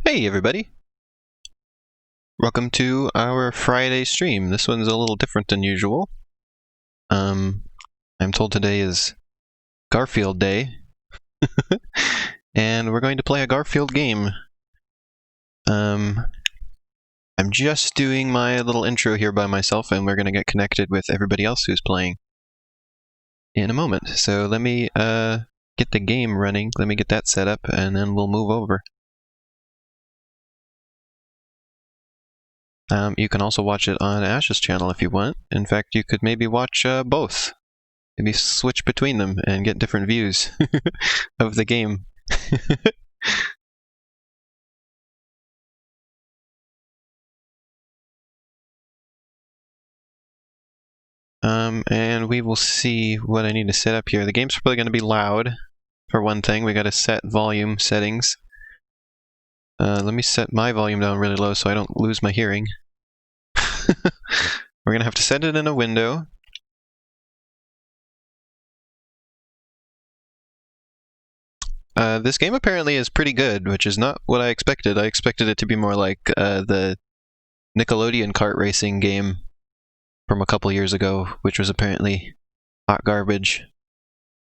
Hey everybody! Welcome to our Friday stream. This one's a little different than usual. I'm told today is Garfield Day. And we're going to play a Garfield game. I'm just doing my little intro here by myself, and we're going to get connected with everybody else who's playing in a moment. So let me get the game running, let me get that set up, and then we'll move over. You can also watch it on Ash's channel if you want. In fact, you could maybe watch both. Maybe switch between them and get different views of the game. And we will see what I need to set up here. The game's probably going to be loud, for one thing. We got to set volume settings. Let me set my volume down really low so I don't lose my hearing. We're going to have to set it in a window. This game apparently is pretty good, which is not what I expected. I expected it to be more like the Nickelodeon kart racing game from a couple years ago, which was apparently hot garbage.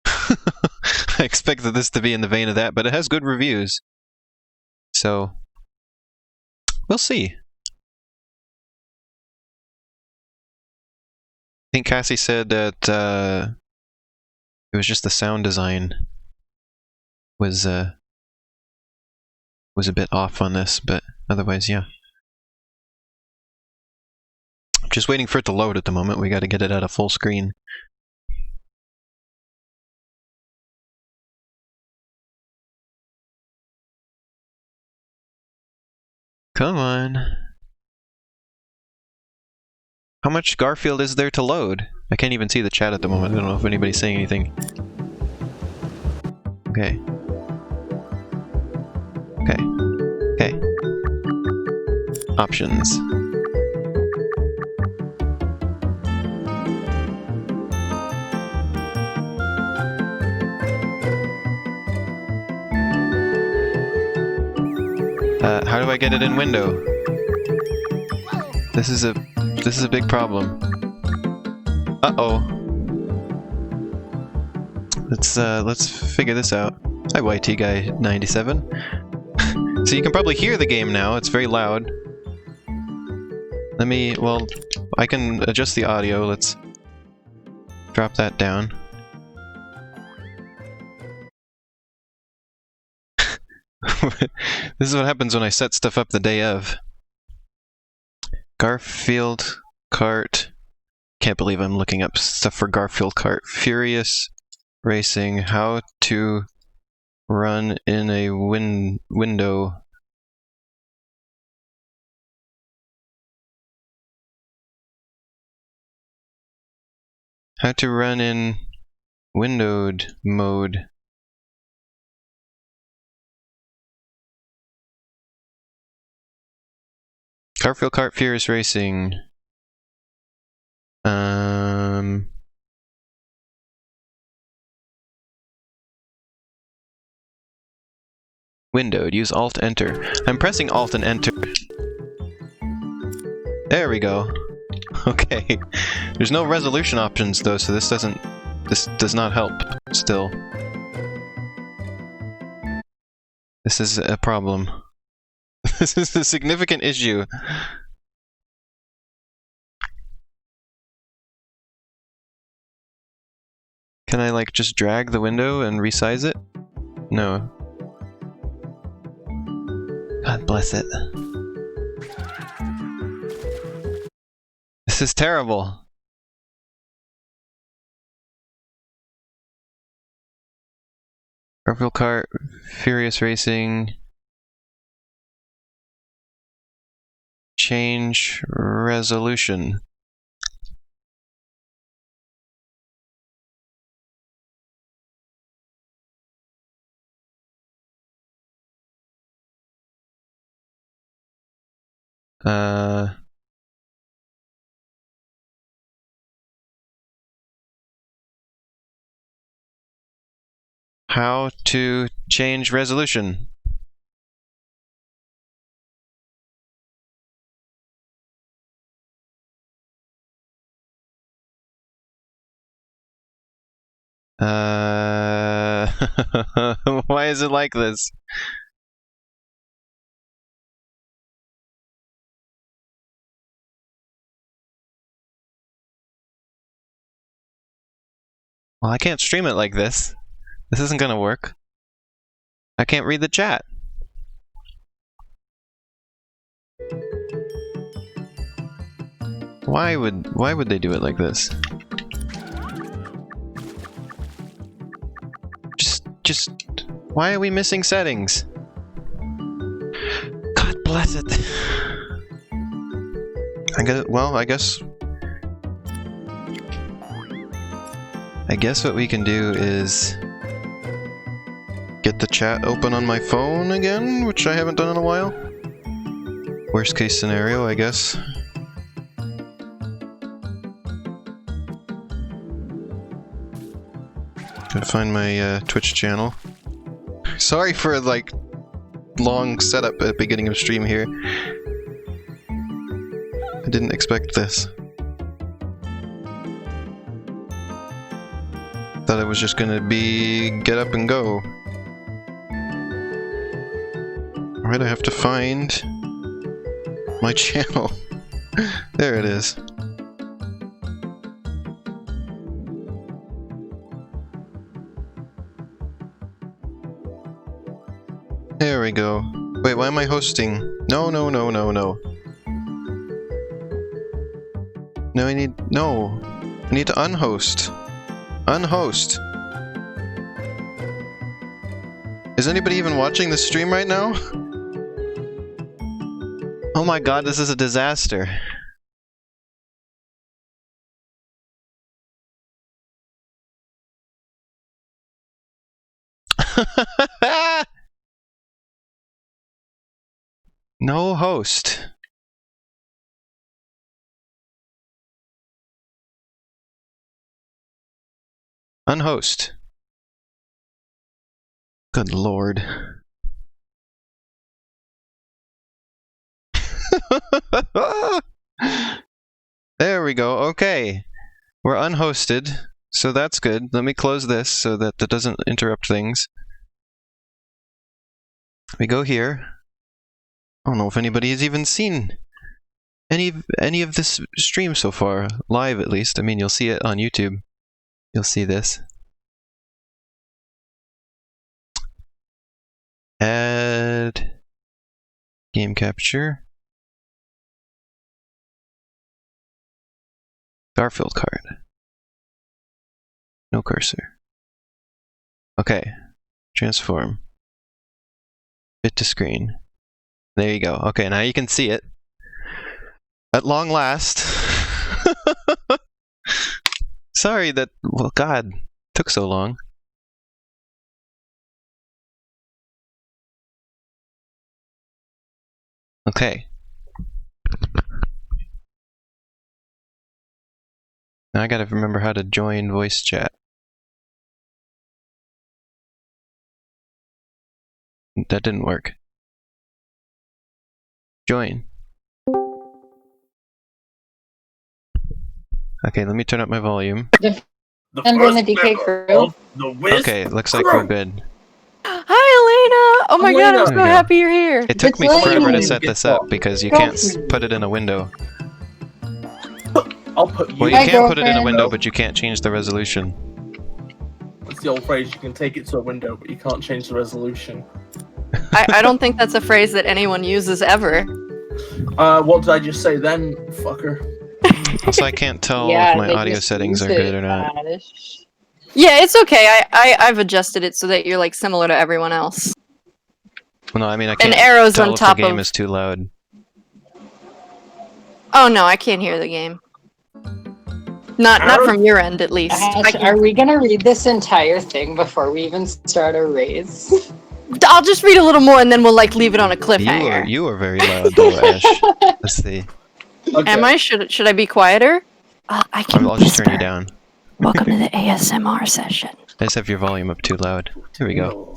I expected this to be in the vein of that, but it has good reviews. So, we'll see. I think Cassie said that it was just the sound design was a bit off on this, but otherwise, yeah. I'm just waiting for it to load at the moment. We got to get it at a full screen. Come on. How much Garfield is there to load? I can't even see the chat at the moment. I don't know if anybody's saying anything. Okay. Okay. Okay. Options. How do I get it in window? This is a big problem. Uh-oh. Let's figure this out. Hi, YT Guy 97. So you can probably hear the game now. It's very loud. Well, I can adjust the audio. Let's drop that down. This is what happens when I set stuff up the day of. Garfield Kart. Can't believe I'm looking up stuff for Garfield Kart Furious Racing. How to run in a window. How to run in windowed mode. Garfield Kart Furious Racing. Windowed. Use Alt Enter. I'm pressing Alt and Enter. There we go. Okay. There's no resolution options though, so this does not help still. This is a problem. This is a significant issue. Can I like just drag the window and resize it? No. God bless it. This is terrible. Garfield Kart Furious Racing. Change resolution. How to change resolution. Why is it like this? Well, I can't stream it like this. This isn't gonna work. I can't read the chat. Why would they do it like this? Just why are we missing settings? God bless it. I guess what we can do is get the chat open on my phone again, which I haven't done in a while. Worst case scenario, I guess. Gotta find my Twitch channel. Sorry for like long setup at the beginning of stream here. I didn't expect this. Thought it was just gonna be get up and go. Alright, I have to find my channel. There it is. There we go. Wait, why am I hosting? No. No, I need to unhost. Unhost. Is anybody even watching the stream right now? Oh my god, this is a disaster. No host. Unhost. Good lord. There we go. Okay. We're unhosted, so that's good. Let me close this so that doesn't interrupt things. We go here. I don't know if anybody has even seen any of this stream so far, live at least. I mean, you'll see it on YouTube. You'll see this. Add game capture. Garfield Kart. No cursor. Okay. Transform. Fit to screen. There you go. Okay, now you can see it. At long last. Sorry that, well, God, took so long. Okay. Now I gotta remember how to join voice chat. That didn't work. Join. Okay, let me turn up my volume. And then the DK crew. Okay, looks like we're good. Hi, Elena! Oh my god, I'm so happy you're here. It took me forever to set this up because you can't put it in a window. I'll put you. Well, you can put it in a window, but you can't change the resolution. It's the old phrase, you can take it to a window, but you can't change the resolution. I don't think that's a phrase that anyone uses ever. What did I just say then, fucker? Also, I can't tell if my audio settings are good or not. Yeah, it's okay. I've adjusted it so that you're like similar to everyone else. Well, no, I mean I can't arrows tell on if top the game of... is too loud. Oh no, I can't hear the game. Not from your end, at least. Are we gonna read this entire thing before we even start our race? I'll just read a little more and then we'll like leave it on a cliffhanger. You are very loud though, Ash. Let's see. Okay. Am I? Should I be quieter? I can I'll just turn you down. Welcome to the ASMR session. I just have your volume up too loud. Here we go.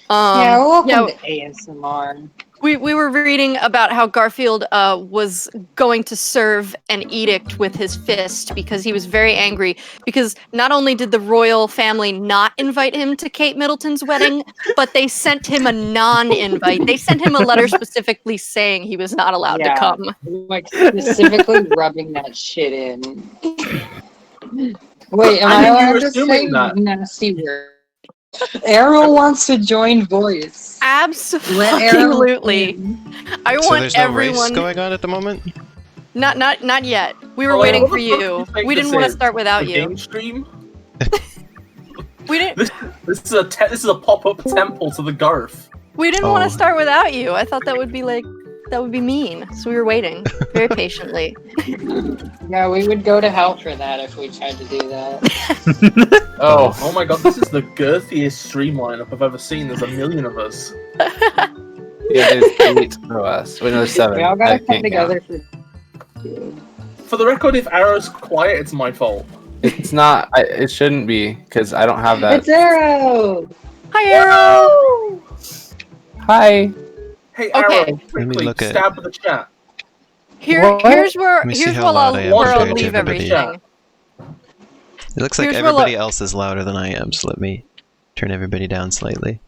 Yeah, welcome to ASMR. We were reading about how Garfield was going to serve an edict with his fist because he was very angry because not only did the royal family not invite him to Kate Middleton's wedding, but they sent him a non-invite. They sent him a letter specifically saying he was not allowed to come. Like specifically rubbing that shit in. Wait, am I allowed to say nasty word? Arrow wants to join voice. Absolutely. I So want there's no race everyone. going on at the moment? Not yet. We were waiting for you. We didn't want to start without you. Game stream? We didn't. This is a pop-up temple to the Garf. We didn't want to start without you. I thought that would be mean. So we were waiting very patiently. Yeah, we would go to hell for that if we tried to do that. Oh my god, this is the girthiest stream lineup I've ever seen. There's a million of us. Yeah, there's 8 of us. Wait, no, there's 7. We all gotta I come can't together count. For the record, if Arrow's quiet, it's my fault. It's not. It shouldn't be because I don't have that. It's Arrow! Hi, Arrow. Hi. Hey, Okay. Arrow, Let me quickly, look at- stab the chat. Here's where Let me see how I'll loud I am where I'll compared to leave everybody. everything. It looks like Here's where everybody else is louder than I am, so let me turn everybody down slightly.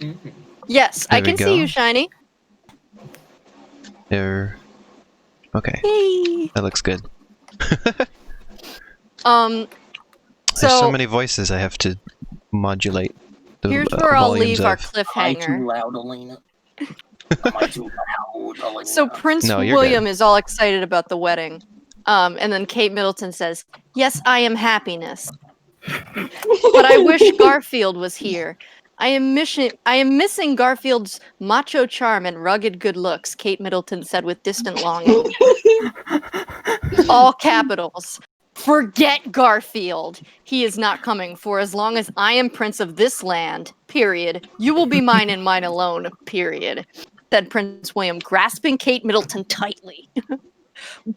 Mhm. Yes, I There we can go. see you, Shiny. There. Okay, Yay. that looks good. So, There's so many voices I have to modulate the here's where I'll volumes leave our of. cliffhanger. loud, Elena? Am I too loud, Elena? So Prince No, you're William is all excited about the wedding. And then Kate Middleton says, "Yes, I am happiness. But I wish Garfield was here. I am missing Garfield's macho charm and rugged good looks," Kate Middleton said with distant longing. All capitals. "Forget Garfield. He is not coming, for as long as I am prince of this land, period, you will be mine and mine alone, period," said Prince William, grasping Kate Middleton tightly.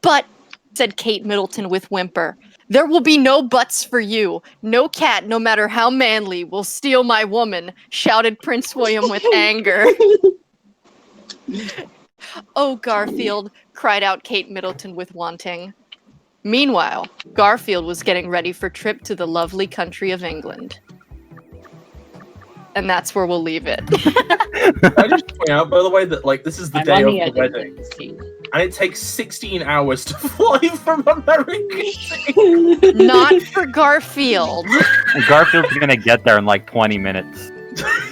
"But," said Kate Middleton with whimper, "there will be no buts for you. No cat, no matter how manly, will steal my woman," shouted Prince William with anger. "Oh, Garfield," cried out Kate Middleton with wanting. Meanwhile, Garfield was getting ready for trip to the lovely country of England. And that's where we'll leave it. I just point out, by the way, that this is the I'm day on of the the edge of wedding, the seat. and it takes 16 hours to fly from America. Not for Garfield. Garfield's gonna get there in like 20 minutes.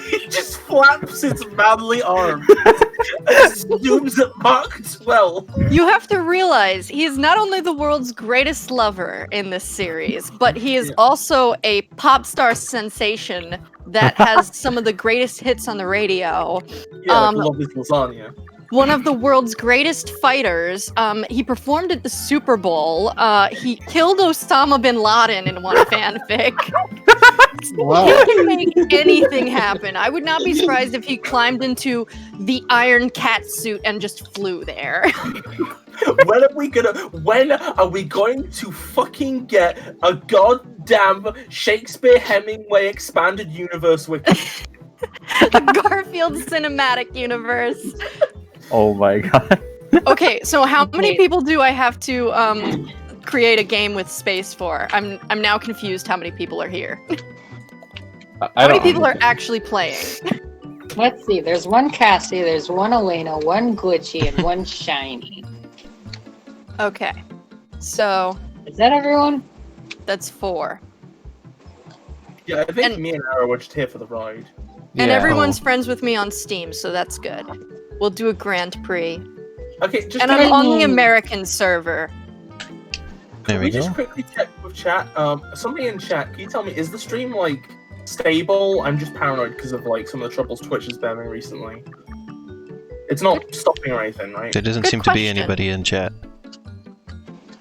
He just flaps his manly arm and zooms at Mark 12. You have to realize he is not only the world's greatest lover in this series, but he is also a pop star sensation that has some of the greatest hits on the radio. Yeah, love this lasagna. One of the world's greatest fighters. He performed at the Super Bowl. He killed Osama bin Laden in one fanfic. Wow. He can make anything happen. I would not be surprised if he climbed into the Iron Cat suit and just flew there. When are we going to fucking get a goddamn Shakespeare Hemingway expanded universe wiki? A Garfield cinematic universe. Oh my god. Okay, so how many people do I have to create a game with space for? I'm now confused how many people are here. How many people are actually playing? Let's see, there's one Cassie, there's one Elena, one Glitchy, and one Shiny. Okay, so Is that everyone? that's 4. Yeah, I think And- me and Arrow were just here for the ride. And Yeah. everyone's friends with me on Steam, so that's good. We'll do a Grand Prix. Okay, just And can I'm on the Yay. American server. There we we just go. quickly check with chat. Somebody in chat, can you tell me, is the stream stable? I'm just paranoid because of some of the troubles Twitch has been having recently. It's not stopping or anything, right? There doesn't Good seem to be question. anybody in chat.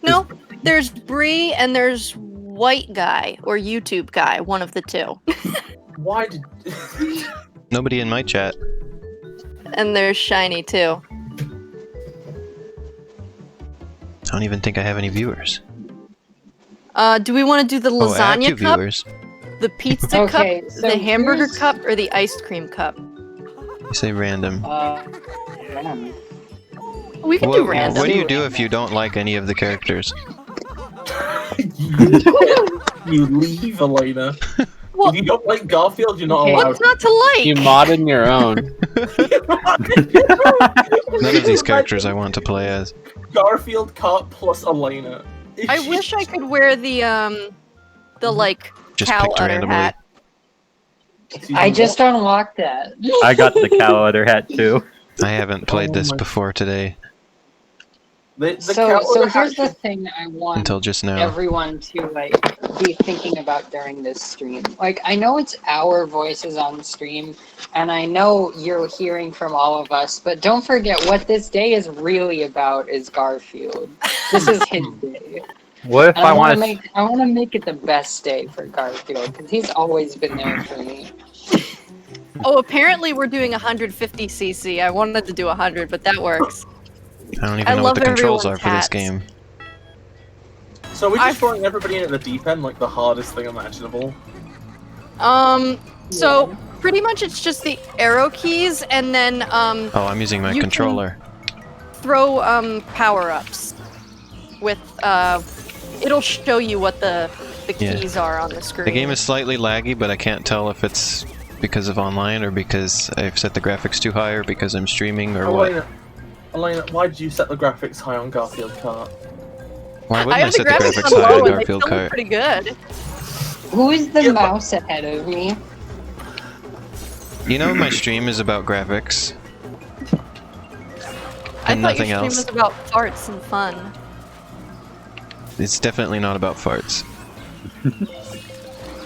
No, there's Bree and there's White Guy or YouTube Guy, one of the two. Why did? Nobody in my chat. And there's Shiny too. I don't even think I have any viewers. Do we want to do the Oh, lasagna active cup, viewers. the pizza Okay, cup, so the hamburger here's- cup, or the ice cream cup? You say random. Random. We can do random. What do you do if you don't like any of the characters? You leave, Elena. Well, If you don't like Garfield, you're not Okay. allowed. what's not to like? You mod in your own. None of these characters I want to play as. Garfield Kart plus Elena. I wish I could wear the like Just cow picked udder randomly. hat. I just unlocked that. I got the cow udder hat too. I haven't played Oh this my- before today So here's the thing I want until just now. everyone to like be thinking about during this stream. Like, I know it's our voices on the stream, and I know you're hearing from all of us, but don't forget what this day is really about is Garfield. This is his day. What if And I want to? I want to make it the best day for Garfield because he's always been there for me. Oh, apparently we're doing 150cc. I wanted to do 100, but that works. I don't I even know what love the controls are everyone's for this hats. game. So we're I- just throwing everybody in at the deep end, like the hardest thing imaginable. So pretty much it's just the arrow keys, and then Oh, I'm using my You can- controller. throw power-ups with it'll show you what the Yeah. keys are on the screen. The game is slightly laggy, but I can't tell if it's because of online or because I've set the graphics too high or because I'm streaming or what. Elena, why did you set the graphics high on Garfield Kart? Why I wouldn't I have the set the graphics graphics on high low, on and they Garfield still look Kart? pretty good. Who is the Yeah, but- mouse ahead of me? You know my stream is about graphics. I And thought nothing your stream else. was about farts and fun. It's definitely not about farts.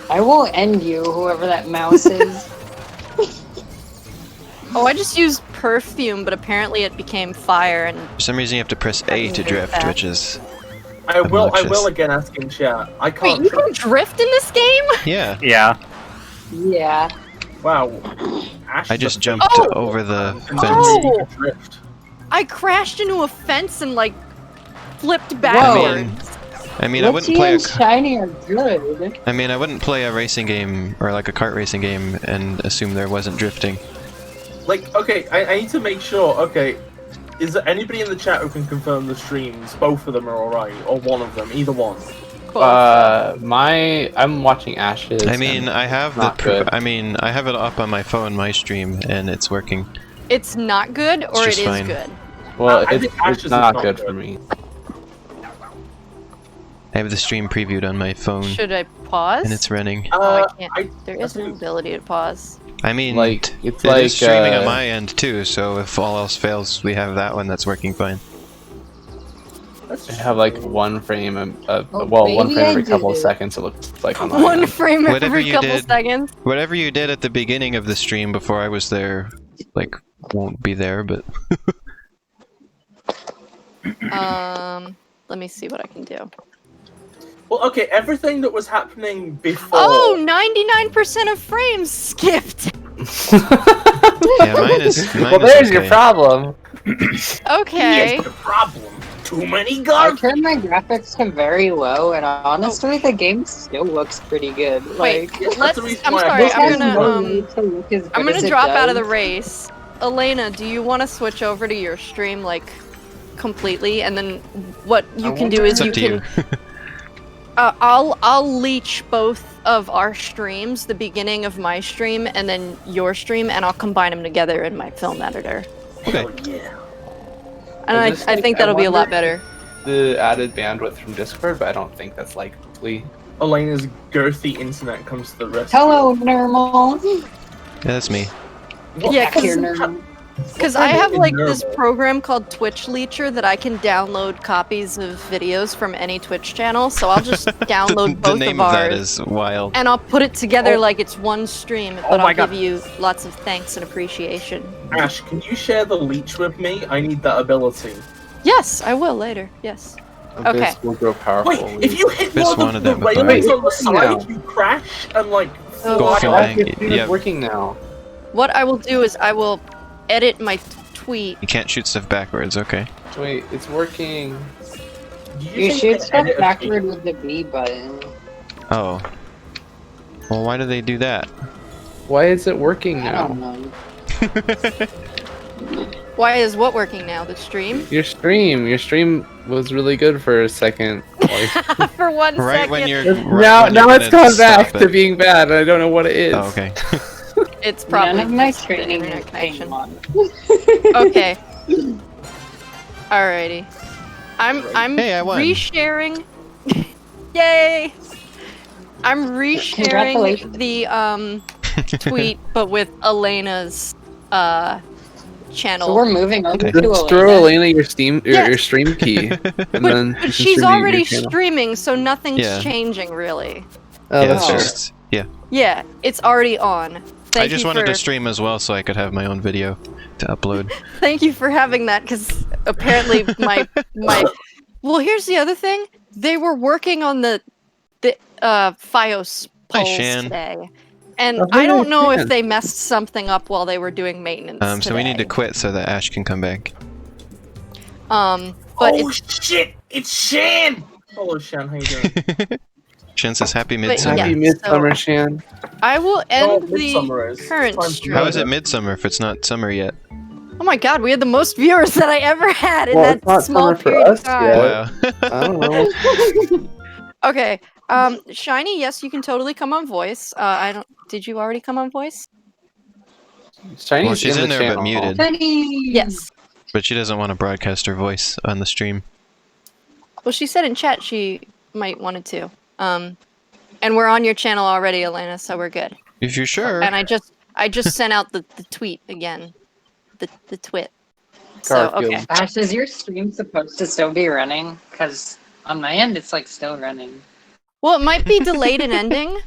I will end you, whoever that mouse is. Oh, I just used perfume, but apparently it became fire, and For some reason you have to press A to drift, which is... I will Obnoxious. again ask in chat. I wait, can't. you can drift in this game? Yeah, Yeah. Yeah. Wow. Ash I is just a- jumped Oh! over the and fence. Oh! you can drift. I crashed into a fence and like flipped I backwards. mean, I wouldn't Glitchy play and Shiny are good. I wouldn't play a racing game or like a kart racing game and assume there wasn't drifting. Like, okay, I need to make sure. Okay, is there anybody in the chat who can confirm the streams? Both of them are alright, or one of them, either one. Cool. I'm watching Ash's. I mean, I have the not good. I have it up on my phone, my stream, and it's working. It's not good, or it just is fine. good. Well, I it's think Ash's is not not good good. for me. I have the stream previewed on my phone, Should I pause? and it's running. Oh, I can't. There is that's no what- ability to pause. I mean, Like, it's it like is streaming on my end too, so if all else fails, we have that one that's working fine. That's I have like one frame, Oh, one maybe frame I every did couple of it. seconds. It looks like on my One end. frame Whatever every you couple did- seconds. Whatever you did at the beginning of the stream before I was there, like, won't be there, but... Let me see what I can do. Well, okay, everything that was happening before. Oh, 99% of frames skipped. Yeah, mine is Well, is there's your okay. problem. Okay. Here's the problem. Too many I guns. turned my graphics to very low, and honestly, the game still looks pretty good. Wait, Like, that's let's. the reason I'm why I sorry. bought I'm this gonna no need to look as I'm good as gonna it drop out of does. the race. Elena, do you want to switch over to your stream like completely, and then what you can do is It's you up to can. you. I'll leech both of our streams, the beginning of my stream and then your stream, and I'll combine them together in my film editor. Okay. Hell yeah. And I I, just I think- think I that'll be a lot wonder- better. The added bandwidth from Discord, but I don't think that's likely. Elena's girthy internet comes to the rescue. Hello, normal. Yeah, that's me. What Yeah, the- Back here, normal. Because what I kind have of like this nerve? program called Twitch Leecher that I can download copies of videos from any Twitch channel. So I'll just download The both name of of that ours, is wild. and I'll put it together Oh. like it's one stream. Oh But my I'll God. give you lots of thanks and appreciation. Ash, can you share the leech with me? I need that ability. Yes, I will later. Yes. Okay. This will grow powerful. Wait, if you hit This one wanted of the that before. railings Wait, on the side, now. you crash and like. Oh, Go fly feel off. bang. It's Yeah. working now. What I will do is I will edit my tweet. You can't shoot stuff backwards, okay. Wait, it's working. You think shoot I stuff edit a backward with the B button. Oh. Well, why do they do that? Why is it working I don't now? know. Why is what working now? The stream? Your stream was really good for a second. Like, For 1 Right second. when you're now when you're it's gonna gone back stop to it. being bad. I don't know what it is. Oh, okay. It's probably None of my just the training internet is paying connection. on. Okay. Alrighty. I'm Hey, I won. resharing. Yay! I'm resharing Congratulations. the tweet, but with Elena's channel. So we're moving over Okay. to Just throw Elena. Elena your Steam your Yes. stream key, and then you But can she's stream it to already your channel. streaming, so nothing's Yeah. changing really. Oh, Yeah, that's it's fair. just Yeah, it's already on. I just wanted to stream as well so I could have my own video to upload. Thank you for having that, because apparently my well, here's the other thing. They were working on the FiOS Hi, polls Shan. today, and Oh, I don't know Shan. if they messed something up while they were doing maintenance. So we need to today. quit so that Ash can come back. But Oh it's, shit! It's Shan. Hello, Shan. How you doing? Shan says happy But midsummer. Happy Yeah, Midsummer, so- Shan. I will Oh, end midsummer the is. current Time to stream. How is it midsummer if it's not summer yet? Oh my god, we had the most viewers that I ever had in Well, it's that not small summer for period us of time. yet. Wow. I don't know. Okay. Shiny, yes, you can totally come on voice. I don't. Did you already come on voice? Chinese Well, she's in the there but channel. muted, Honey. Yes. but she doesn't want to broadcast her voice on the stream. Well, she said in chat she might wanted to. And we're on your channel already, Elena, so we're good. If you're sure. And I just sent out the tweet again, the twit. So Garfield. okay. Ash, is your stream supposed to still be running? Because on my end, it's like still running. Well, it might be delayed in ending,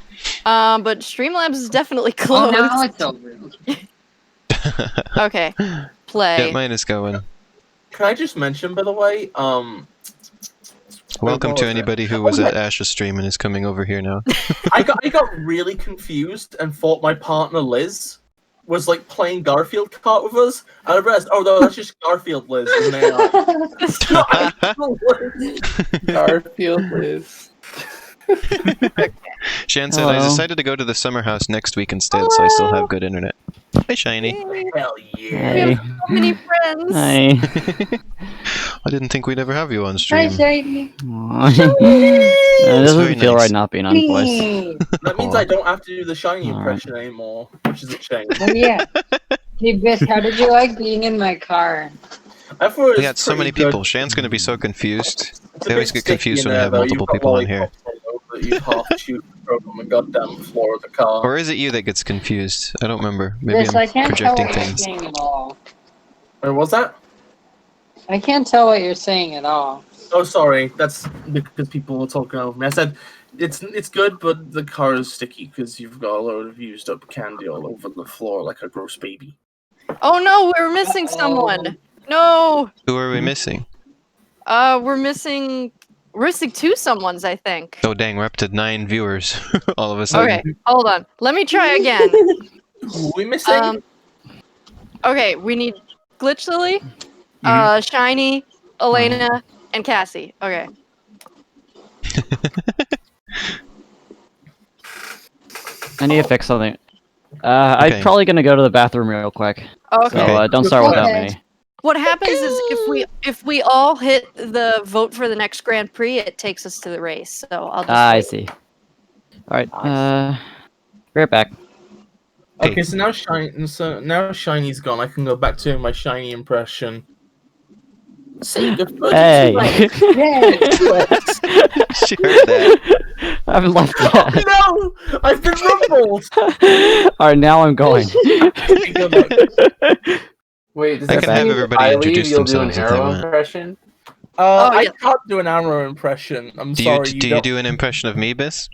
but Streamlabs is definitely Oh, closed. now it's over. Okay, play. Yeah, mine is going. Can I just mention, by the way, Welcome what to was it? anybody who was at Ash's stream and is coming over here now. I got really confused and thought my partner Liz was like playing Garfield Kart with us, and I realized, oh no, that's just Garfield Liz, isn't it? It's not actual Liz. Garfield Liz. Shan said, I Hello. decided to go to the summer house next week instead, so I still have good internet. Hi, Shiny. Hell We yeah! Hey. have so many friends. Hi. I didn't think we'd ever have you on Hi, stream. Shiny. Aw. It It's very doesn't feel nice. right not being on voice. That means I don't have to do the shiny Alright. impression anymore, which is a shame. Oh, yeah. Hey, Biss, how did you like being in my car? I thought it was We got so many pretty good. people. Shan's going to be so confused. It's a They always bit get confused sticky when in I have there, though. multiple You've got people on here. lollipops all over that you half shoot from the goddamn floor of the car. Or is it you that gets confused? I don't remember. Maybe Biss, I I'm can't tell projecting what you're things. saying at all. Wait, what's that? I can't tell what you're saying at all. Oh, sorry. That's because people were talking over me. I said it's good, but the car is sticky because you've got a load of used up candy all over the floor like a gross baby. Oh no, we're missing someone. No. Who are we missing? We're missing two someones, I think. Oh, dang, we're up to 9 viewers all of a sudden. Okay, hold on. Let me try again. Who are we missing? Okay, we need Glitchily, Shiny, Elena, and Cassie. Okay. I need to fix something. I'm Okay. probably gonna go to the bathroom real quick. Okay. So Okay. don't start without Okay. me. What happens is if we all hit the vote for the next Grand Prix, it takes us to the race. So I'll just I wait. see. All right. Be right back. Okay, so now Shiny's gone. I can go back to my shiny impression. Say the first Hey. Yay! She heard that. I haven't left yet. No! I've been rumbled! All right, now I'm going. Okay, go back. Wait, does I that can have mean everybody if I leave, introduce you'll do an themselves if they arrow want. impression? Oh, I yeah. can't do an arrow impression. I'm Do sorry. you do an impression of me, Biss?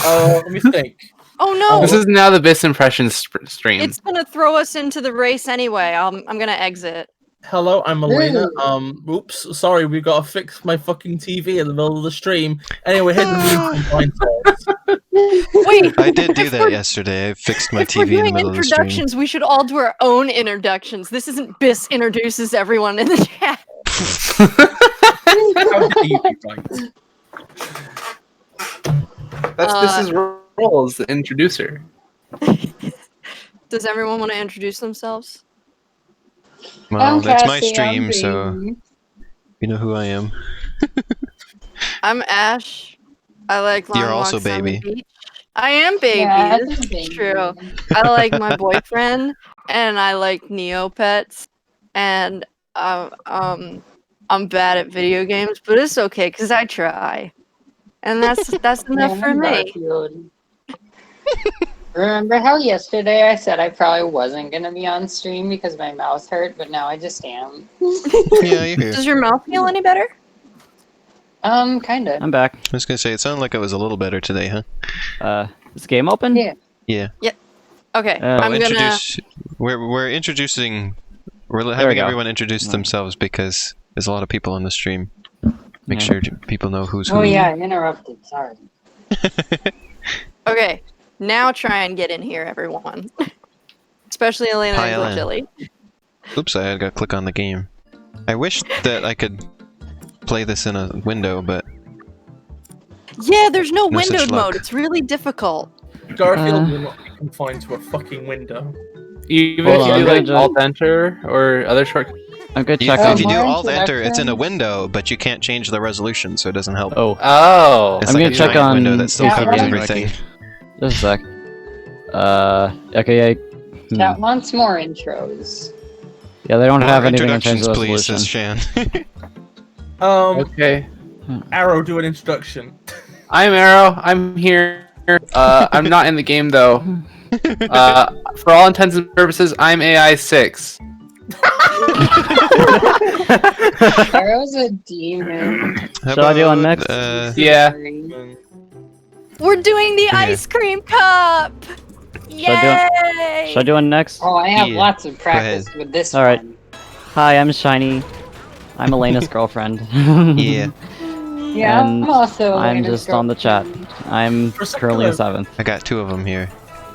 Let me think. Oh no! This is now the Biss impression stream. It's gonna throw us into the race anyway. I'm gonna exit. Hello, I'm Elena. Oops, sorry, we gotta fix my fucking TV in the middle of the stream. Anyway, here's the blind spots. Wait, I did do that yesterday. I fixed my if we're TV in the doing middle of the stream. introductions, we should all do our own introductions. This isn't Biss introduces everyone in the chat. How dare you be right? That's Biss's role as the introducer. Does everyone want to introduce themselves? Well, that's my Cassie, stream, I'm so Baby. you know who I am. I'm Ash. I like long You're also walks on the Baby. beach. I am baby. Yeah, This I'm is Baby. true. I like my boyfriend, and I like Neopets, and I'm bad at video games, but it's okay because I try, and that's Yeah, enough for I'm me. Garfield. Remember how yesterday I said I probably wasn't gonna be on stream because my mouth hurt, but now I just am. Yeah, you're here. Does your mouth feel any better? Kinda. I'm back. I was gonna say, it sounded like it was a little better today, huh? Is game open? Yeah. Yeah. Okay, Oh, I'm gonna. We're introducing. We're we having go. everyone introduce themselves because there's a lot of people on the stream. Make Yeah. sure people know who's who. Oh yeah, I interrupted. Sorry. Okay, now try and get in here, everyone. Especially Elena and Pile in. Glitchily. Oops, I gotta click on the game. I wish that I could play this in a window, but Yeah, there's no No such windowed luck. mode. It's really difficult. Garfield will not be confined to a fucking window. Even Hold if you on, do I'm like gonna Alt Enter or other short. I'm gonna you, check if on. you do more Alt Enter, it's in a interaction. window, but you can't change the resolution, so it doesn't help. Oh, Oh. It's I'm like gonna a check giant on window that still That covers one. everything. just a sec. Okay, Chat wants more intros. yeah, they don't More have anything in terms introductions, of please, resolution. says Shan. Okay. Arrow, do an introduction. I'm Arrow. I'm here. I'm not in the game though. For all intents and purposes, I'm AI 6. Arrow's a demon. How Shall I do one about, next? Yeah. We're doing the Yeah. ice cream cup! Should I Yay! Should I do one next? Oh, I have Yeah, lots of practice with this Alright. one. Hi, I'm Shiny. I'm Elena's girlfriend. Yeah, Yeah, And I'm also. I'm Elena's just on the chat. girlfriend. I'm For a second, currently a though. 7th. I got 2 of them here.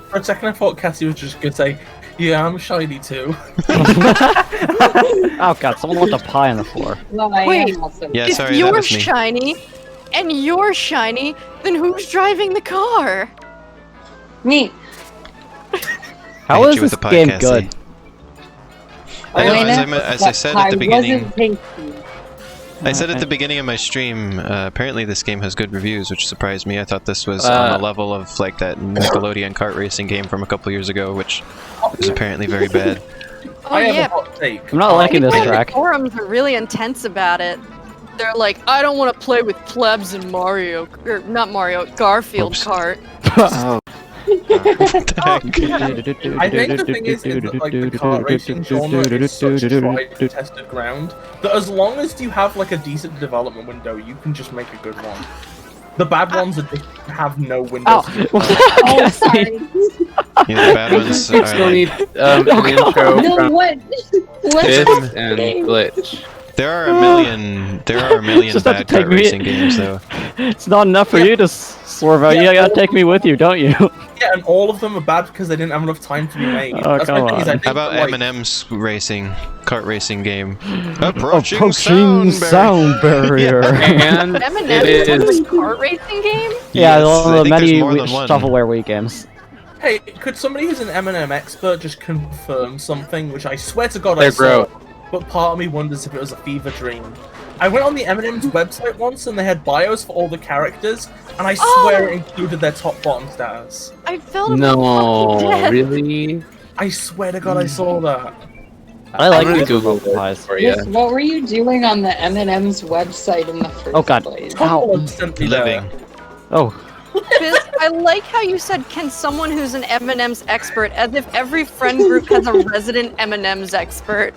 For a second, I thought Cassie was just gonna say, "Yeah, I'm shiny too." Oh god, someone left a pie on the floor. Well, I Wait. am also. Yeah, If sorry, that you're was me. shiny and you're shiny, then who's driving the car? Me. How hit is you with this the pie, game Cassie. good? I know, Elena, as I said at pie the beginning, wasn't tasty. I said at the beginning of my stream, apparently this game has good reviews, which surprised me. I thought this was on the level of like that Nickelodeon kart racing game from a couple years ago, which is apparently very bad. Oh I have yeah, a hot take. I'm not liking this people in the track. forums are really intense about it. They're like, I don't want to play with plebs in Mario, or not Mario, Garfield Oops. Kart. Oh. I think the thing is that like the kart racing genre is such tried and tested ground that as long as you have like a decent development window, you can just make a good one. The bad ones are just have no windows. Oh, to get Oh, Cassie. sorry. Yeah, the bad ones We are still like, need an intro No, from what? What's Fizz happening? and Glitch. there are a million Just have to bad take kart me- racing games though. It's not enough for you to swerve out. Yeah. You gotta take me with you, don't you? Yeah, and all of them are bad because they didn't have enough time to be made. Oh, That's come my thing is I on. think How about that, like, Eminem's kart racing game? Approaching Approaching sound barrier. And Eminem it is is a kart racing game? Yeah, Yes, one I of the think there's many more than one. shovelware Wii games. Hey, could somebody who's an Eminem expert just confirm something, which I swear to God I They're saw, broke. but part of me wonders if it was a fever dream. I went on the Eminem's website once and they had bios for all the characters, and I swear it included their top bottom stars. I felt fucking no, dead. really. I swear to God I saw that. I like I'm gonna these Google purple this pies. for you. Yes, what were you doing on the M&M's website in the first Oh, God. place? Tumblr sent me Living. there. Oh, Fizz, I like how you said, can someone who's an M&M's expert, as if every friend group has a resident M&M's expert.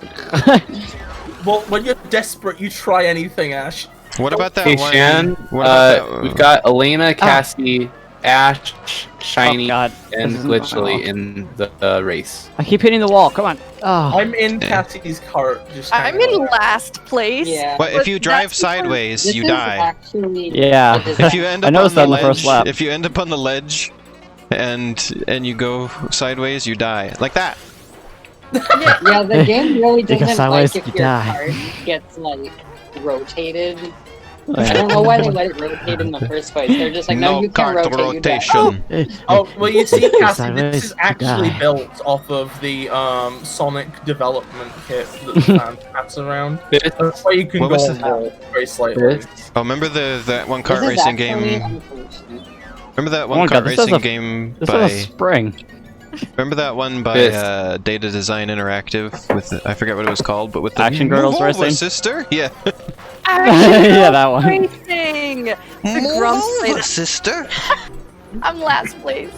Well, when you're desperate, you try anything, Ash. What about that Hey one? Shan, What about that? we've got Elena, Cassie, Ash, Shiny, oh god. and This is- Glitchily oh. in the race. I keep hitting the wall, come on. Oh. I'm in Cassie's cart. Just I'm hanging in out. last place. Yeah. But if you But drive that's because sideways, This you is die. actually Yeah. a disaster. If you end I up on noticed the that in the ledge, first lap. if you end up on the ledge, and you go sideways, you die like that. Yeah, the game really You go doesn't sideways, like if you your die. card gets like rotated. I don't know why they let it rotate in the first place. They're just like, no, you can't cart rotate. rotation. Oh, well, you see, Cassie, Sideways this is to actually die. built off of the Sonic development kit that the fans pass around. That's why you can What go was on the- wall very slightly. Oh, remember that one This kart is racing actually game? unfortunate. Remember that Oh one my God, kart this has racing a- game This by? is a spring. Remember that one by Yes. Data Design Interactive with I forget what it was called, but with the Action Girls Move over, Racing? sister. Yeah. Yeah, that one. Racing. The grumps say that sister. I'm last place.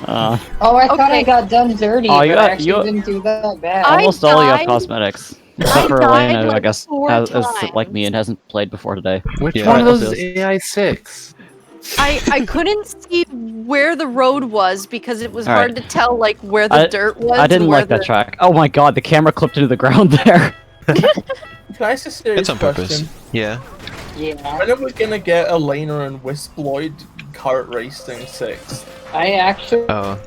Oh, I thought I Okay. got done dirty, Oh, but you I got- actually you- didn't do that bad. I Almost all you got died- cosmetics. Except for died Elena, who I like guess 4 is like me times. and hasn't played before today. Which Yeah. one of Alright, those let's is do AI 6? I couldn't see where the road was because it was All right. hard to tell like where the dirt was. I didn't and where like that the... track. Oh my god, the camera clipped into the ground there. Can I ask a serious It's on purpose. question? Yeah. Yeah, When are we gonna get Elena and Wisploid Kart Racing 6? I actually Oh.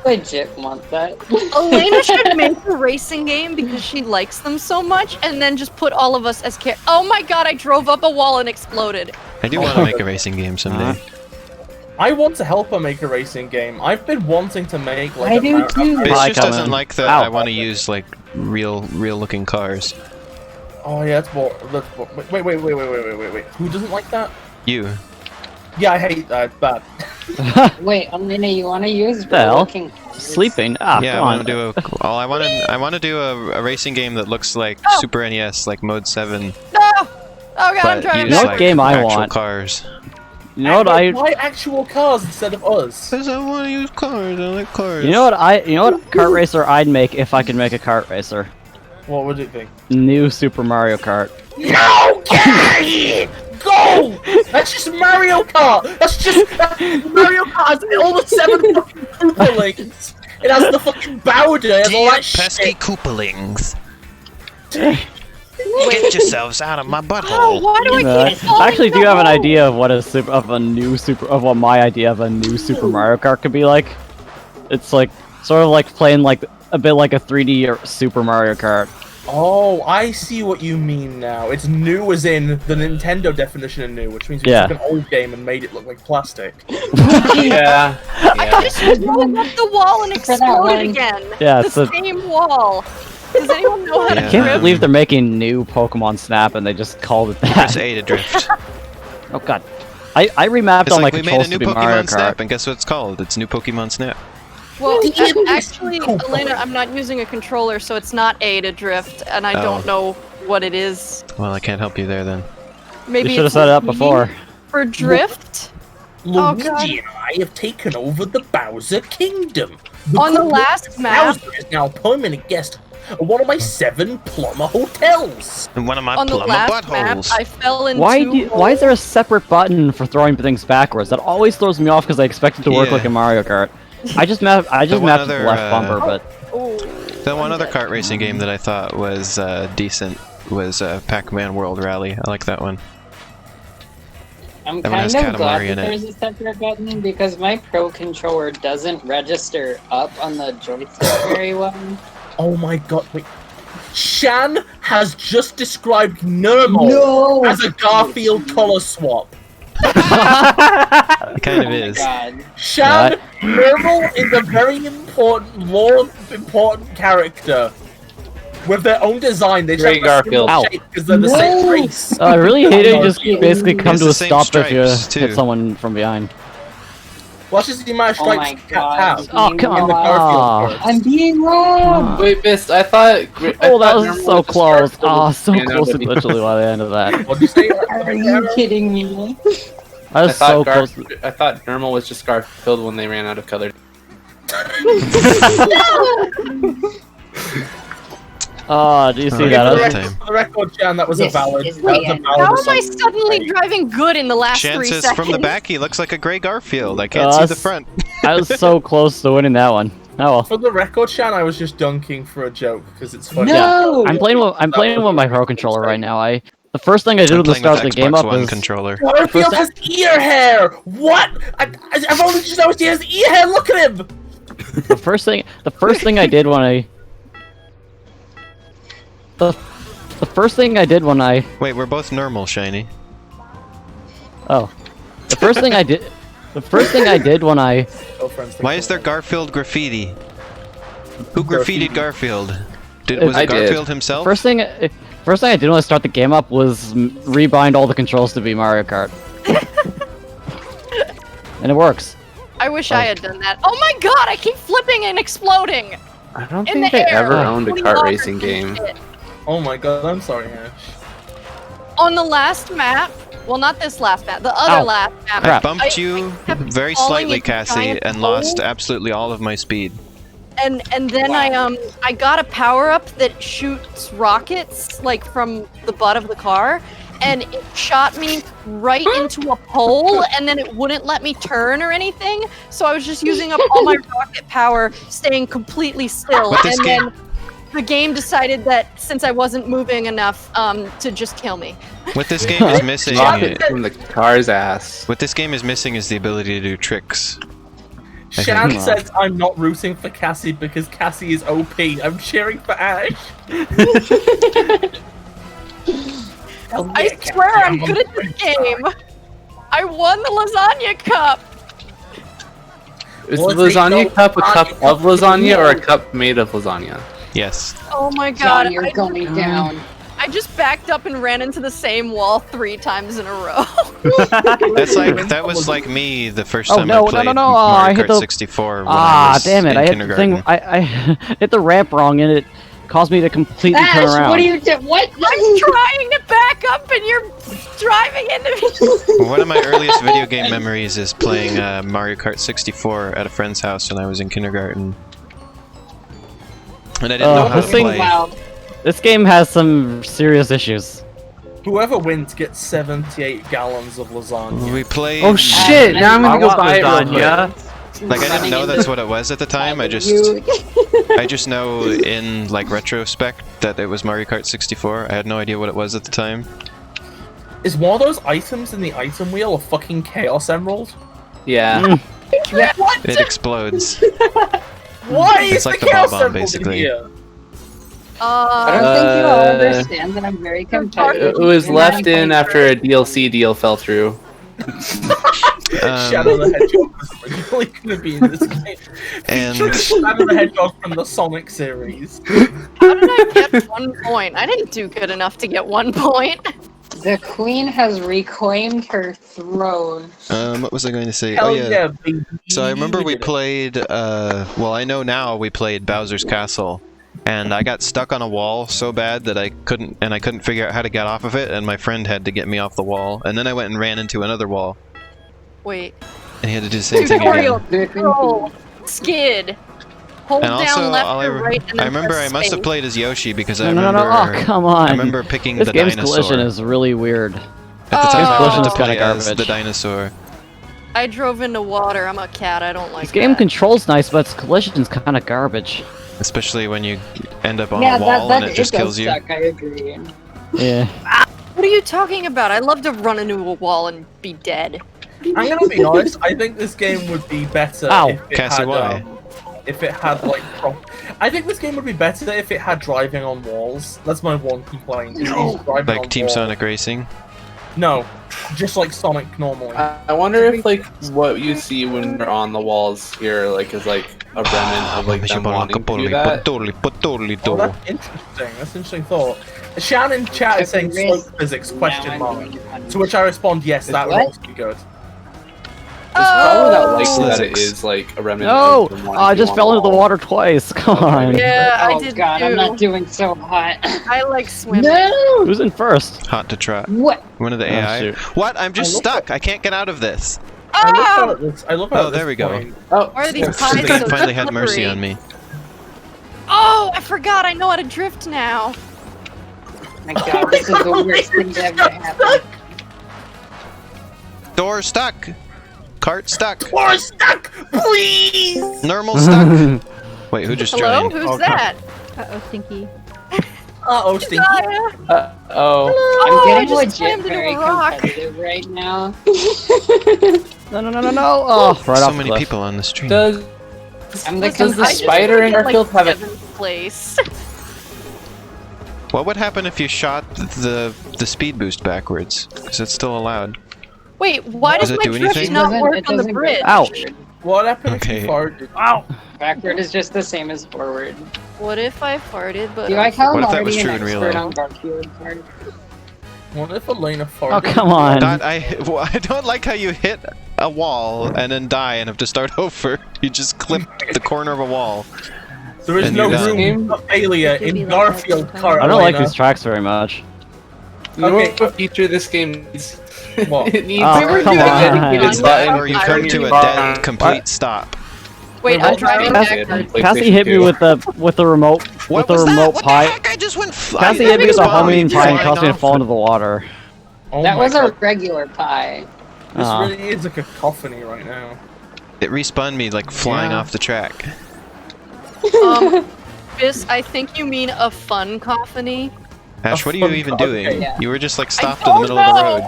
legit want that. Elena should make a racing game because she likes them so much, and then just put all of us as Oh my god! I drove up a wall and exploded. I do want to make a racing game someday. I want to help her make a racing game. I've been wanting to make like I do too. Bitch Hi, just doesn't Colin. like that Ow. I want to use like real looking cars. Oh yeah, wait. Who doesn't like that? You. Yeah, I hate that. Bad. Wait, Elena, you want to use The hell? looking Sleeping? Ah, Yeah, I come want on. to do a. Oh, I want to do a racing game that looks like Oh. Super NES, like Mode 7, No! Oh god, I'm but driving use You know what like game I actual want? cars. You know what I? Why actual cars instead of us? Because I want to use cars. I like cars. You know what kart racer I'd make if I could make a kart racer? What would it be? New Super Mario Kart. No, get out of here! Go! That's just Mario Kart. That's just Mario Kart. Has all the 7 fucking Koopalings. It has the fucking Bowser. It has all that pesky shit. Koopalings. Get yourselves out of my Oh, butthole. why do I keep I falling actually do down? have an idea of what what my idea of a new Super Mario Kart could be like. It's like sort of like playing like a bit like a 3D or Super Mario Kart. Oh, I see what you mean now. It's new as in the Nintendo definition of new, which means we Yeah. took an old game and made it look like plastic. Yeah. I just drove up the wall and For that one. exploded again. Yeah, The it's a, same wall. Does anyone know how to Yeah. I can't drift? believe they're making new Pokemon Snap and they just called it Press that. A to drift. Oh god. I remapped It's all my like we made controls a new to be Mario Pokemon Snap, Kart. and guess what it's called? It's New Pokemon Snap. Well, Damn, actually, cool. Elena, I'm not using a controller, so it's not A to drift, and I Oh. don't know what it is. Well, I can't help you there then. Maybe You should have it's set it up B before. for drift. Oh, God. Luigi and I have taken over the Bowser Kingdom. On the last map, Bowser is now a permanent guest at one of my 7 plumber hotels. And one of my on the plumber last map, buttholes. I fell into. Why is there a separate button for throwing things backwards? That always throws me off because I expect it to work Yeah. Oh. like in Mario Kart. I just mapped one the other, left bumper, but Oh. The one other kart racing game that I thought was decent was Pac-Man World Rally. I like that one. I'm That one has kind of glad Katamari in that it. there's a separate button because my Pro controller doesn't register up on the joystick very well. Oh my god, wait. Shan has just described Nermal No! as a Garfield color swap. It kind of Oh my is. god. Shan, Nermal is a very important character. With their own design, they just Great have the similar Garfield. shape because they're the same No! race. I really hate it. You just basically come It's to the a same stop if you stripes, too. hit someone from behind. Watch this, the amount of Oh my stripes cats god. have Oh, being come in the on. wrong. Garfield I'm being wrong! Wait, Mist, I thought. Oh, that was so close. Oh, so close to glitchily. Glitchily by the end of that. What'd you say? Are you kidding me? I was so close. I thought Nermal was just Garfield when they ran out of color. Oh, do you see Oh, that? yeah, I was- time. For the record, Shan, that was a This valid. is That was a the end. valid How am I assumption. suddenly driving good in the last 3 Chances seconds? from the back, he looks like a gray Garfield. I can't see the Us. front. I was so close to winning that one. Oh well. For the record, Shan, I was just dunking for a joke because it's funny. No! I'm playing with my Pro controller right now. The first thing I did I'm at the playing start of with the game Xbox up One is controller. Garfield has ear hair. What? I've only just noticed he has ear hair. Look at him. the first thing I did when I the first thing I did when I Wait, we're both normal, Shiny. Oh. The first thing I did... The first thing I did when I... Girlfriends think Why is there I'm Garfield graffiti? Who graffitied Garfield? Was I it did. Garfield himself? First thing I did when I start the game up was rebind all the controls to be Mario Kart. And it works. I wish I had done that. Oh my god, I keep flipping and exploding! I don't In think the I air. ever owned a Putting kart lockers racing and game. shit. Oh my god, I'm sorry, Ash. On the last map, well, not this last map, the other Ow. last map. I Crap. bumped you kept very falling slightly, into Cassie, giant and lost holes. absolutely all of my speed. And then I got a power up that shoots rockets like from the butt of the car, and it shot me right into a pole, and then it wouldn't let me turn or anything. So I was just using up all my rocket power, staying completely still, With this and game- then the game decided that since I wasn't moving enough, to just kill me. What this game is missing... Drop it from the car's ass. What this game is missing is the ability to do tricks. Shan think- says I'm not rooting for Cassie because Cassie is OP. I'm cheering for Ash. I swear I'm good at this game. I won the lasagna cup. Is Well, the it's lasagna a cup a cup lasagna of cup. lasagna or a cup made of lasagna? Yes. Oh my god. John, you're going down. I just backed up and ran into the same wall 3 times in a row. That's like that was like me the first Oh, time no, I played no, no, I Mario hit Kart the- 64 when I Ah, was damn it! in I hit the kindergarten. thing. I hit the ramp wrong, and it caused me to completely turn Ash, around. what are you doing? What? I'm trying to back up and you're driving into me. One of my earliest video game memories is playing Mario Kart 64 at a friend's house when I was in kindergarten. And I didn't know how to this thing- play. Wow. This game has some serious issues. Whoever wins gets 78 gallons of lasagna. We played... Oh shit! Now I'm gonna go want buy it real lasagna. quick. Like, I didn't know that's what it was at the time, I just know in, like, retrospect that it was Mario Kart 64. I had no idea what it was at the time. Is one of those items in the item wheel a fucking Chaos Emerald? Yeah. It explodes. Why It's is like the the Chaos bomb, Emerald basically. in here? I don't think you all Uh, understand that I'm very competitive. It was and left in I'm after a DLC deal fell through. Shadow the Hedgehog was originally going to be in this game. And- Featuring Shadow the Hedgehog from the Sonic series. How did I get 1 point? I didn't do good enough to get 1 point. The queen has reclaimed her throne. What was I going to say? Hell Oh, yeah. yeah, baby. So I remember we did it. played, well, I know now we played Bowser's Castle, and I got stuck on a wall so bad that I couldn't figure out how to get off of it, and my friend had to get me off the wall, and then I went and ran into another wall, Wait. and he had to do the same Tutorial. thing again. Control. Skid. Hold And also, down left all or right and then I remember press I must have space. played as Yoshi because I No, no, remember, no, no! Oh, come on! I remember picking This the game's dinosaur. collision is really weird. At the time, This I collision wanted is to kinda play as garbage. the dinosaur. I drove into water. I'm a cat. I don't like This game that. controls nice, but its collision's kind of garbage. Especially when you end up on Yeah, a wall and it it just does kills you. suck, I agree. Yeah. What are you talking about? I love to run into a wall and be dead. I'm gonna be honest, I think this game would be better Ow. if it Cassie, had, why? If it had, like, I think this game would be better if it had driving on walls. That's my one complaint. is No. driving Like on Team walls. Sonic Racing. No, just like Sonic normally. I wonder if like what you see when we're on the walls here like is like a remnant of like them wanting to do that. Oh, that's interesting. That's an interesting thought. Shannon chat is saying slope physics, question mark. To which I respond, yes, that would What? also be good. It's probably not likely that Physics. it is like a remnant No! of them wanting Oh, I to just on fell into the wall. water twice. Come on. Yeah, I Oh did god, too. I'm not doing so hot. I like swimming. No! Who's in first? Hot to try. What? One of the AI. shoot. What? I'm just I look stuck. I can't get out of this. I love how Oh! at this- I love how Oh, at this there we go. point- Oh, Why are these yes. pies They so finally had mercy slippery? on me. Oh, I forgot. I know how to drift now. My god, this is the worst thing to ever happen. Door stuck. Cart stuck. We're stuck, please. Normal stuck. Wait, who just Hello? joined? Who's Oh, that? Uh-oh, Stinky. Uh-oh, Stinky. Gaia. Oh, Oh, I'm I getting just legit slammed into very a rock. competitive right now. No, no, no, no, no! Oh, right So off the many cliff. people on the stream. does I'm the does the I just spider in wanna get, Garfield have it? 7th place. What would happen if you shot the speed boost backwards? Because it's still allowed. Wait, why Does does it my do bridge anything? not work It on the doesn't go bridge? Ouch. What happened Okay. if you farted? Ow! Backward is just the same as forward. What if I farted, but Do you like how What I'm if that already was an true in real expert life? on Garfield Kart? What if Elena Oh, farted? come on. Dot, I don't like how you hit a wall and then die and have to start over. You just clipped the corner of a wall. There is And no you're done. room for failure It could be in like that Garfield sometimes. Kart. I don't like Elena. these tracks very much. You know Okay. what feature this game needs? What? It needs Oh, We were come doing on. it dedicated on button Or you I come would to do a that. dead complete stop. Wait, I'm driving Cassie- backwards. Cassie hit me with the remote What with the was that? remote What pie. the heck? I just went. Cassie hit me with a homing pie and caused me to off. fall into the water. Oh That my was God. a regular pie. This Aw. really is a cacophony right now. It respawned me like flying Yeah. off the track. Bis, I think you mean a fun cacophony. Ash, A what are you fun even car- doing? okay, yeah. You were just like I stopped in the middle of the road.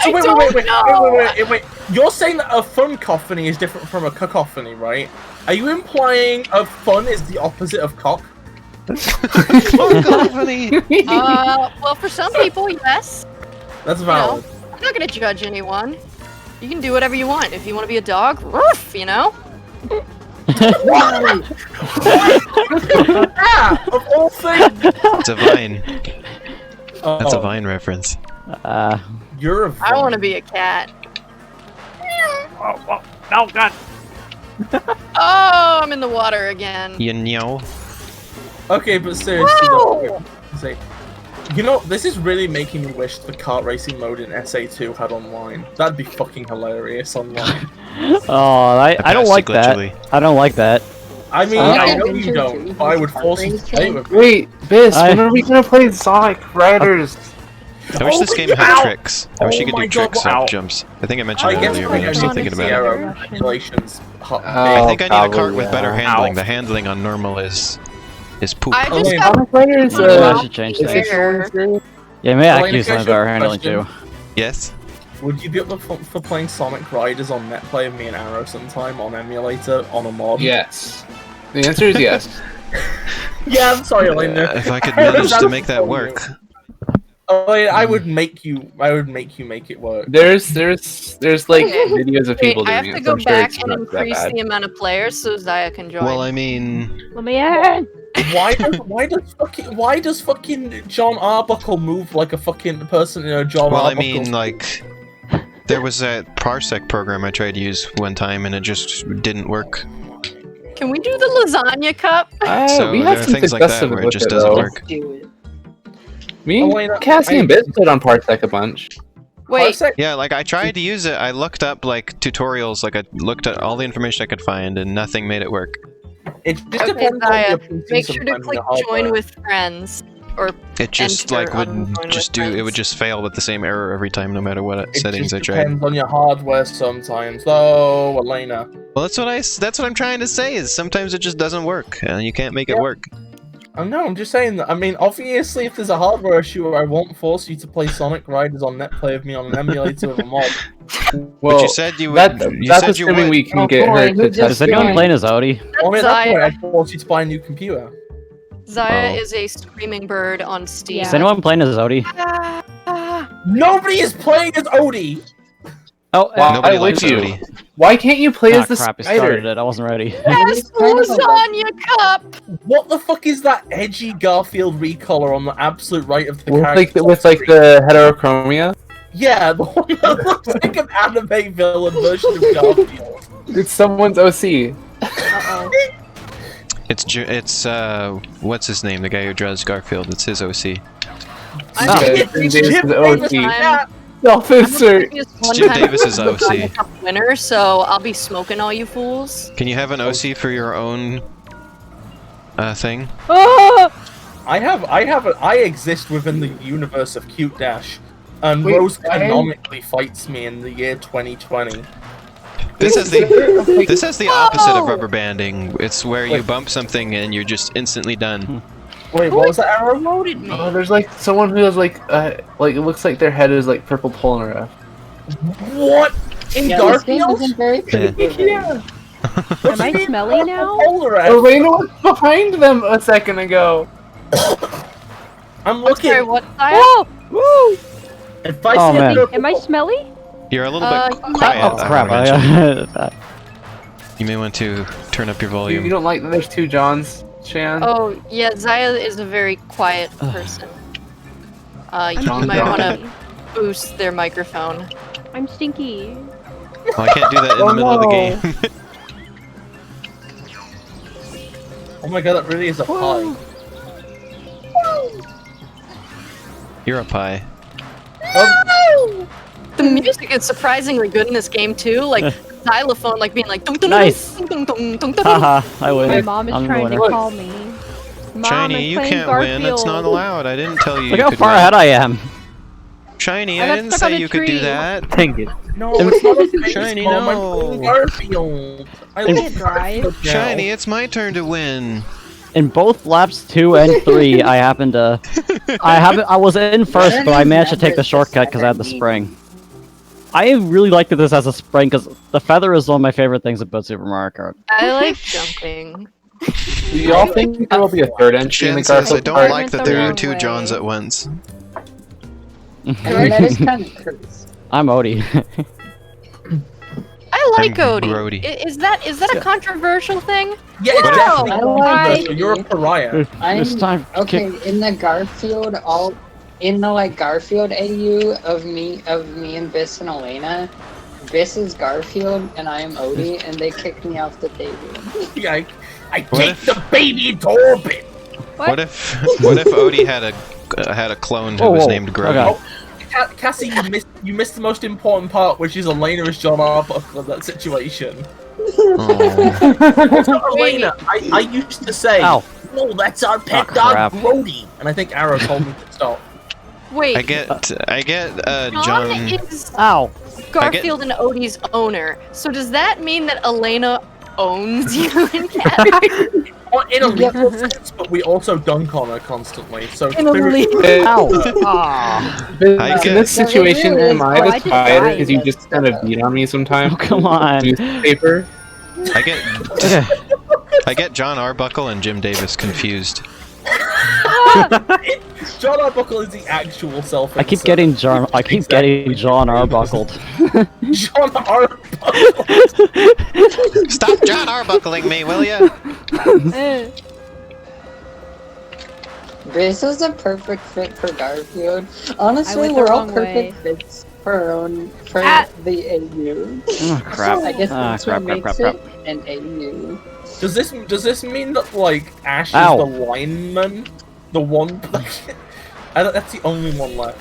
So I wait, don't wait, wait, know. wait. You're saying that a fun cacophony is different from a cacophony, right? Are you implying a fun is the opposite of cock? Cacophony. Well, for some people, yes. That's You know, valid. I'm not gonna judge anyone. You can do whatever you want. If you want to be a dog, roof, you know? Ah, of all things. It's a Vine. That's a Oh, Vine reference. You're a. I want to be a cat. Oh, God. Oh, I'm in the water again. You know. Okay, but seriously, Whoa! though, say, you know, this is really making me wish the kart racing mode in SA2 had online. That'd be fucking hilarious online. Oh, I don't passed like to that. Glitchily. I don't like that. I mean, Oh, I yeah, know Adventure you don't, 2 but I would has force you to kart play racing. with me. Wait, Bis, I- when are we gonna play Sonic Riders? I wish Oh this my game God. had tricks. I wish Oh you could my do God, tricks wow. of jumps. I think I mentioned I that guess earlier, my but I'm still thinking about it. Sierra regulations. I think I need a probably, cart with better yeah. handling. Ow. The handling on normal is poop. I Oh, just wait. got Sonic Riders, I should change is things. it going through? Yeah, maybe I Elena, could use can I some ask you a better handling too. question? Yes. Would you be up for playing Sonic Riders on Netplay with me and Arrow sometime on emulator on a mod? Yes. The answer is yes. Yeah, I'm sorry, Elena. If I could manage to make that work. Oh, yeah, I would make you make it work. There's like Okay. videos of Wait, people I doing have to it. so go I'm sure back it's and not that increase bad. the amount of players so Zaya can join. Well, I mean, Let me in. Why does fucking John Arbuckle move like a fucking person in a John well, I Arbuckle? mean, like, there was that parsec program I tried to use one time, and it just didn't work. Can we do the lasagna cup? So we there have are some things like that successes where it with just it, doesn't though. work. Do it. Me, Elena, Cassie, and Biz played on Parsec a bunch. Wait, Parsec- Yeah, like I tried to use it. I looked up like tutorials, like I looked at all the information I could find, and nothing made it work. It just okay, depends on Zaya, your PC make sure to sometimes click and your join hardware. with friends. Or It just Enter like would unjoin just with do. It friends. would just fail with the same error every time, no matter what It settings I just tried. depends on your hardware sometimes, though, Elena. Well, that's what I'm trying to say. Is sometimes it just doesn't work, and you can't make it Yeah. work. Oh no, I'm just saying that. I mean, obviously, if there's a hardware issue, I won't force you to play Sonic Riders on Netplay with me on an emulator with a mod. But you said you would. You that's said you assuming would. we can Oh, get boy, her who to just test Is anyone joined? playing as Odie? Well, at that point, Zaya. I'd force you to buy a new computer. Zaya Oh. is a screaming bird on Steam. Yeah. Is anyone playing as Odie? Nobody is playing as Odie! Oh, Why Nobody would likes you? Odie. Why can't you play as the crap! You started spider? it. I wasn't ready. Yes, lasagna cup. What the fuck is that edgy Garfield recolor on the absolute right of the With character? with like the heterochromia? Yeah, the one that looks like an anime villain version of Garfield. It's someone's OC. Uh-oh. It's what's his name? The guy who draws Garfield. It's his OC. I'm Ah. the It's Davis Jim is Davis. OC. Yeah. Self-insert. Jim Davis's OC. lasagna cup winner, so I'll be smoking all you fools. Can you have an OC for your own thing? Oh! I exist within the universe of Cute Dash, and Wait, Rose I am- canonically fights me in the year 2020. This has the opposite of Oh! rubber banding. It's where you Wait. bump something and you're just instantly done. Wait, what was that arrow? Promoted me. Oh, there's like someone who has like it looks like their head is like purple polnareff. What? In Yeah, this game Garfield? isn't very predictable. Yeah. Am I smelly now? Elena was behind them a second ago. I'm I'm looking. sorry, what? Zaya? Oh! Woo! If I Oh, see man. a purple, Am I smelly? You're a little bit you quiet. might- Oh crap! You may want to turn up your You volume. don't like that there's two Johns, Shan? Oh, yeah, Zaya is a very quiet person. You John might want John. to boost their microphone. I'm stinky. Well, I can't do that in the middle of the game. Oh my god, that really is a pie. You're a pie. The music is surprisingly good in this game too. Like xylophone, like being like dun, dun, Nice. dun, dun, dun, dun, dun. Haha! I win. My mom is I'm the trying to winner. call me. Mom, Shiny, I'm you playing can't Garfield. win. It's not allowed. I didn't tell you. Look you how could far win. ahead I am. Shiny, I I got didn't stuck on say a you could do tree. that. Dang it. No, it's not a face, Shiny, Mom. I'm no. playing Garfield. I can't love drive. Garfield now. Shiny, it's my turn to win. In both laps 2 and 3, I was in first, but I managed to take the shortcut because I had the spring. I really liked this as a spring because the feather is one of my favorite things about Super Mario Kart. I like jumping. Do y'all think there will be a third entry in the Shan says, I Garfield don't Kart? like that the there are wrong two way. Johns at once. And that is kind of cursed. I'm Odie. I like I'm Odie. Grody. Is that a controversial thing? Yeah, it's Wow. definitely I like controversial. it. You're a pariah. It's time to Okay, kick. in the Garfield, in the like Garfield AU of me and Biss and Elena, Biss is Garfield and I am Odie, and they kicked me off the table. Yeah, I What kicked the baby into orbit. What if Odie had a clone who Whoa, was whoa, named Grody? okay. Cassie, you missed the most important part, which is Elena is John Arbuckle in that situation. Oh. So, Elena, I used to say, Ow. "No, that's our pet Oh, dog, crap. Grody," and I think Arrow told me to stop. Wait, I get John John. is Ow! Garfield and Odie's owner. So does that mean that Elena owns you and Cassie? Well, in a legal sense, but we also dunk on her constantly. So In a legal- Ow! Ah! I In get- this situation, No, it really am I is. Oh, I the just spider died. because you just kind of beat on me sometimes? Oh, come on. Newspaper. Okay. I get John Arbuckle and Jim Davis confused. John Arbuckle is the actual self. I keep getting John Arbuckled. John Arbuckle. Stop John Arbuckling me, will ya? Biss is a perfect fit for Garfield. Honestly, went the we're all wrong perfect way. fits for Ah. the AU. Oh, crap. I guess Ah, that's crap, what crap, makes crap, it an AU. Does this mean that like Ash Ow. is the lineman, the one? That's the only one left.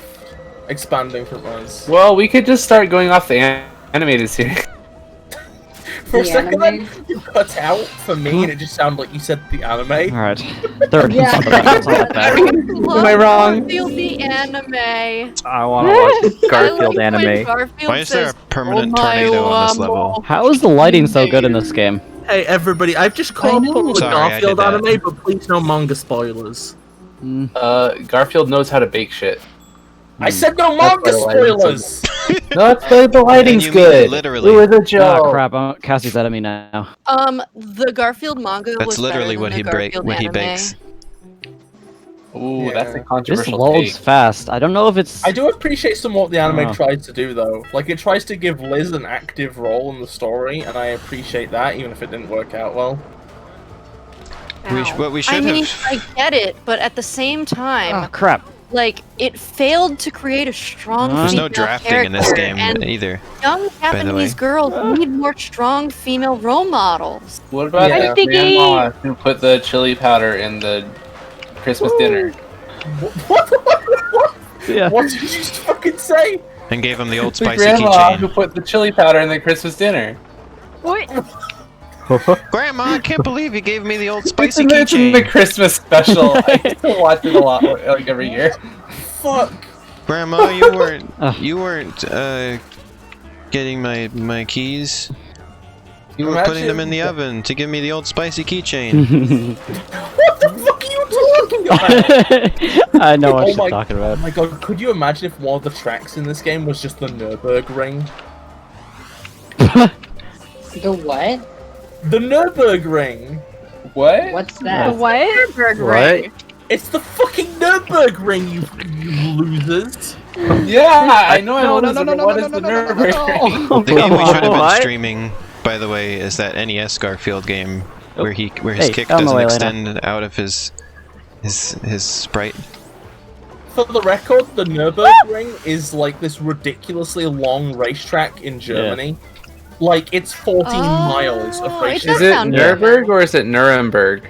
Expanding from us. Well, we could just start going off the animated series. For a The second, anime? then you cut out for me, and it just sounded like you said the anime. Alright. Third. Yeah. It's not that bad. Am I wrong? Garfield the anime. I wanna watch Garfield I like when anime. Garfield Why is there a says, permanent "Oh, my tornado on this Wamo." level? How is the lighting so good in this game? Hey everybody, I've just caught up on the Sorry, I did Garfield that. anime, but please no manga spoilers. Garfield knows how to bake shit. I said no That's manga why the lighting's spoilers! No, that's the lighting's And you mean good. literally. It was a joke. Ah, crap. Cassie's at me now. The Garfield manga That's was literally better what than he the Garfield what he anime. bakes. Ooh, Yeah. that's a This controversial loads take. fast. I don't know if it's. I do appreciate some what the anime Oh. tries to do though. Like it tries to give Liz an active role in the story, and I appreciate that, even if it didn't work out well. What we I should mean, have. I get it, but at the same time, Oh, crap. like, it failed to create a strong There's no female drafting in this character, game and either. young way. Japanese girls need more strong female role models. What about Yeah. the I'm thinking- grandma who put the chili powder in the Christmas dinner? What? Yeah. What did you just fucking say? And gave him the old The spicy grandma who keychain. put the chili powder in the Christmas dinner. What? Grandma, I can't believe you gave me the old It's spicy in the keychain. Christmas special. I still watch it a lot, like every year. Fuck. Grandma, Ugh. you weren't getting my keys. You were putting them in the oven to give me the old spicy keychain. What the fuck are you talking about? I know what Oh she's my- talking Oh about. my god, could you imagine if one of the tracks in this game was just the Nürburgring? The what? The Nürburgring! What? What's The that? what? Nürburgring. It's the fucking Nürburgring, you losers! Yeah, I know. I know. No. What is the Nurburgring? The game we should have been What? streaming, by the way, is that NES Garfield game where his Hey, kick on the doesn't way, extend out of his sprite. For the record, the Nürburgring is like this ridiculously long racetrack in Germany. Like, it's 14 miles of it racetrack. Is it sound Nurburg or is it Nuremberg?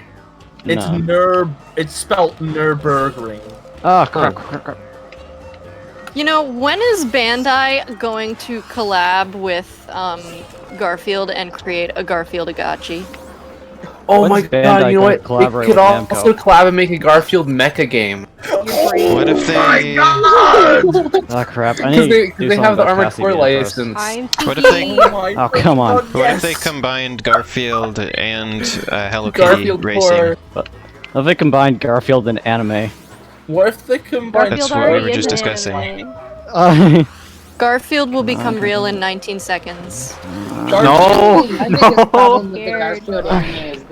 It's No. It's spelled Nürburgring. Oh, crap. You know, when is Bandai going to collab with Garfield and create a Garfield Agachi? Oh my When's god, Bandai you know gonna what? collaborate We could with also Namco? collab and make a Garfield mecha game. What if they? Oh, crap. I need to Because do they have the something about Armored Cassie Core being first. license. I'm What if they? thinking. Oh, come on. What if they combined Garfield and Hello Kitty Garfield Racing? Core. What if they combined Garfield and anime? What if they combine... That's Garfield what we already were is just an discussing. anime. Garfield will become real in 19 seconds. No, My biggest problem with the Scared. Garfield anime is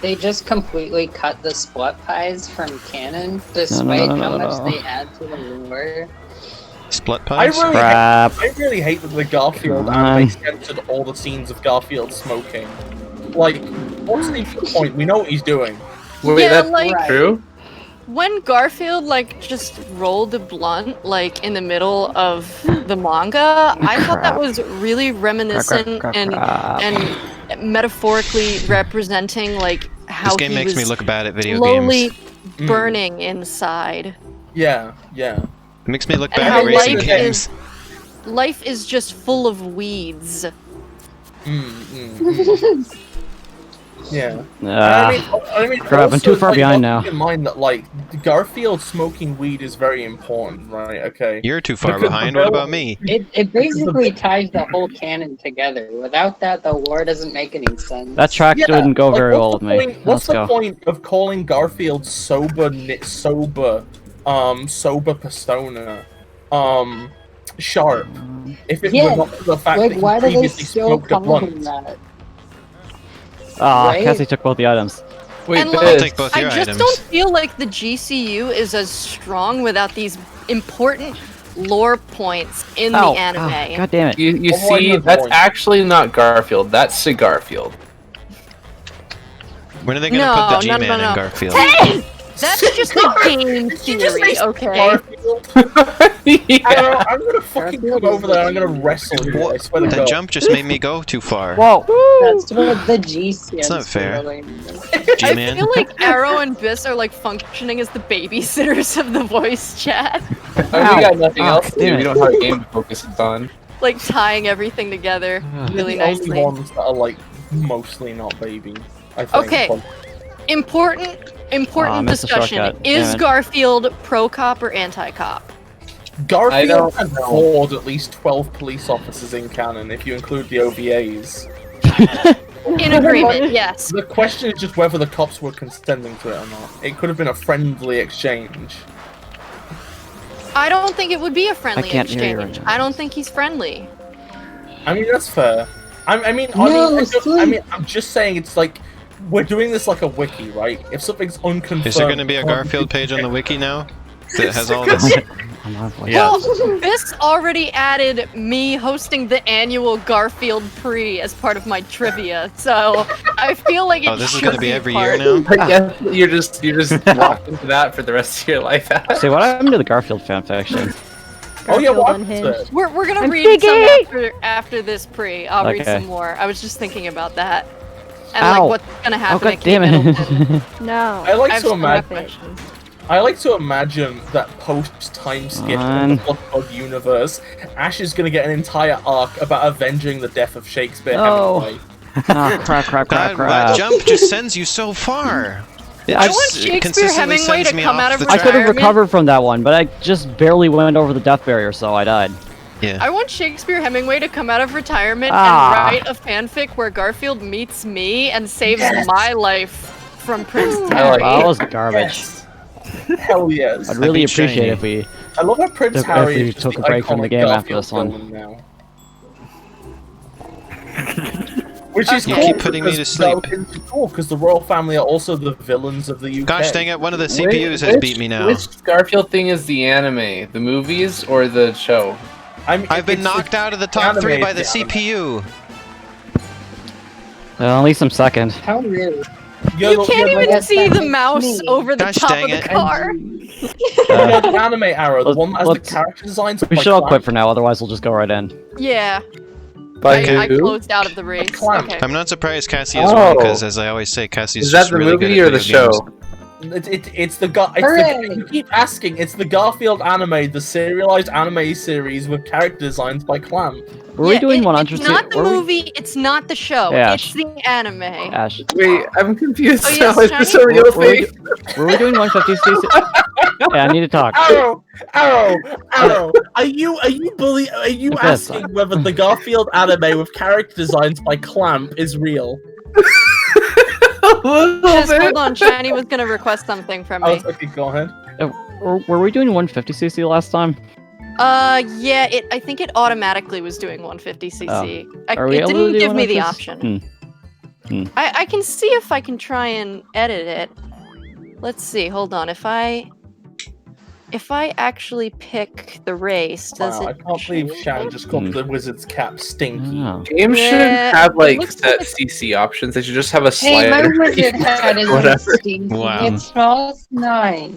they just completely cut the split pies from canon, despite how much they add to the lore. Split I pies? Crap. really hate that the Garfield Come on. anime censored all the scenes of Garfield smoking. Like, what's the point? We know what he's doing. Wait, Yeah, that's like- true? When Garfield like just rolled a blunt like in the middle of the manga, I thought that was really reminiscent and metaphorically representing like how This game he makes me was look bad at video slowly games. burning inside. Yeah. It makes me look And bad how at racing life games. Life is just full of weeds. Yeah. Ah, I mean, crap, I'm too far behind now. Keep in mind that, like, Garfield smoking weed is very important, right? Okay. You're too far Because behind. the What bill- about me? It basically ties the whole canon together. Without that, the lore doesn't make any sense. that track Yeah, didn't go like, very well what's with the me. point- What's Let's the go. point of calling Garfield sober persona, sharp? If it Yeah, were not for the fact like, that why he do they previously still smoked a call him blunt. that? Ah, Right? Cassie took both the items. Wait, And, Biz, like, take both I your just items. don't feel like the GCU is as strong without these important lore points in Ow, the anime. ow, God damn it. you Oh, I see, know that's going. actually not Garfield. That's Garfield. When are they gonna No, put the no, G-Man no, in no. Garfield? Hey! That's just a game Did you just theory, say okay? Garfield? Yeah. I'm gonna fucking come over there. I'm gonna wrestle you. I swear to That God. jump just made me go too far. Whoa! That's what the G stands It's not fair. for. I G-Man. feel like Arrow and Biss are like functioning as the babysitters of the voice chat, We got nothing Oh, else to do. damn it. We don't have a game to focus on. like tying everything together really the only nicely. ones that are like mostly not baby. I think. Okay. Like, Important Aw, I missed the discussion. shortcut. Is Damn it. Garfield pro-cop or anti-cop? Garfield don't had know. bored at least 12 police officers in canon, if you include the OVAs. In agreement, yes. The question is just whether the cops were consenting to it or not. It could have been a friendly exchange. I don't think it would be a friendly can't hear you exchange. right now. I don't think he's friendly. I mean, that's fair. I'm just saying it's like, we're doing this like a wiki, right? If something's unconfirmed... Is there gonna be a Garfield page on the wiki now? That has all this? I'm on voice. Yeah. Well, this already added me hosting the annual Garfield pre as part of my trivia, so I feel like it Oh, this is should gonna be every year part. now? I guess you're just locked into that for the rest of your life. See, what happened to the Garfield fanfiction? Oh yeah, Garfield what unhinged. happened? We're gonna I'm read some thinking! after this pre. I'll read Okay. some more. I was just thinking about that. And Ow. like what's gonna Oh, happen god at damn Kate Middleton. it. No. I like I have to some imagine. questions. I like to imagine that post-time skip in On. the FlutterBug universe, Ash is going to get an entire arc about avenging the death of Shakespeare No. Hemingway. Oh, crap. That jump just sends you so far. It I just want Shakespeare consistently Hemingway sends to me come off out of the I could have retirement. recovered from that one, but I just barely went over the death barrier, so I died. Yeah. I want Shakespeare Hemingway to come out of retirement Ah. and write a fanfic where Garfield meets me and saves my life from Prince I like Harry. Wow, that was garbage. Yes. Hell yes. I'd really That'd be appreciate shiny. it if we... I love how Prince If Harry we is just took the a break from the iconic game after Garfield this one. villain now. Which is You cool keep putting me to because sleep. because the royal family are also the villains of the UK. Gosh dang it, one of the CPUs has beat me now. Which Garfield thing is the anime? The movies or the show? I've been knocked out of the top 3 by the CPU. At least I'm second. How rude. You can't even that's see the me. mouse over the Gosh top dang of the it. car. The anime arrow, the one that has the let's- character designs. We by should all Clamp. quit for now, otherwise we'll just go right in. Yeah, By I who? closed out of the race. Clamp. Okay. I'm not surprised Cassie is one, Oh. because as I always say, Cassie's Is that just the really good movie at or the video show? games. It's the you keep asking. It's the Garfield anime, the serialized anime series with character designs by Clamp. Were we doing 100? It's not the movie, it's not the show, Yeah. it's the anime. Ash, Wait, I'm confused. Oh, yes, now. Is this a Shiny? real were we, thing? were we doing 150cc? Yeah, I need to talk. Arrow! Are you Yes. asking whether the Garfield anime with character designs by Clamp is real? A little Just bit. hold on, Shiny was gonna request something from I me. was like, go ahead. Were we doing 150cc last time? Yeah, I think it automatically was doing 150cc. Are we It able to didn't do give me the 150? option. I can see if I can try and edit it. Let's see, hold on. If I actually pick the race, does Wow, I it can't believe change Shannon it? just called the wizard's cap stinky. Oh. Games Yeah, shouldn't have it like looks set like CC options. They should just have a Hey, my slider. wizard hat is Whatever. stinky. Wow. It smells nice.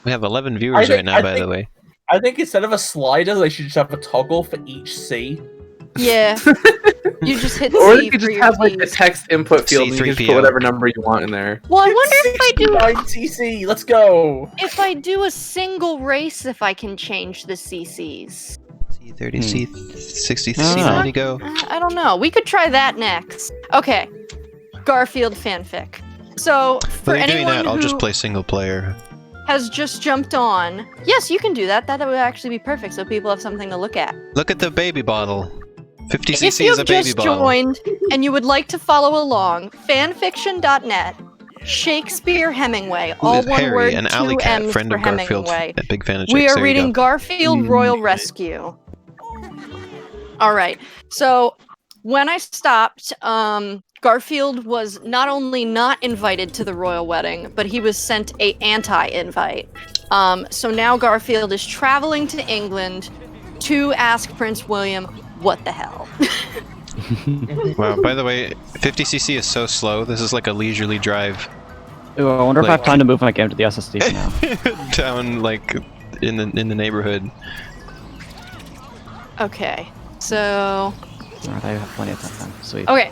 We have 11 viewers think- right now, I by the think- way. I think instead of a slider, they should just have a toggle for each C. Yeah. You just hit Or C you could for just your have like a keys. text input field and you can just C3PO. put whatever number you want in there. Well, I wonder if I do 69 CC, let's go! if I do a single race, if I can change the CCs. C30, C60, Ah. C90 go. I don't know. We could try that next. Okay. Garfield fanfic. So, for While you're doing anyone that, I'll who just play single player. has just jumped on, yes, you can do that. That would actually be perfect, so people have something to look at. Look at the baby bottle. If 50cc you've is a baby just bottle. joined and you would like to follow along, fanfiction.net, Shakespeare Hemingway, Who all is one Harry, word, an 2 alley cat, M's friend for of Garfield, Hemingway. a big fan of We chicks. are There you reading go. Garfield Royal Rescue. All right. So when I stopped, Garfield was not only not invited to the royal wedding, but he was sent a anti-invite. So now Garfield is traveling to England to ask Prince William, what the hell? Wow, by the way, 50cc is so slow. This is like a leisurely drive Ooh, I wonder if I Like- have time to move my game to the SSD for now. down like in the neighborhood. Okay. So Alright, I have plenty of time. Sweet. okay.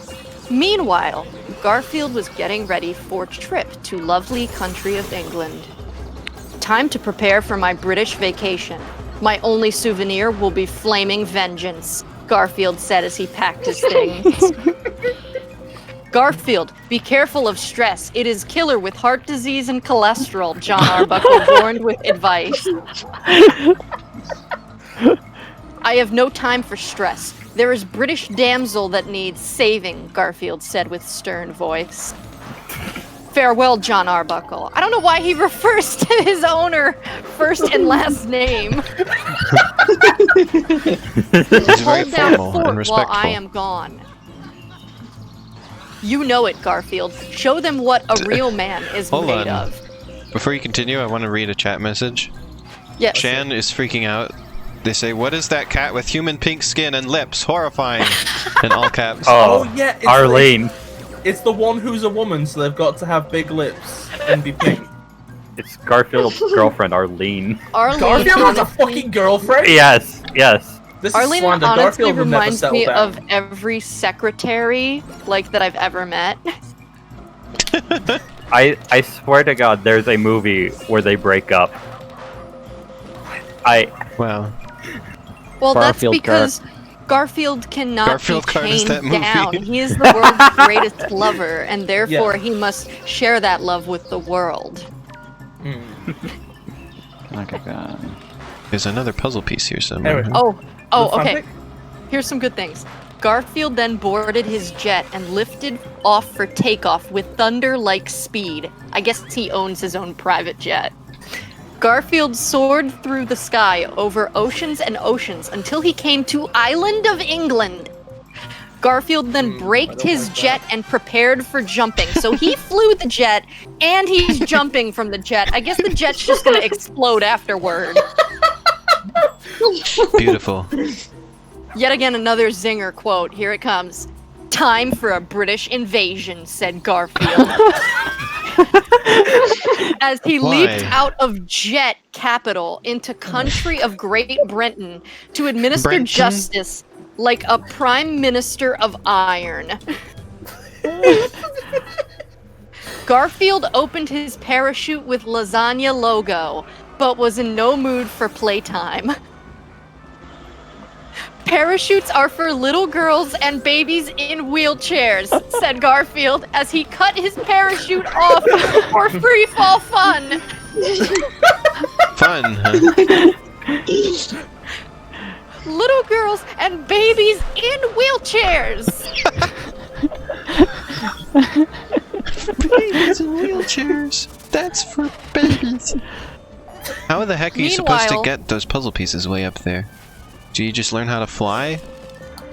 Meanwhile, Garfield was getting ready for a trip to lovely country of England. Time to prepare for my British vacation. My only souvenir will be flaming vengeance, Garfield said as he packed his things. Garfield, be careful of stress. It is killer with heart disease and cholesterol, John Arbuckle warned with advice. I have no time for stress. There is British damsel that needs saving, Garfield said with stern voice. Farewell, John Arbuckle. I don't know why he refers to his owner first and last name. It's very Hold down formal fort and while respectful. I am gone. You know it, Garfield. Show them what a real man is Hold made on. of. Before you continue, I want to read a chat message. Yes. Shan is freaking out. They say, "What is that cat with human pink skin and lips? Horrifying!" In all caps. Oh, yeah, it's Arlene. It's the one who's a woman, so they've got to have big lips and be pink. It's Garfield's girlfriend, Arlene. Arlene Garfield has a honestly- fucking girlfriend? Yes, yes. This is Arlene slander. honestly Garfield will never reminds settle me down. of every secretary like that I've ever met. I swear to God, there's a movie where they break up. Wow. Well, Garfield that's because Garfield cannot Garfield be Kart is chained that movie. down. He is the world's greatest lover, and therefore Yeah. he must share that love with the world. Okay, God. There's another puzzle piece here somewhere. Anyway. Oh, The okay. fanfic? Here's some good things. Garfield then boarded his jet and lifted off for takeoff with thunder-like speed. I guess he owns his own private jet. Garfield soared through the sky over oceans and oceans until he came to Island of England. Garfield then braked his jet and prepared for jumping. So he flew the jet, and he's jumping from the jet. I guess the jet's just gonna explode afterward. Beautiful. Yet again, another zinger quote. Here it comes. "Time for a British invasion," said Garfield. As he leaped out of jet capital into country of Great Britain to administer Brenton? justice like a prime minister of iron. Garfield opened his parachute with lasagna logo, but was in no mood for playtime. "Parachutes are for little girls and babies in wheelchairs," said Garfield as he cut his parachute off for free fall fun. Fun, huh? Little girls and babies in wheelchairs. Babies in wheelchairs. That's for babies. How the heck are you supposed to Meanwhile- get those puzzle pieces way up there? Do you just learn how to fly?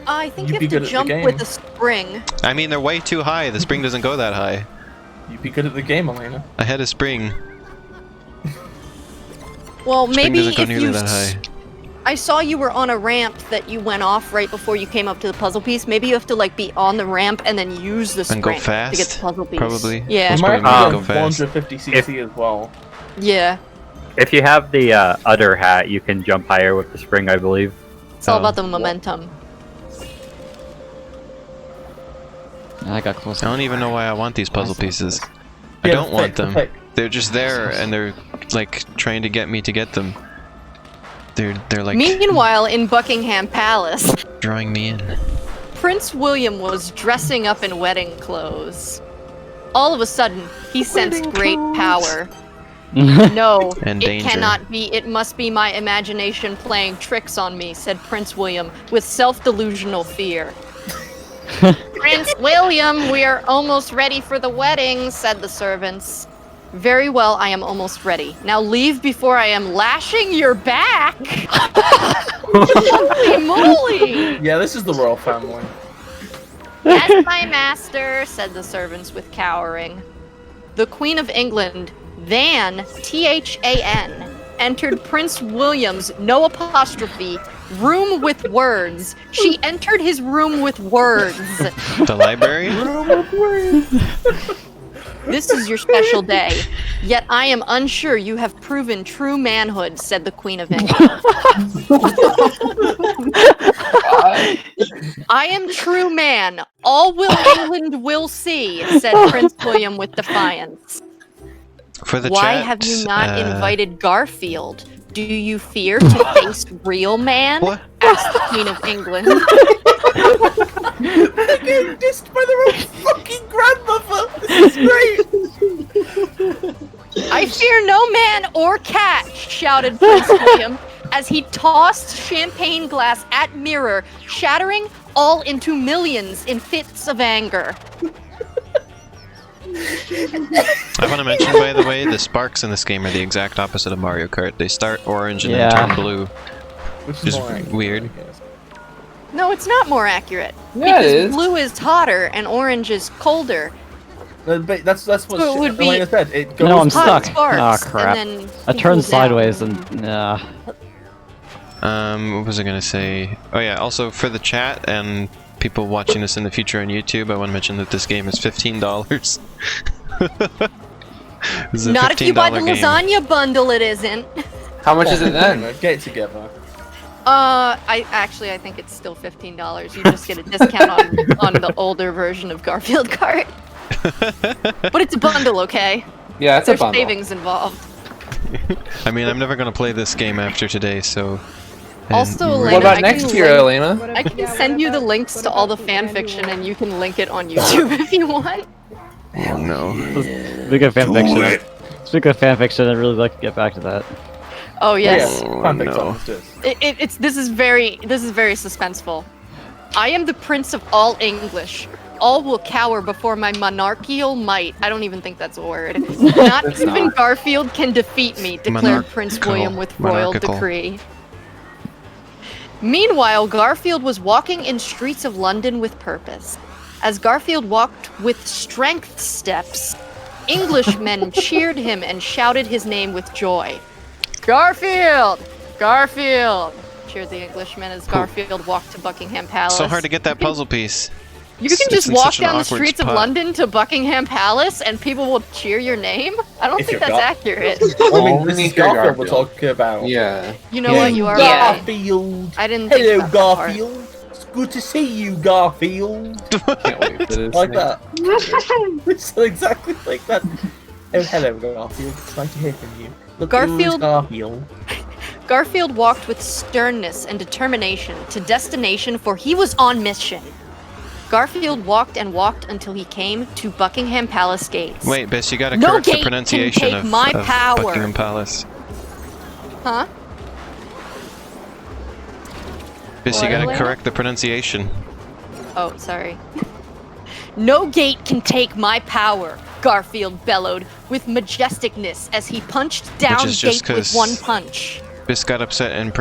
I think You'd you be have good to at the jump game. with a spring. I mean, they're way too high. The spring doesn't go that high. You'd be good at the game, Elena. I had a spring. Well, Spring maybe doesn't go if nearly you... that high. I saw you were on a ramp that you went off right before you came up to the puzzle piece. Maybe you have to like be on the ramp and then use the And go spring to get fast, the puzzle piece. probably. Yeah. That's You might probably have go to fast. 150cc as well. Yeah. If you have the udder hat, you can jump higher with the spring, I believe. It's all Oh. about the momentum. I got close. I don't even know why I want these puzzle pieces. I Yeah, don't want the them. pick. They're just there, and they're like trying to get me to get them. They're like Meanwhile, in Buckingham Palace, drawing me in. Prince William was dressing up in wedding clothes. All of a sudden, he sensed great power. No, And it danger. cannot be. It must be my imagination playing tricks on me, said Prince William with self-delusional fear. Prince William, we are almost ready for the wedding, said the servants. Very well, I am almost ready. Now leave before I am lashing your back. Holy moly! Yeah, this is the royal family. Yes, my master, said the servants with cowering. The Queen of England, Than, T-H-A-N, entered Prince William's, no apostrophe, room with words. She entered his room with words. The library? This is your special day. Yet I am unsure you have proven true manhood, said the Queen of England. I am true man. All will England will see, said Prince William with defiance. For the Why chat, have you not invited Garfield? Do you fear to face real man? What? Asked the Queen of England. They're getting dissed by their own fucking grandmother! This is great! I fear no man or cat, shouted Prince William as he tossed champagne glass at mirror, shattering all into millions in fits of anger. I want to mention, by the way, the sparks in this game are the exact opposite of Mario Kart. They start orange and Yeah. then turn blue. Which Just more accurate, weird. I guess. No, it's not more accurate. Yeah, it because is. blue is hotter and orange is colder. No, but that's what So it would be- Elena said. It goes No, I'm Hot stuck. sparks, Oh crap! and then I he turned cools down. sideways and What was I gonna say? Oh yeah, also for the chat and people watching this in the future on YouTube, I want to mention that this game is $15. This is a Not if you buy the $15 game. lasagna bundle, it isn't. How much is it then? Get it together. I think it's still $15. You just get a discount on the older version of Garfield Kart. But it's a bundle, okay? Yeah, it's a There's bundle. savings involved. I mean, I'm never gonna play this game after today, so. and Also, we're- What Elena, about I next can year, link- Elena? I can send you the links to all the fan fiction, and you can link it on YouTube if you want. Oh no. speaking of fanfiction. Speaking of fanfiction, I'd really like to get back to that. Oh yes. Yeah, Oh, fanfic no. songs, just. This is very suspenseful. I am the Prince of all English. All will cower before my monarchical might. I don't even think that's a word. Not It's even not. Garfield can defeat me, declared Prince Monarchical. William with royal Monarchical. decree. Meanwhile, Garfield was walking in streets of London with purpose. As Garfield walked with strength steps, Englishmen cheered him and shouted his name with joy. Garfield! Garfield! Cheered the Englishmen as Garfield walked to Buckingham Palace. So hard to get that puzzle piece. You can It's just in walk such an down the awkward streets of spot. London to Buckingham Palace and people will cheer your name? I don't If think you're that's Gar- accurate. I mean, this Only is if you're Garfield we're Garfield. talking about. Yeah. You know what? You are right. Garfield. I didn't think Hello, about that part. Garfield. It's good to see you, Garfield. Can't wait for this. Like that. It's exactly like that. Oh, hello, Garfield. It's nice to hear from you. Look, Garfield- who's Garfield. Garfield walked with sternness and determination to destination, for he was on mission. Garfield walked and walked until he came to Buckingham Palace gates. Wait, Biss, you gotta No correct the gate can pronunciation take of, my of power. Buckingham Palace. Huh? Biss, you gotta What? correct the pronunciation. Oh, sorry. No gate can take my power, Garfield bellowed with majesticness as he punched down is just gate with 'cause- one punch. Biss got upset and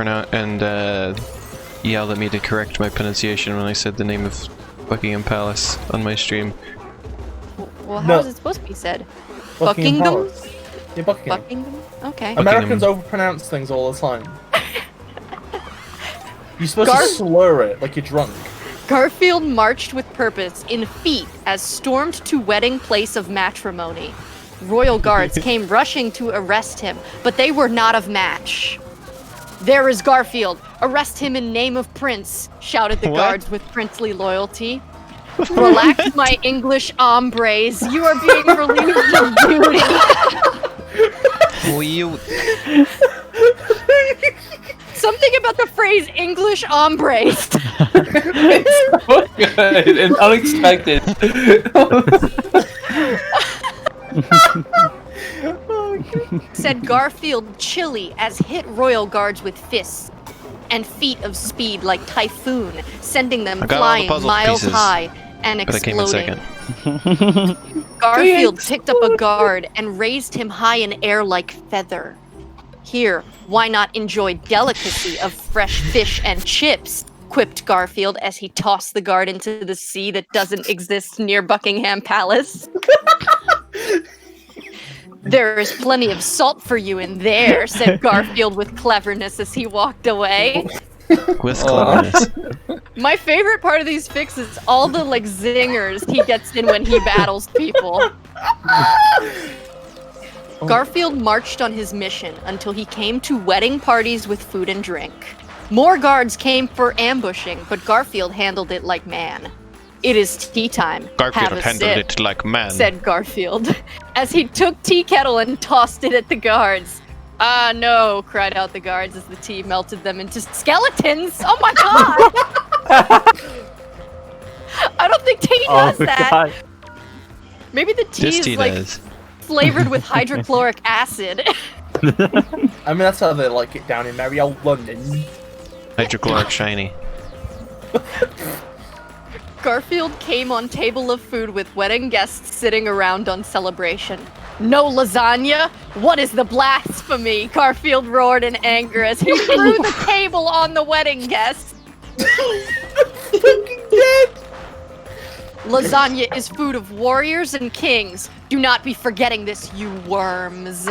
yelled at me to correct my pronunciation when I said the name of Buckingham Palace on my stream. Well, how No. is it supposed to be said? Buckingham Buckingham? Palace. Yeah, Buckingham. Buckingham? Okay. Americans overpronounce things all the time. You're supposed Gar- to slur it like you're drunk. Garfield marched with purpose in feet as stormed to wedding place of matrimony. Royal guards came rushing to arrest him, but they were not of match. There is Garfield! Arrest him in name of Prince! Shouted the What? guards with princely loyalty. Relax, my English hombres. You are being relieved of duty. Well, you... Something about the phrase English hombres. So good and unexpected. Said Garfield chilly as hit royal guards with fists and feet of speed like typhoon, sending them I got all the flying puzzle miles pieces, high and but I came in exploding. second. Garfield picked up a guard and raised him high in air like feather. Here, why not enjoy delicacy of fresh fish and chips? Quipped Garfield as he tossed the guard into the sea that doesn't exist near Buckingham Palace. There is plenty of salt for you in there, said Garfield with cleverness as he walked away. With cleverness. My favorite part of these fics is all the like zingers he gets in when he battles people. Garfield marched on his mission until he came to wedding parties with food and drink. More guards came for ambushing, but Garfield handled it like man. It is tea time. Garfield Have a handled sip, it like man. said Garfield, as he took tea kettle and tossed it at the guards. Ah, no, cried out the guards as the tea melted them into skeletons. Oh my god! I don't think tea does that. God. Maybe the tea This is tea like does. flavored with hydrochloric acid. I mean, that's how they like it down in merry old London. Hydrochloric shiny. Garfield came on table of food with wedding guests sitting around on celebration. No lasagna? What is the blasphemy? Garfield roared in anger as he threw the table on the wedding guests. Fucking dead! Lasagna is food of warriors and kings. Do not be forgetting this, you worms.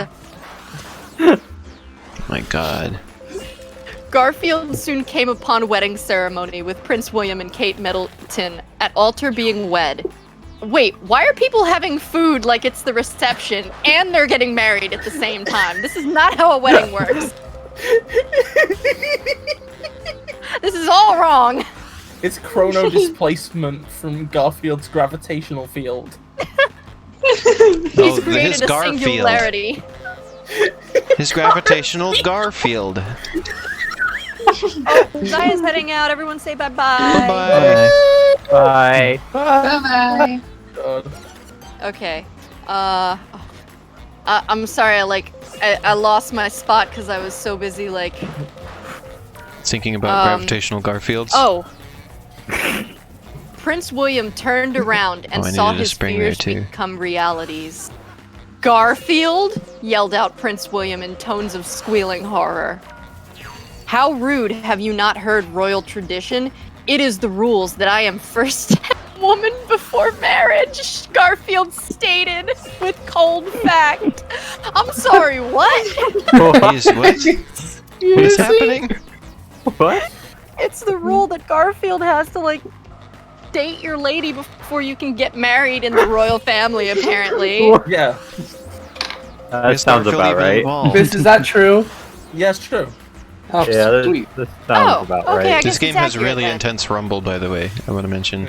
My god. Garfield soon came upon wedding ceremony with Prince William and Kate Middleton at altar being wed. Wait, why are people having food like it's the reception and they're getting married at the same time? This is not how a wedding works. This is all wrong. It's chrono displacement from Garfield's gravitational field. He's his created a Garfield. singularity. His gravitational Garfield. Zaya's heading out. Everyone say bye-bye. Bye. Bye. Bye. God. Okay. I'm sorry. I lost my spot because I was so busy. Thinking about gravitational Garfields. Oh. Prince William turned around and I saw needed a his spring there, fears too. become realities. Garfield? Yelled out Prince William in tones of squealing horror. How rude, have you not heard royal tradition? It is the rules that I am first woman before marriage, Garfield stated with cold fact. I'm sorry, what? Jeez, what? What is happening? What? It's the rule that Garfield has to, like, date your lady before you can get married in the royal family, apparently. Yeah. That sounds about right. Is that true? Yeah, it's true. Oh, Yeah, sweet. this sounds about okay, I right. guess This game it's has accurate really then. intense rumble, by the way, I want to mention.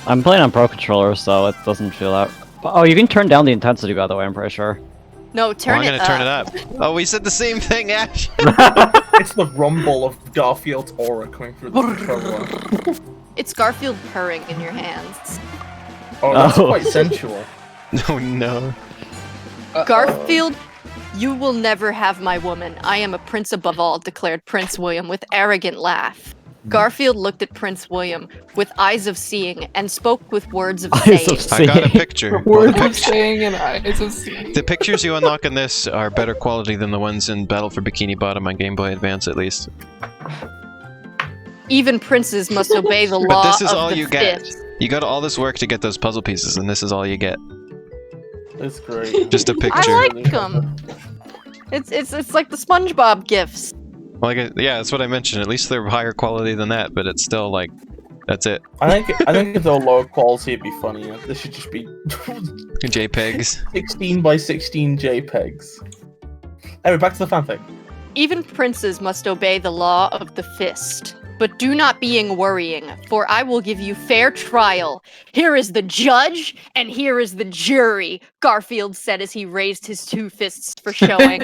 I'm playing on Pro Controller, so it doesn't feel that. Oh, you can turn down the intensity, by the way. I'm pretty sure. No, turn I'm it gonna up. turn it up. Oh, we said the same thing, Ash! It's the rumble of Garfield's aura coming through the controller. It's Garfield purring in your hands. Oh, that's Oh. quite sensual. Oh no. Garfield, you will never have my woman. I am a prince above all, declared Prince William with arrogant laugh. Garfield looked at Prince William with eyes of seeing and spoke with words of Eyes of saying. I got a seeing. picture. Words of saying and eyes of seeing. The pictures you unlock in this are better quality than the ones in Battle for Bikini Bottom on Game Boy Advance, at least. Even princes must obey the But law this is of all the you get. fifth. You got all this work to get those puzzle pieces, and this is all you get. It's great. Just a picture. I like them. It's like the SpongeBob gifts. Like, yeah, that's what I mentioned. At least they're higher quality than that, but it's still like, that's it. I think if they're lower quality, it'd be funnier. This should just be JPEGs. 16 by 16 JPEGs. Anyway, back to the fanfic. Even princes must obey the law of the fist. But do not being worrying, for I will give you fair trial. Here is the judge, and here is the jury, Garfield said as he raised his two fists for showing.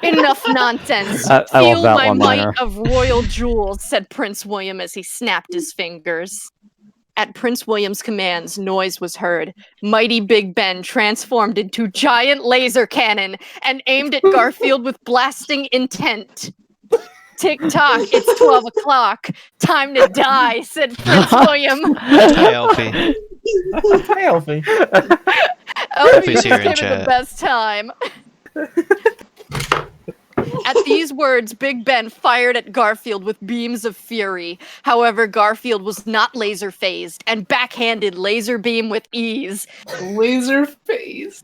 Enough nonsense. I love Feel that my one-liner. might of royal jewels, said Prince William as he snapped his fingers. At Prince William's commands, noise was heard. Mighty Big Ben transformed into giant laser cannon and aimed at Garfield with blasting intent. Tick-tock, it's 12 o'clock. Time to die, said Prince William. Hi, Alfie. Hi, Alfie. Alfie's here in Having chat. the best time. At these words, Big Ben fired at Garfield with beams of fury. However, Garfield was not laser phased and backhanded laser beam with ease. Laser face.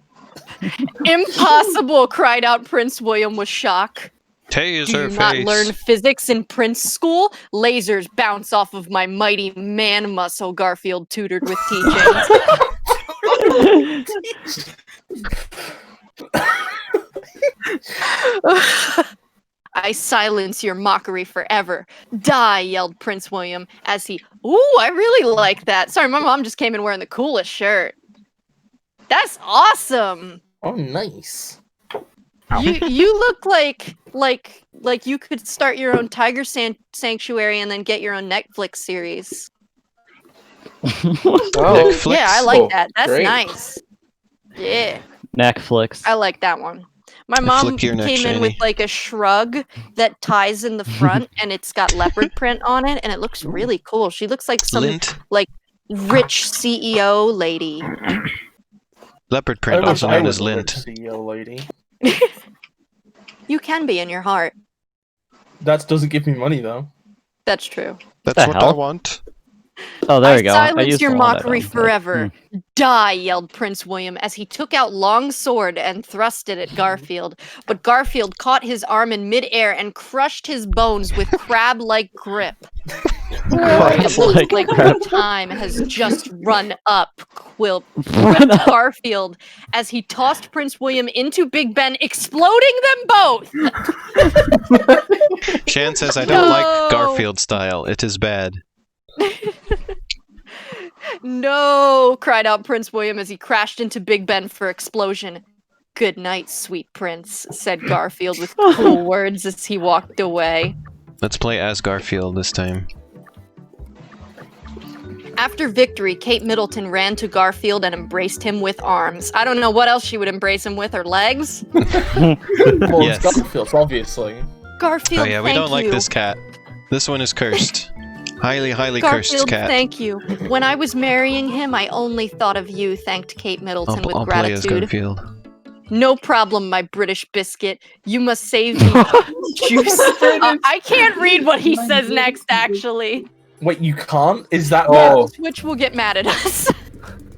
Impossible, cried out Prince William with shock. Do Taser you not face. learn physics in Prince School? Lasers bounce off of my mighty man muscle, Garfield tutored with teachings. I silence your mockery forever. Die, yelled Prince William as he... Ooh, I really like that. Sorry, my mom just came in wearing the coolest shirt. That's awesome. Oh, nice. You look like you could start your own tiger sanctuary and then get your own Netflix series. Netflix? Yeah, I like Oh, that. That's great. nice. Yeah, Netflix. I like that one. My mom flick your neck, came in with Shani. like a shrug that ties in the front and it's got leopard print on it and it looks really cool. She looks like some Lint? rich CEO lady. Leopard print, also known as lint. CEO lady. You can be in your heart. That doesn't give me money though. That's true. That's The what I hell? want. Oh, there I we go. silence used your the one that mockery I don't, but- forever. Die, yelled Prince William as he took out long sword and thrust it at Garfield. But Garfield caught his arm in midair and crushed his bones with crab-like grip. It looks like crab. time has just run up, Run quipped up. Garfield as he tossed Prince William into Big Ben, exploding them both. Shan says, I don't No. like Garfield style. It is bad. No, cried out Prince William as he crashed into Big Ben for explosion. Good night, sweet prince, said Garfield with cool words as he walked away. Let's play as Garfield this time. After victory, Kate Middleton ran to Garfield and embraced him with arms. I don't know what else she would embrace him with, her legs. Well, Yes. it's Garfield, obviously. Garfield, Oh yeah, we thank don't like you. this cat. This one is cursed. Highly, highly cursed Garfield, cat. thank you. When I was marrying him, I only thought of you, thanked Kate Middleton with I'll play as gratitude. Garfield. No problem, my British biscuit. You must save me juice. I can't read what he says next, actually. Wait, you can't? Is that Oh. Twitch will get mad at us.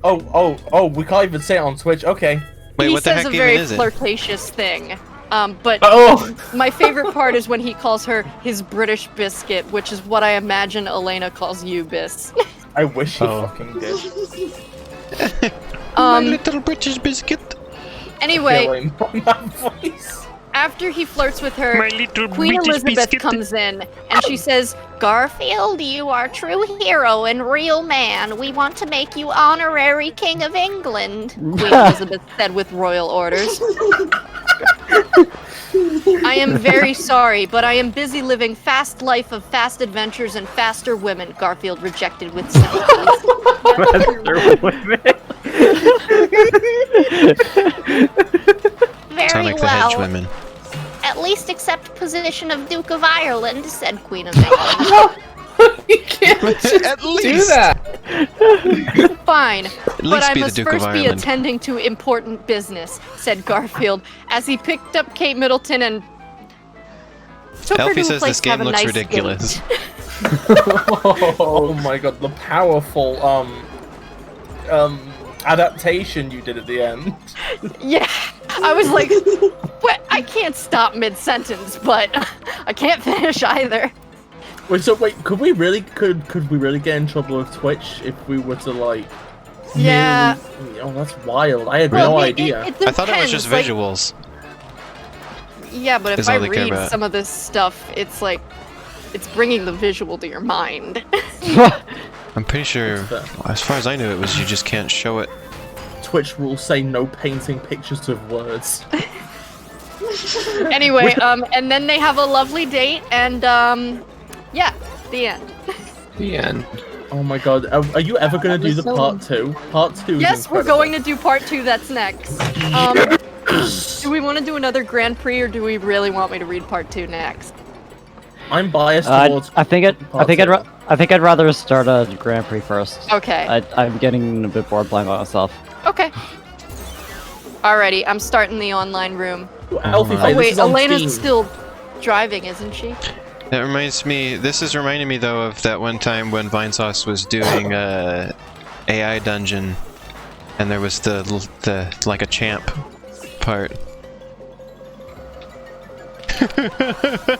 Oh, we can't even say it on Twitch. Okay. Wait, He what the says heck a very even is it? flirtatious thing. But Oh. my favorite part is when he calls her his British biscuit, which is what I imagine Elena calls you, Bis. I wish he Oh. fucking did. My little British biscuit. Anyway, Killing on that voice. after he flirts with her, My little Queen British Elizabeth biscuit. comes in and she says, Garfield, you are true hero and real man. We want to make you honorary King of England, Queen Elizabeth said with royal orders. I am very sorry, but I am busy living fast life of fast adventures and faster women, Garfield rejected with sympathy. Faster women. Very Sonic the well. Hedgewomen. At least accept position of Duke of Ireland, said Queen of England. You can't just At do least. that. Fine, At but least I be the must Duke of first be Ireland. attending to important business, said Garfield, as he picked up Kate Middleton and took her Elfie to a says place this to have game a looks nice ridiculous. date. Oh my god, the powerful adaptation you did at the end. Yeah, I was like, what? I can't stop mid-sentence, but I can't finish either. Wait, could we really get in trouble with Twitch if we were to like? Yeah. merely- Oh, that's wild. I had Well, no it idea. I thought it was just depends, like- visuals. Yeah, but if Is I all they care read about. some of this stuff, it's like, it's bringing the visual to your mind. I'm pretty sure, That's as far as I knew, it was you just can't show it. Twitch rules say no painting pictures of words. Anyway, and then they have a lovely date, and yeah, the end. The end. Oh my god, are you ever gonna do the part 2? Part 2 is Yes, we're incredible. going to do part 2. That's next. Do we want to do another Grand Prix, or do we really want me to read part 2 next? I'm biased towards. I think I'd rather start a Grand Prix first. Okay. I'm getting a bit bored playing by myself. Okay. Alrighty, I'm starting the online room. Elfie, Oh this wait, is on Elena's Steam. still driving, isn't she? That reminds me, this is reminding me though of that one time when Vinesauce was doing AI dungeon, and there was the like a champ part.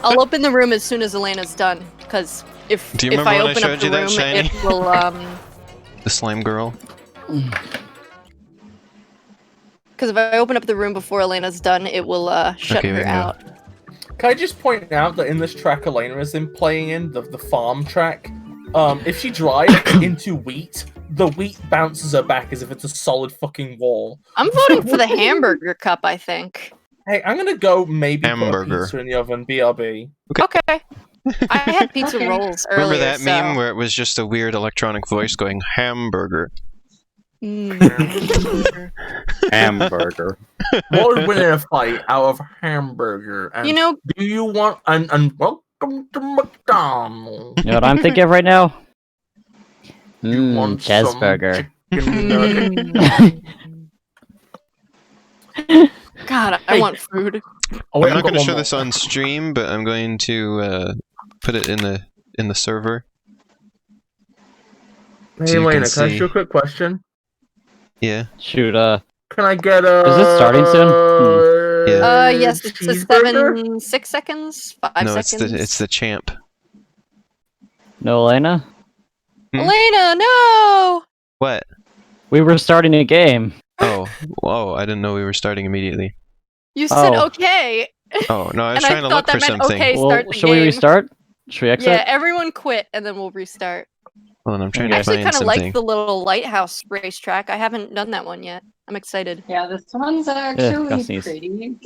I'll open the room as soon as Elena's done, because if Do you if remember I when I open showed up the you that room, shiny? it will The slime girl. because if I open up the room before Elena's done, it will shut Okay, we her can go. out. Can I just point out that in this track Elena is in playing in, the farm track, if she drives into wheat, the wheat bounces her back as if it's a solid fucking wall. I'm voting for the hamburger cup, I think. Hey, I'm gonna go maybe put a Hamburger. pizza in the oven, BRB. Okay. I had pizza Okay. rolls earlier. Remember that so... meme where it was just a weird electronic voice going hamburger? Mm. Hamburger. What would win in a fight out of hamburger? And You know, do you want and welcome to McDonald's? You know what I'm thinking of right now? You want some Cheeseburger. chicken nugget? God, I Hey. want food. Oh, wait, I'm not I've got going to one show more. this on stream, but I'm going to put it in the server. Hey, so you can Elena, can I see. ask you a quick question? Yeah. Shoot, Can I get a? Is this starting soon? Yeah. Yes, it's a cheeseburger? 6 seconds, 5 No, seconds. it's the champ. no, Elena? Hmm? Elena, no! What? We were starting a game. Oh, I didn't know we were starting immediately. You said Oh. okay. Oh no, I was And I trying to thought look for that meant something. okay. Well, Start the should we game. restart? Should we exit? Yeah, everyone quit, and then we'll restart. Hold on, I'm trying I to actually find kind of something. like the little lighthouse racetrack. I haven't done that one yet. I'm excited. Yeah, this one's Gus actually sneezed. pretty.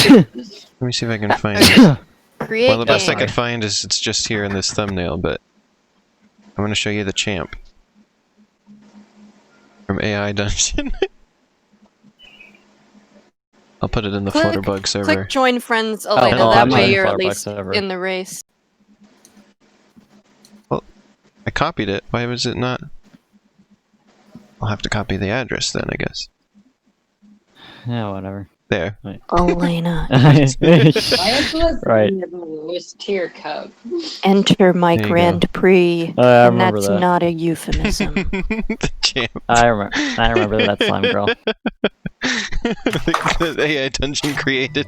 Let me see if I can find it. Create Well, the best I game. could find is it's just here in this thumbnail, but I'm going to show you the champ from AI Dungeon. I'll put it in the Click- FlutterBug server. Click join friends, Elena. no, that I'm way on you're at Flutterbyg least server. in the race. I copied it. Why was it not? I'll have to copy the address then, I guess. Yeah, whatever. There. Elena, Why is lasagna Right. the lowest tier cup? enter my There you Grand Prix. I And remember that's that. not a euphemism. The champ. I remember that slime girl. The AI dungeon created.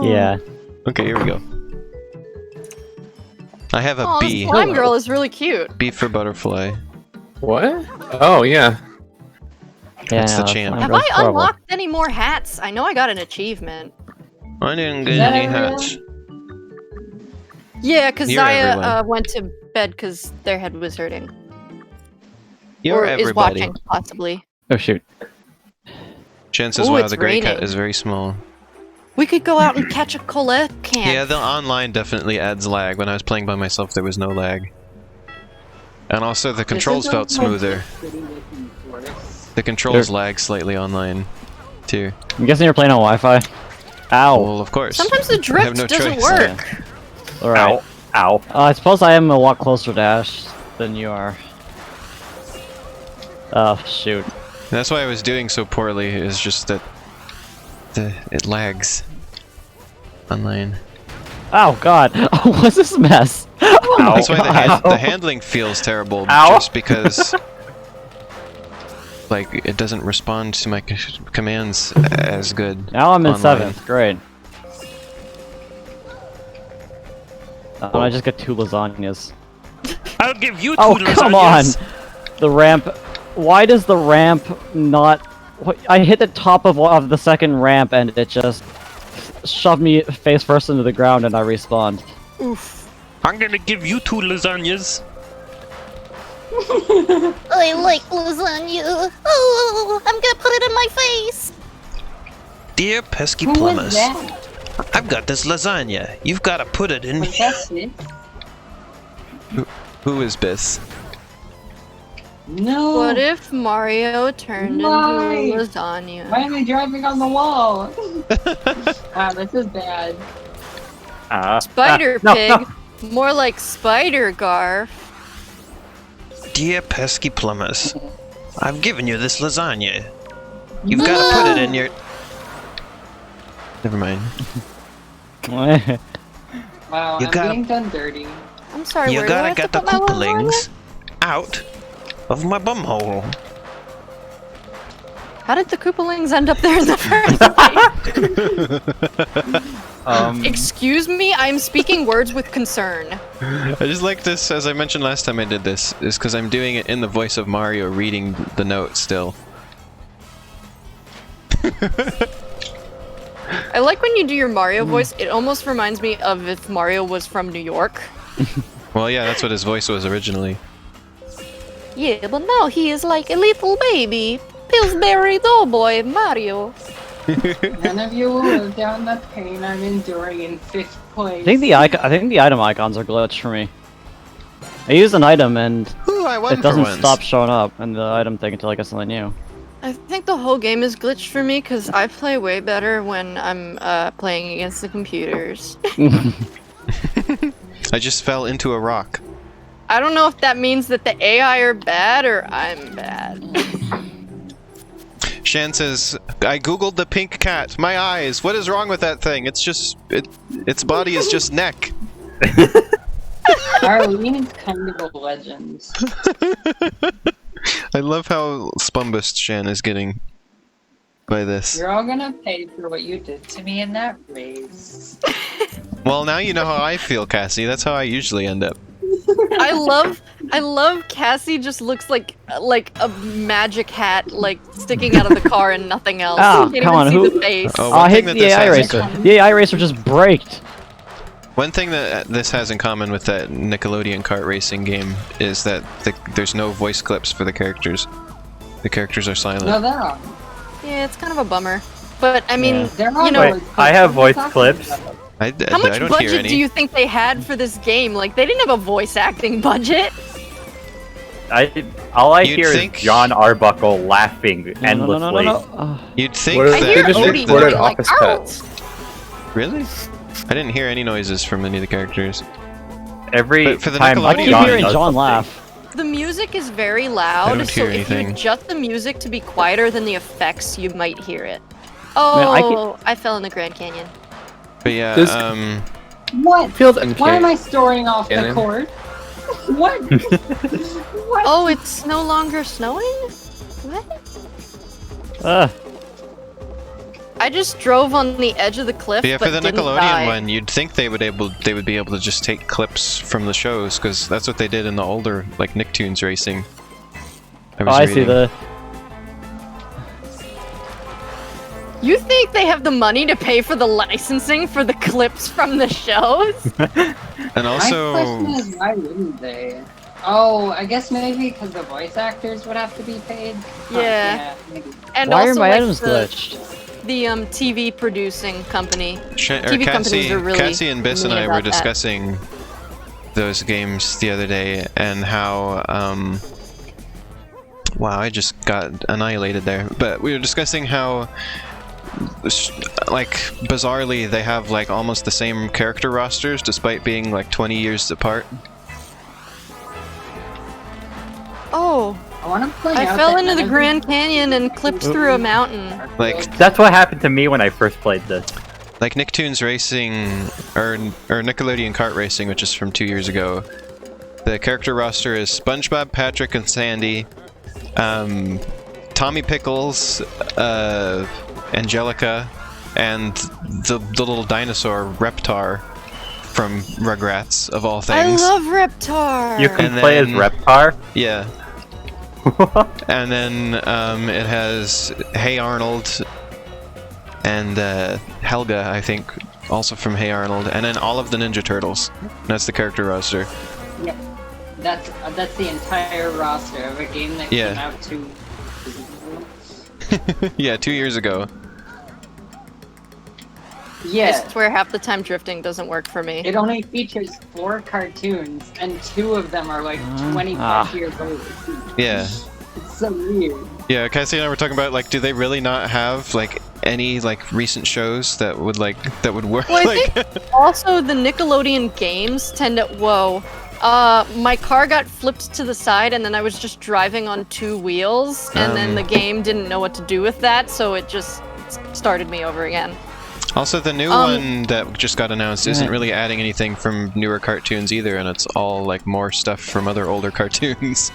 Yeah. Okay, here we go. I have a Oh, this B. slime girl is really cute. B for butterfly. What? Oh yeah. Yeah, That's the no, champ. slime Have girl's I horrible. unlocked any more hats? I know I got an achievement. I didn't get Is that any everyone? hats. Yeah, because You're Zaya everyone. went to bed because their head was hurting. You're or everybody. is watching, possibly. Oh shoot. Chances, Ooh, wow, it's the gray cat raining. is very small. We could go out and catch a Colette can. Yeah, the online definitely adds lag. When I was playing by myself, there was no lag. And also, the controls felt smoother. The controls lag slightly online, too. I'm guessing you're playing on Wi-Fi. Ow. Well, of course. Sometimes the I have drift no doesn't choice. work. Alright. Ow. I suppose I am a lot closer to Ash than you are. Oh, shoot. That's why I was doing so poorly, is just that it lags online. Oh god. Oh, what's this mess? Oh my That's why god. the handling feels terrible, Ow. just because like it doesn't respond to my commands as good. Now I'm in online. 7th. Great. I just got 2 lasagnas. I'll give you 2 Oh, lasagnas. come on! The ramp. Why does the ramp not... I hit the top of the second ramp and it just shoved me face first into the ground and I respawned. Oof. I'm gonna give you 2 lasagnas. I like lasagna. Oh, I'm gonna put it in my face. Dear pesky Who was plumbers, that? I've got this lasagna. You've got to put it in. Was that it? Who is this? No. What if Mario turned Why? into lasagna? Why am I driving on the wall? Wow, this is bad. Spider no, pig. no. More like Spider Garf. Dear pesky plumbers, I've given you this lasagna. You've got to put it in your. Never mind. Wow, You I'm gotta- being done dirty. I'm sorry, You where do I gotta have get to the put my koopalings lasagna? out of my bumhole. How did the Koopalings end up there in the first place? Excuse me, I'm speaking words with concern. I just like this, as I mentioned last time I did this, is because I'm doing it in the voice of Mario reading the note still. I like when you do your Mario voice, it almost reminds me of if Mario was from New York. Well, yeah, that's what his voice was originally. Yeah, but now he is like a little baby. Pillsbury Doughboy Mario. None of you will live down the pain I'm enduring in 5th place. I think the item icons are glitched for me. I use an item and Ooh, I won it doesn't for once. stop showing up in the item thing until I get something new. I think the whole game is glitched for me because I play way better when I'm playing against the computers. I just fell into a rock. I don't know if that means that the AI are bad or I'm bad. Shan says, I googled the pink cat. My eyes. What is wrong with that thing? It's just... its body is just neck. Arlene's kind of a legend. I love how spumbust Shan is getting by this. You're all gonna pay for what you did to me in that race. Well, now you know how I feel, Cassie. That's how I usually end up. I love Cassie just looks like a magic hat like sticking out of the car and nothing else. Ah, You can't come even on, see who- the face. Oh, I one hate thing that the this AI has- racer. The AI racer just braked. One thing that this has in common with that Nickelodeon kart racing game is that there's no voice clips for the characters. The characters are silent. No, they're on. Yeah, it's kind of a bummer. But I mean, They're you on. know, Wait, I have voice clips. I how much don't hear budget any. do you think they had for this game? Like, they didn't have a voice acting budget. All I You'd hear think- is John Arbuckle laughing endlessly. You'd think What if I that hear they just Odie recorded going like, office "Ow!" pets? Really? I didn't hear any noises from any of the characters. Every But for the time Nickelodeon- I keep John hearing does John something, laugh. The music is very loud, I don't so hear if you anything. adjust the music to be quieter than the effects, you might hear it. I Oh, I fell in the Grand Canyon. But yeah, This- What? Feels Why am I storing off the Cannon. cord? What? What? Oh, it's no longer snowing? What? I just drove on the edge of the cliff, But yeah, for the didn't Nickelodeon die. one, you'd think they would be able to just take clips from the shows, because that's what they did in the older, like, Nicktoons Racing. I see the. You think they have the money to pay for the licensing for the clips from the shows? And also, My question is, why wouldn't they? Oh, I guess maybe because the voice actors would have to be paid. Yeah. Maybe. And Why are also, my like, items the, glitched? the TV producing company. Cassie, companies are really Cassie and Biss and mean I were about that. discussing those games the other day, and how, wow, I just got annihilated there. But we were discussing how, like, bizarrely, they have, like, almost the same character rosters, despite being, like, 20 years apart. Oh, I want to point I out fell that into the none of Grand these Canyon and clipped through a mountain. Like, That's what happened to me when I first played this. like Nicktoons Racing, or Nickelodeon Kart Racing, which is from 2 years ago. The character roster is SpongeBob, Patrick, and Sandy, Tommy Pickles, Angelica, and the little dinosaur Reptar from Rugrats, of all I things. love Reptar. You can And play as then- Reptar. Yeah. And then it has Hey Arnold and Helga, I think, also from Hey Arnold, and then all of the Ninja Turtles. That's the character roster. Yeah, that's the entire roster of a game that Yeah. came out to. Yeah, 2 years ago. Yeah, I swear half the time drifting doesn't work for me. it only features 4 cartoons, and 2 of them are like 25 years old. Yeah. It's so weird. Yeah, Cassie and I were talking about, like, do they really not have, like, any, like, recent shows that would work? Well, I like, think also the Nickelodeon games tend to. Whoa. My car got flipped to the side, and then I was just driving on 2 wheels, and then the game didn't know what to do with that, so it just started me over again. also, the new one that just got announced isn't really adding anything from newer cartoons either, and it's all, like, more stuff from other older cartoons.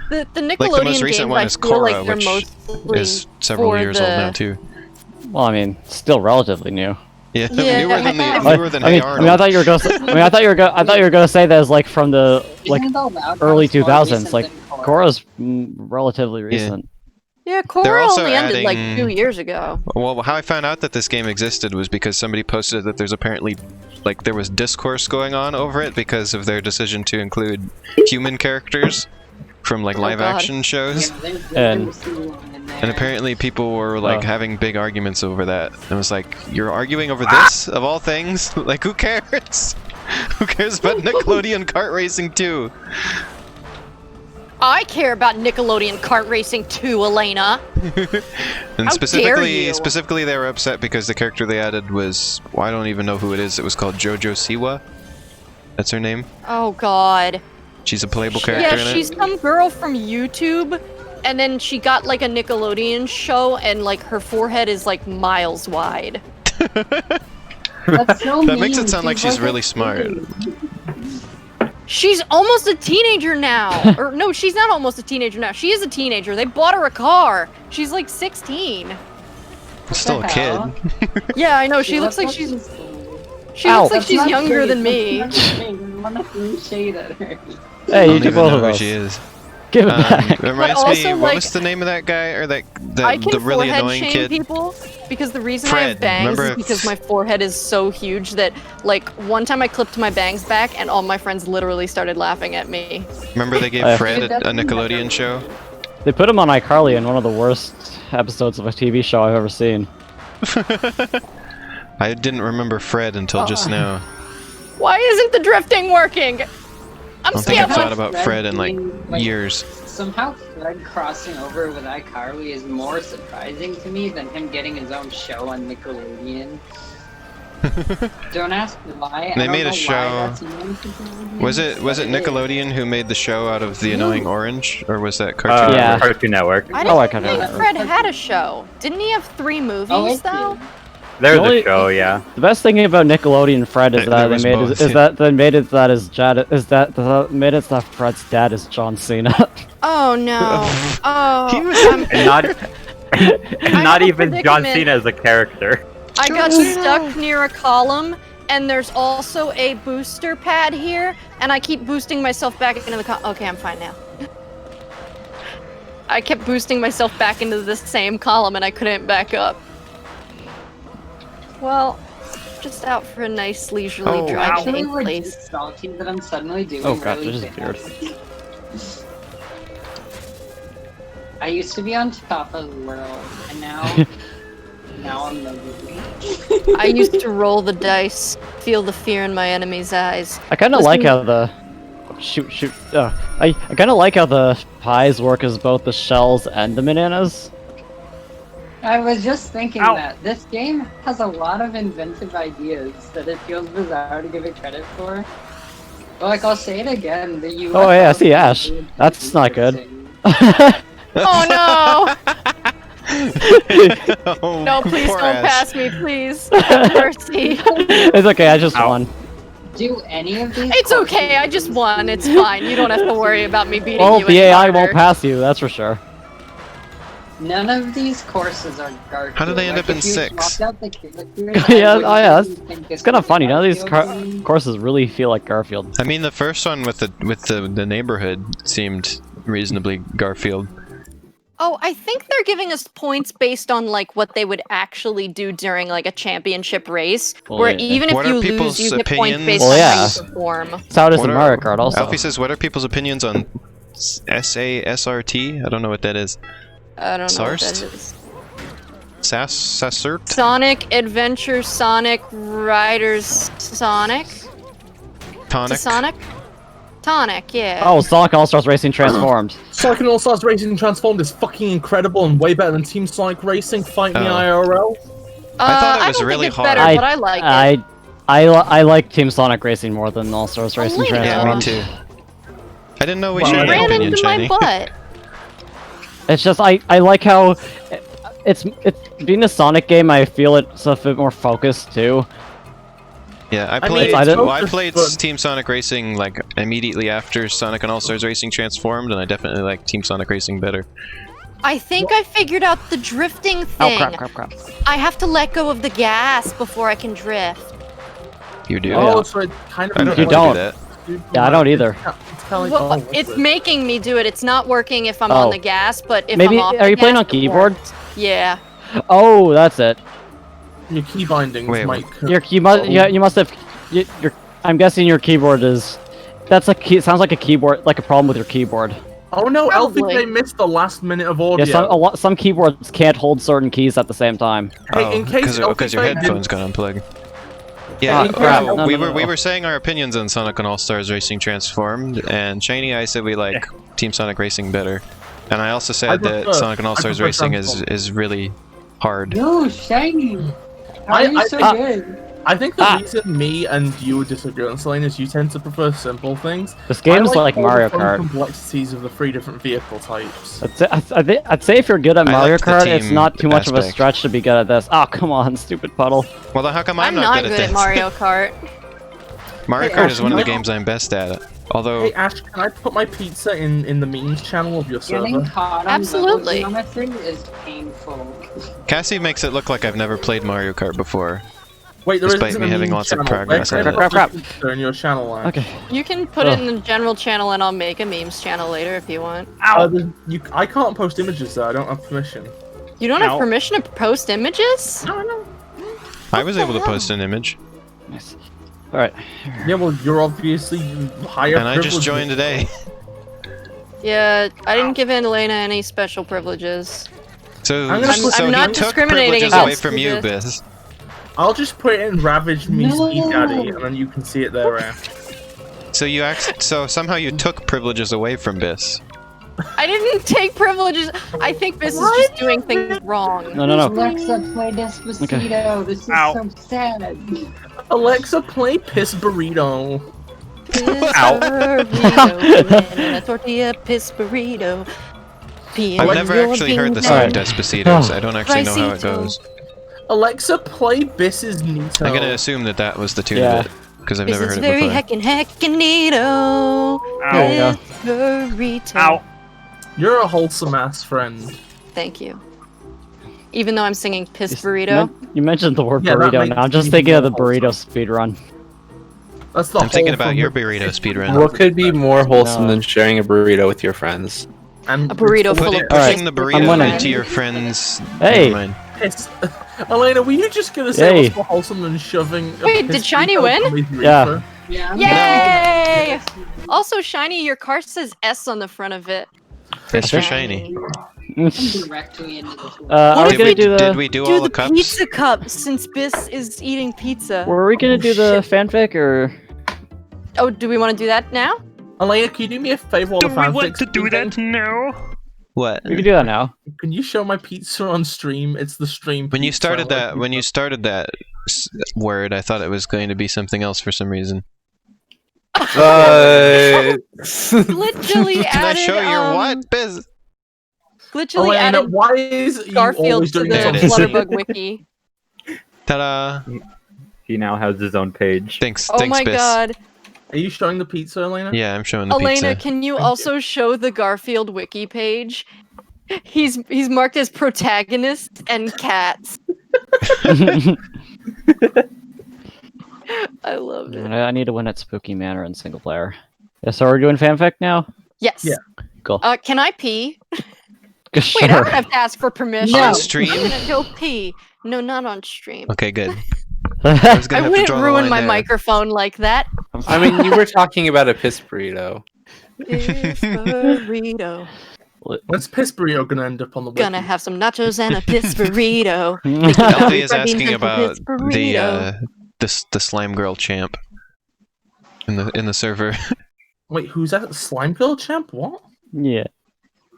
The Nickelodeon Like, the most recent games, one I is feel Korra, like they're which mostly is several for years the... old now, too. Well, I mean, still relatively new. Yeah, Yeah, newer than I Hey mean, Arnold. I thought you were gonna. I thought you were gonna say that as like from the like Isn't the Loud early House more 2000s. recent Like than Korra? Korra's relatively recent. Yeah, They're Korra also only ended like adding- 2 years ago. Well, how I found out that this game existed was because somebody posted that there's apparently, like, there was discourse going on over it because of their decision to include human characters from, like, Oh, live God. action shows. Yeah, there's And- one in there. And apparently people were, like, Oh. having big arguments over that. And it was like, you're arguing over this, of all things? Like, who cares? Who cares about Nickelodeon Kart Racing 2? I care about Nickelodeon Kart Racing 2, Elena. And How dare you. specifically they were upset because the character they added was, well, I don't even know who it is. It was called JoJo Siwa. That's her name. Oh God. She's a playable character Yeah, in she's it. some girl from YouTube, and then she got like a Nickelodeon show, and like her forehead is like miles wide. That's so That makes it mean. sound like she's like really a smart. kid. She's almost a teenager now. Or no, she's not almost a teenager now. She is a teenager. They bought her a car. She's like 16. Still a the kid. hell? Yeah, I know. She looks like she's she Ow. looks like That's she's not younger shade, than me. that's not shade. I wanna throw shade at her. I Hey, you don't do even both know of who those. she is. Give it back. It reminds also, me, what like, was the name of that guy? Or I the can really forehead annoying shame kid? people because the reason I Fred, have bangs remember is if- because my forehead is so huge that like one time I clipped my bangs back and all my friends literally started laughing at me. Remember they gave Fred a Nickelodeon show? They put him on iCarly in one of the worst episodes of a TV show I've ever seen. I didn't remember Fred until just now. Why isn't the drifting working? I I'm don't think I've scared. thought about Fred in like being, years. Somehow Fred crossing over with iCarly is more surprising to me than him getting his own show on Nickelodeon. Don't ask why. They I don't made a know show. Why that's even significant, Was it but is. Nickelodeon who made the show out of the annoying orange, or was that Cartoon Yeah. Network? Cartoon Network. I Oh, I didn't kinda- think Fred had a show. Didn't he have 3 movies Oh, it though? did. There's only- a show, yeah. The best thing about Nickelodeon and Fred is There that was they made both, is yeah. that they made it that his dad is that made it that Fred's dad is John Cena. Oh no. Oh. He was- And not, and I not have a even John predicament. Cena as a character. I got stuck near a column, and there's also a booster pad here, and I keep boosting myself back into the okay, I'm fine now. I kept boosting myself back into the same column, and I couldn't back up. Well, just out for a nice leisurely Oh, drive to Actually, 8th we're place. just salty that I'm suddenly doing Oh god, really there's a beard. fast. I used to be on top of the world, and now I'm nobody. I used to roll the dice, feel the fear in my enemy's eyes. I kind of like Listen- how the shoot. I kind of like how the pies work as both the shells and the bananas. I was just thinking Ow. that this game has a lot of inventive ideas that it feels bizarre to give it credit for. But like, I'll say it again, the US Oh yeah, I see government Ash. did That's not good. racing. Oh no! Oh, No, please poor don't Ash. pass me, please. Have mercy. It's okay, I just won. Do any of these It's courses okay, I just use- won. It's fine. You don't have to worry about me beating Well, you the any AI longer. won't pass you, that's for sure. None of these courses are Garfield. How do they end up in if you 6? swapped out the characters, Yeah, I wouldn't oh yeah, even think It's this kind of was a funny. None of these Garfield game. courses really feel like Garfield. I mean, the first one with the neighborhood seemed reasonably Garfield. Oh, I think they're giving us points based on like what they would actually do during like a championship race, Well, where yeah. even if What are you lose, people's you get points opinions? based Well, on yeah. how you perform. That's how it is What in are- Mario Kart also. Alfie says, "What are people's opinions on SASRT? I don't know what that is. I don't know what that Sarst? is. Sassert? Sonic Adventure, Sonic Riders, Sonic. Tonic? Sonic. Tonic, yeah. Oh, Sonic All-Stars Racing Transformed. Sonic and All-Stars Racing Transformed is fucking incredible and way better than Team Sonic Racing. Fight me Oh. IRL. I thought it I was don't really think it's hard. better, but I like it. I like Team Sonic Racing more than All-Stars Racing Elena. Yeah, me Transformed. too. I didn't know we Well, You shared an ran opinion, into my Shiny. butt. It's just I like how it's being a Sonic game. I feel it's a bit more focused too. Yeah, I I mean, played. I didn't- well, I played but- Team Sonic Racing like immediately after Sonic and All Stars Racing transformed, and I definitely like Team Sonic Racing better. I think I figured out the drifting Oh thing. crap! I have to let go of the gas before I can drift. You do? Yeah. Oh, so it kind of I don't You know don't. how to do that. Yeah, I don't either. It's kind of like, Well, oh, it's what's making me do it. It's not working if I'm Oh. on the gas, but if Maybe I'm off are the you playing gas, on it keyboard? works. Yeah. Oh, that's it. your key bindings Wait, might. You must have. Your I'm guessing your keyboard is. That's a key. Sounds like a keyboard, like a problem with your keyboard. Oh no, Elfie, Probably. they missed the last minute of audio. Yeah, some keyboards can't hold certain keys at the same time. Hey, in case Elfie because your didn't- headphones got unplugged. Yeah, in case crap. Elfie- No, we no, were we no. were saying our opinions on Sonic and All Stars Racing Transformed, and Shiny, I said we like Team Sonic Racing better, and I also said that prefer- Sonic and All I Stars prefer Racing Transformed. is really hard. No, shiny. How are I- you I- so ah. good? I think the reason me and you disagree on Selene is you tend to prefer simple things. This game's I like all the Mario fun Kart. complexities of the 3 different vehicle types. I'd say if you're good at I Mario like the Kart, it's team not too much of a aspect. stretch to be good at this. Oh, come on, stupid puddle. Well, then how come I'm I'm not good good at this? Mario Kart. Mario Hey, Kart Ash, is one of the can I- games I'm best at. Although Hey Ash, can I put my pizza in the memes channel of your Getting server? caught on Absolutely. level geometry is painful. Cassie makes it look like I've never played Mario Kart before. Wait, there Despite isn't me a having memes lots of channel. progress Where at can it. I put Crap. my pizza in your channel, Ash? Okay. You can put it in the general channel and I'll make a memes channel later if you want. I can't post images though. I don't have permission. You don't have permission to post images? No. I was able to post an image, Nice. All right. Yeah, well, you're obviously higher. and I just privileged. joined today. Yeah, I didn't give Elena any special privileges. So, I'm so not he took discriminating privileges away against from you, you, Biz. I'll just put it in Ravage Me No. Speed Daddy, and then you can see it there. So somehow you took privileges away from Bis. I didn't take privileges. I think Biss is just doing things wrong. No, no, no. Alexa, play Despacito. This is so sad. Alexa, play Piss Burrito. Piss Ow. burrito, banana tortilla, piss burrito. I've never actually heard the song Alright. Despacito, so I don't actually know how it goes. Alexa, play Biss's Nito. I'm gonna assume that that was the tune Yeah. of it, because I've This never is heard it very before. heckin' There you go. burrito. Ow. You're a wholesome ass friend. Thank you. Even though I'm singing piss burrito. You mentioned the word Yeah, that burrito, makes and I'm just me thinking of the more burrito speedrun. That's the I'm thinking wholesome- about your burrito speedrun. What could be more wholesome No. than sharing a burrito with your friends? And A burrito full of Pushing the I'm burrito winning. into your friends. Hey. Never mind. piss. Elena, were you just gonna say Yay. what's more wholesome than shoving? a Wait, piss did Shiny burrito win? down his Yeah. reefer? Yeah. Yay! Also, Shiny, your car says S on the front of it. It's for shiny. Directly into the Are we Did gonna we, do did the? we do Do all the the cups? pizza cup since Biss is eating pizza. Were we gonna do the fanfic or? Oh, do we want to do that now? Elena, can you do me a favor while Do the we fanfic's want to do speaking? that now? What? We can do that now. Can you show my pizza on stream? It's the stream. When you pizza, started like that, when you started that word, I thought it was going to be something else for some reason. Glitchily Can I added, show your what, Biz? Glitchily Elena, added why is you Garfield always to doing the this There on it is. stream? FlutterBug wiki. Ta-da! He now has his own page. Thanks, Oh thanks, my Biz. god. Are you showing the pizza, Elena? Yeah, I'm showing the Elena, pizza. can you also show the Garfield wiki page? He's marked as protagonist and cats. I love it. I need to win at Spooky Manor in single player. Yeah, so we're doing fanfic now. Yes. Yeah. Cool. Can I pee? Sure. Wait, I don't have to ask for permission. On I'm stream? gonna go pee. No, not on stream. Okay, good. I was gonna I have to wouldn't draw the ruin line my there. microphone like that. I mean, you were talking about a piss burrito. Piss burrito. When's Piss Burrito gonna end up on the wiki? Gonna have some nachos and a piss burrito. LD is asking Beans and about piss burrito. the slime girl champ in the server. Wait, who's that? Slime Girl Champ? What? Yeah.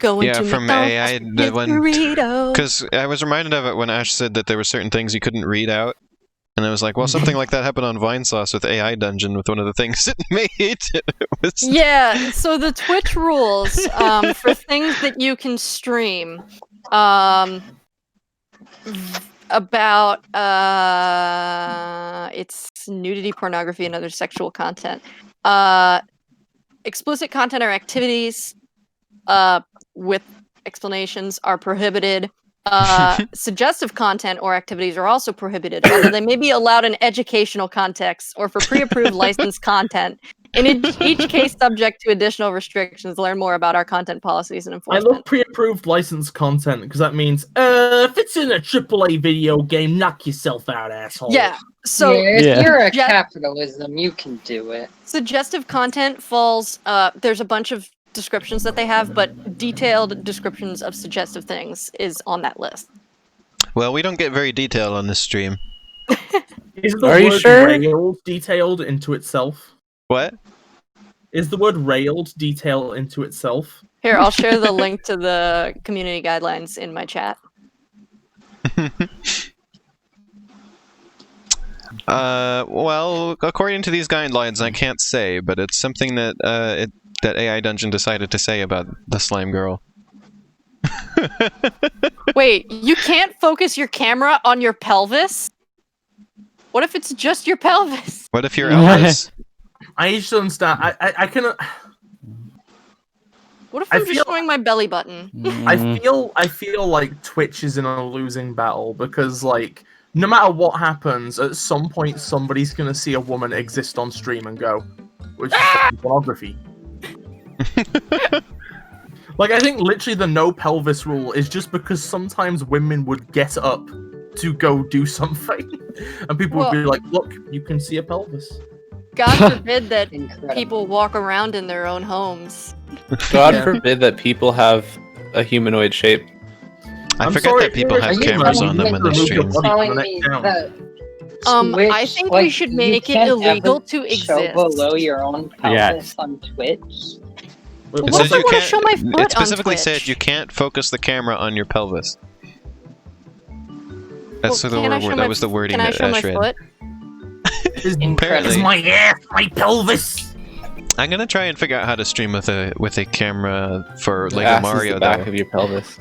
Going Yeah, to from McDonald's AI, with the piss one- burrito. Because I was reminded of it when Ash said that there were certain things you couldn't read out. And I was like, well, something like that happened on Vinesauce with AI Dungeon with one of the things it made. It was... Yeah, so the Twitch rules for things that you can stream about it's nudity, pornography, and other sexual content. Explicit content or activities with explanations are prohibited. Suggestive content or activities are also prohibited, although they may be allowed in educational contexts or for pre-approved licensed content. In each case, subject to additional restrictions. Learn more about our content policies and I enforcement. love pre-approved licensed content because that means, if it's in a AAA video game, knock yourself out, asshole. Yeah. So if Yeah. you're a Yeah. capitalism, you can do it. suggestive content falls. There's a bunch of descriptions that they have, but detailed descriptions of suggestive things is on that list. Well, we don't get very detailed on this stream. Is the Are you word sure? railed detailed into itself? What? Is the word railed detail into itself? Here, I'll share the link to the community guidelines in my chat. Well, according to these guidelines, I can't say, but it's something that that AI Dungeon decided to say about the slime girl. Wait, you can't focus your camera on your pelvis? What if it's just your pelvis? What if you're Elvis? I just don't understand. I can. What if I I'm just feel- showing my belly button? I feel like Twitch is in a losing battle because like no matter what happens, at some point somebody's gonna see a woman exist on stream and go, which is pornography. Like I think literally the no pelvis rule is just because sometimes women would get up to go do something, and people would be like, "Look, you can see a pelvis." God forbid that Incredible. people walk around in their own homes. God Yeah. forbid that people have a humanoid shape. I I'm forget sorry, that people are have you cameras telling on me them when they to remove stream. your body from telling the me neck down? that I Twitch, think we like, should you make it can't illegal ever to show exist. below your own pelvis Yes. on Twitch. Wait, It What says if I you wanna can't. show my foot It specifically on said Twitch? you can't focus the camera on your pelvis. That's Well, the can I word. show That my- was the wording Can I that show my Ash read. foot? Apparently. Is my ass my pelvis? I'm gonna try and figure out how to stream with a camera for Lego Ass is Mario the back though. of your pelvis.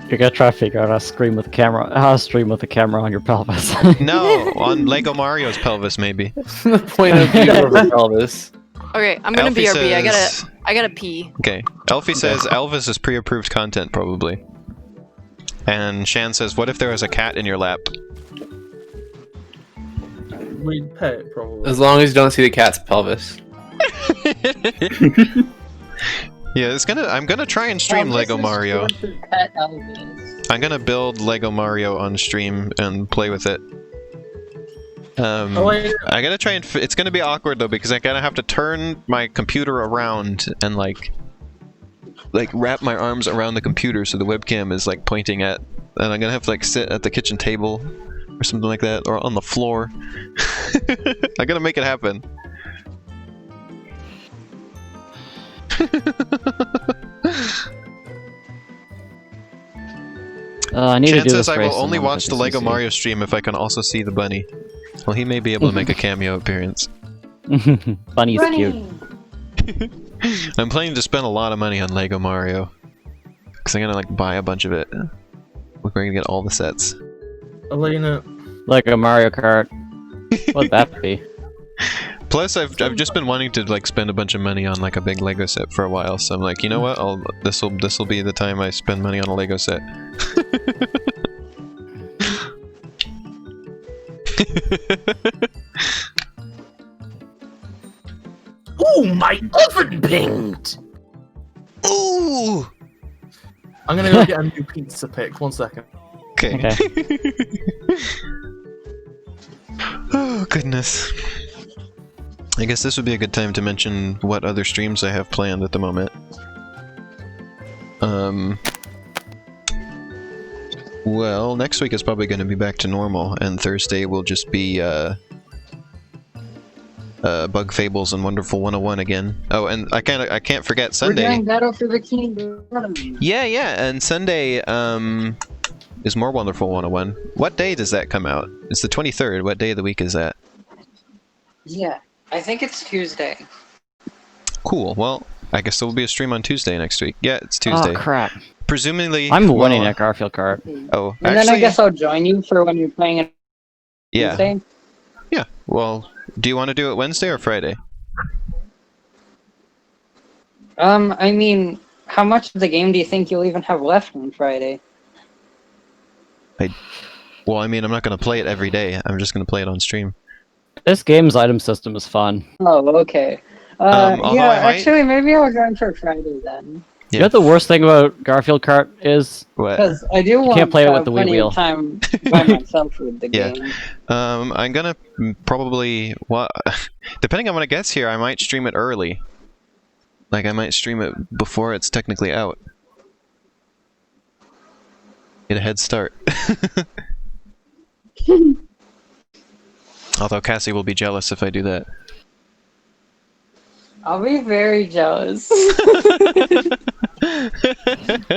You're gonna try to figure out how to stream with the camera on your pelvis. No, on Lego Mario's pelvis maybe. The point of view of a pelvis. Okay, I'm gonna Elfie BRB. says- I gotta pee. Okay. Elfie says Elvis is pre-approved content probably. And Shan says, what if there was a cat in your lap? We'd pet it, probably. As long as you don't see the cat's pelvis. Yeah, I'm gonna try and stream Lego Mario. Pet Elvis. I'm gonna build Lego Mario on stream and play with it. Oh, wait. I gotta try and. It's gonna be awkward though because I gotta have to turn my computer around and like wrap my arms around the computer so the webcam is like pointing at, and I'm gonna have to like sit at the kitchen table or something like that, or on the floor. I gotta make it happen. I need to Chan do says this I race will only and watch the then Lego see. Mario stream if I can also see the bunny. Well, he may be able to make a cameo appearance. Bunny's cute. I'm planning to spend a lot of money on Lego Mario. Because I'm gonna like buy a bunch of it. We're gonna get all the sets. Elena. Lego Mario Kart. What'd that be? Plus, I've just been wanting to like spend a bunch of money on like a big Lego set for a while. So I'm like, you know what? This will be the time I spend money on a Lego set. Ooh, my oven pinged! Ooh! I'm gonna go get a new pizza pick. 1 second. Okay. Okay. Oh goodness. I guess this would be a good time to mention what other streams I have planned at the moment. Well, next week is probably going to be back to normal, and Thursday will just be Bug Fables and Wonderful 101 again. Oh, and I can't forget We're Sunday. doing Battle for Bikini Bottom. Yeah, and Sunday is more Wonderful 101. What day does that come out? It's the 23rd. What day of the week is that? Yeah, I think it's Tuesday. Cool. Well, I guess there will be a stream on Tuesday next week. Yeah, it's Tuesday. Oh crap! Presumably. I'm winning well, at Garfield Kart. Oh, And then I guess I'll join you for when you're playing it yeah. Tuesday. Yeah. Well, do you want to do it Wednesday or Friday? I mean, how much of the game do you think you'll even have left on Friday? Well, I mean, I'm not going to play it every day. I'm just going to play it on stream. This game's item system is fun. Oh, okay. Although Yeah, I might- actually, maybe I'll join for Friday then. You know what the worst thing about Garfield Kart is? What? Because I do want can't play it to with have the Wii plenty wheel. of time by myself with the Yeah. game. I'm gonna probably depending on when it gets here, I might stream it early. Like I might stream it before it's technically out. Get a head start. Although Cassie will be jealous if I do that. I'll be very jealous.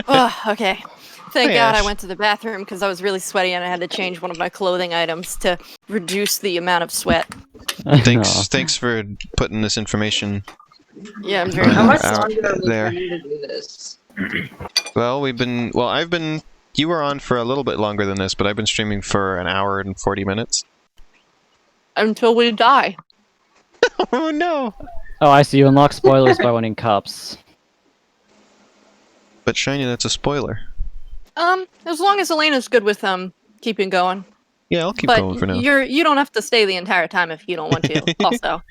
Ugh, okay. Thank Hey, God I Ash. went to the bathroom because I was really sweaty and I had to change one of my clothing items to reduce the amount of sweat. Thanks for putting this information. Yeah, I'm very How much Out longer are we there. planning to do this? Well, I've been. You were on for a little bit longer than this, but I've been streaming for an hour and 40 minutes. until we die. Oh no! Oh, I see. You unlock spoilers by winning cups. But Shiny, that's a spoiler. As long as Elena's good with keeping going. Yeah, I'll keep But going for now. you don't have to stay the entire time if you don't want to. Also,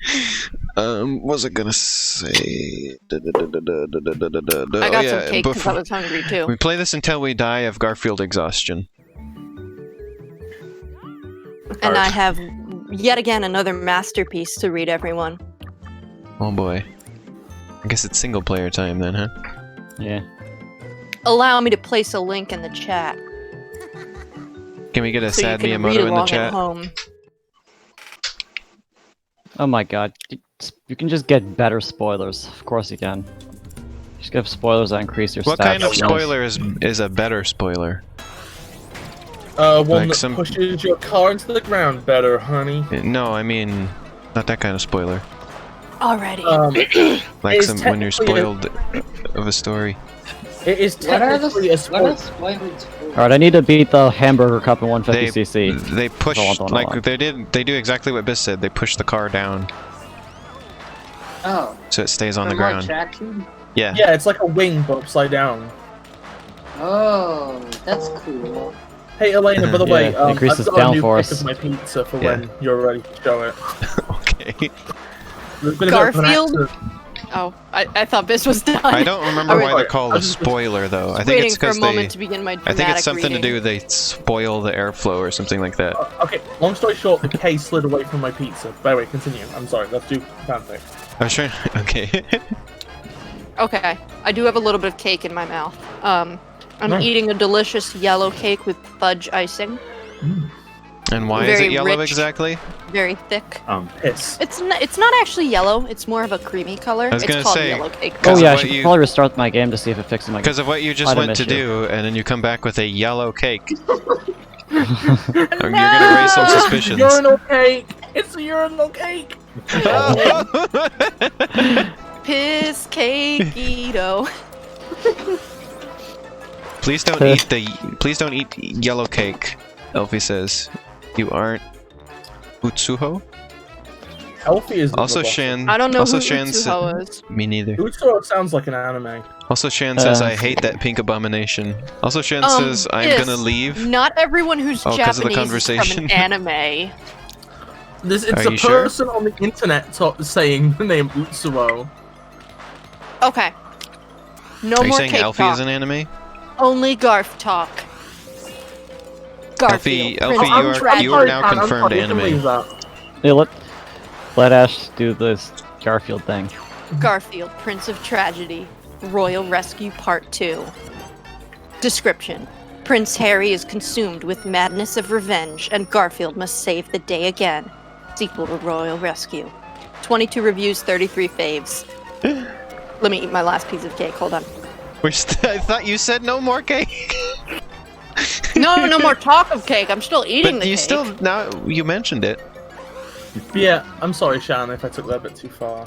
What was I gonna say? I got some cake because I was hungry too. We play this until we die of Garfield exhaustion. And I have yet again another masterpiece to read everyone. Oh boy. I guess it's single player time then, huh? Yeah. Allow me to place a link in the chat Can we get a so you sad can read Miyamoto in the along at chat? home. Oh my god. You can just get better spoilers. Of course you can. Just give spoilers that increase your What stats. kind of yes. spoiler is a better spoiler? One Like that some- pushes your car into the ground better, honey. No, I mean, not that kind of spoiler. Already. Like It's some when you're technically spoiled of a story. It is What are the technically a what are spoiler. spoilers for? Alright, I need to beat the hamburger cup in 150cc. They push Hold on. like they do exactly what Biz said. They push the car down Oh, so it stays on for the more ground. traction? Yeah. Yeah, it's like a wing but upside down. Oh, that's cool. Hey Elena, by the Yeah, way, it increases I've got a new downforce. pic of my pizza for Yeah. when you're ready to show it. Okay. There's been a bit of an Garfield? accident. Oh, I thought this was done. I don't remember Alright, why they alright. call I it a was just- spoiler though. I think Waiting it's for a because moment they. to begin my I dramatic think it's something reading. to do with they spoil the airflow or something like that. Okay, long story short, the K slid away from my pizza. By the way, continue. I'm sorry, let's do fanfic. I was trying. Okay. Okay, I do have a little bit of cake in my mouth. I'm Nice. eating a delicious yellow cake with fudge icing. And why is Very it yellow rich. exactly? Very thick. Piss. It's not actually yellow. It's more of a creamy color. I was It's gonna called say, yellow cake. Oh Because yeah, I of what should you- probably restart my game to see if it fixes my game. Because of what you just Item went to issue. do, and then you come back with a yellow cake. You're gonna raise some suspicions. Urinal cake! It's a urinal cake! Piss cakeito. Please don't eat yellow cake. Elfie says, "You aren't Utsuho." Elfie is Also, the boss. Shan. I don't know also who Shan Utsuho is. Me neither. Utsuho sounds like an anime. Also, Shan says, "I hate that pink abomination." Also, Shan says, "I'm yes, gonna leave." Not everyone who's Oh, 'cause of the Japanese is from conversation. an anime. It's Are a you sure? person on the internet saying the name Utsuho. Okay. No Are you more saying cake Elfie talk. is an anime? Only Garf talk. Garfield. Elfie, Prince you of are Tragedy. now confirmed anime. Yeah, let Ash do this Garfield thing. Garfield, Prince of Tragedy, Royal Rescue Part 2. Description. Prince Harry is consumed with madness of revenge, and Garfield must save the day again. Sequel to Royal Rescue. 22 reviews, 33 faves. Let me eat my last piece of cake. Hold on. I thought you said no more cake. No more talk of cake. I'm still eating But the you cake. still now you mentioned it. Yeah, I'm sorry, Shan, if I took that a bit too far.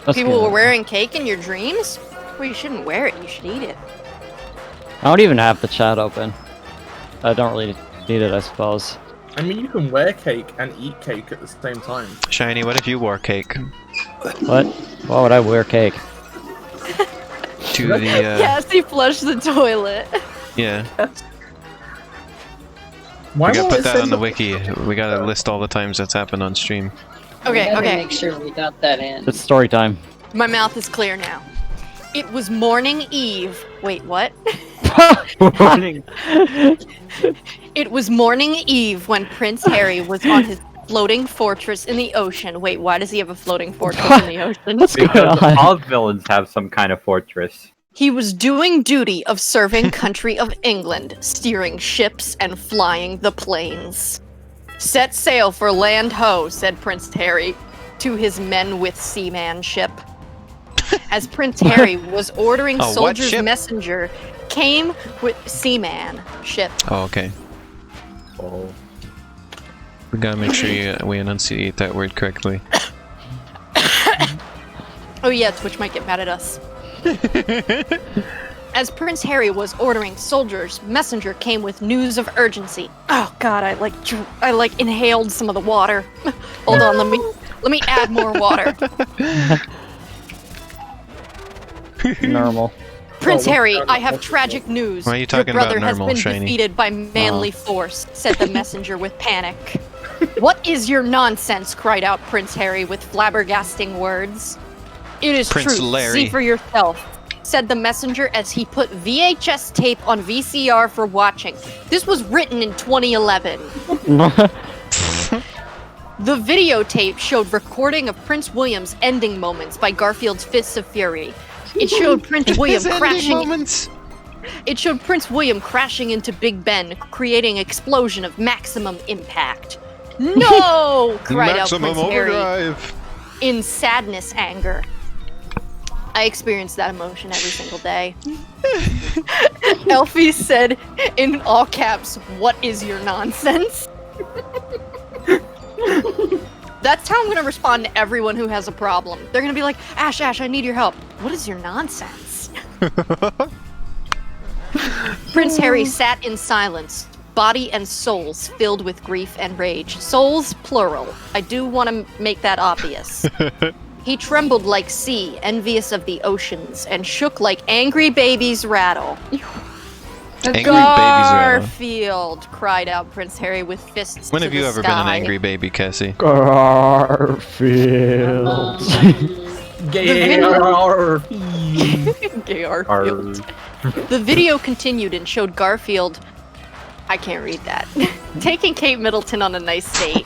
That's People good. were wearing cake in your dreams? Well, you shouldn't wear it. You should eat it. I don't even have the chat open. I don't really need it, I suppose. I mean, you can wear cake and eat cake at the same time. Shiny, what if you wore cake What? Why would I wear cake? to the? Cassie flushed the toilet. Yeah. Why We gotta won't put it that say on the the- wiki. We gotta list all the times that's happened on stream. Okay, We better okay. make sure we got that in. It's story time. My mouth is clear now. It was morning eve. Wait, what? Morning. It was morning eve when Prince Harry was on his floating fortress in the ocean. Wait, why does he have a floating fortress in the ocean? What's going Because on? all villains have some kind of fortress. He was doing duty of serving country of England, steering ships and flying the planes. Set sail for land ho, said Prince Harry to his men with seamanship. As Prince Harry was ordering Oh, what soldiers' ship? messenger came with seaman ship. Oh, okay. Oh. We gotta make sure we enunciate that word correctly. Oh yeah, Twitch might get mad at us. As Prince Harry was ordering soldiers, messenger came with news of urgency. Oh god, I like inhaled some of the water. Hold on, let me add more water. Normal. Prince Oh, Harry, what's I have that? tragic news. Why are you talking Your brother about has normal, been Shiny? defeated by manly force, said the messenger with panic. What is your nonsense? Cried out Prince Harry with flabbergasting words. It is Prince true. Larry. See for yourself, said the messenger as he put VHS tape on VCR for watching. This was written in 2011. The videotape showed recording of Prince William's ending moments by Garfield's Fists of Fury. It showed Prince William His ending crashing. moments. It showed Prince William crashing into Big Ben, creating explosion of maximum impact. No! cried out Maximum Prince Harry overdrive. in sadness, anger. I experience that emotion every single day. Elfie said in all caps, "What is your nonsense?" That's how I'm gonna respond to everyone who has a problem. They're gonna be like, Ash, I need your help. What is your nonsense? Prince Harry sat in silence, body and souls filled with grief and rage. Souls, plural. I do want to make that obvious. He trembled like sea, envious of the oceans, and shook like angry babies rattle. Angry babies rattle. Garfield! Cried out Prince Harry with fists When to have you the ever been an sky. angry baby, Cassie? Garfield. Garfield. The video continued and showed Garfield. I can't read that. Taking Kate Middleton on a nice date.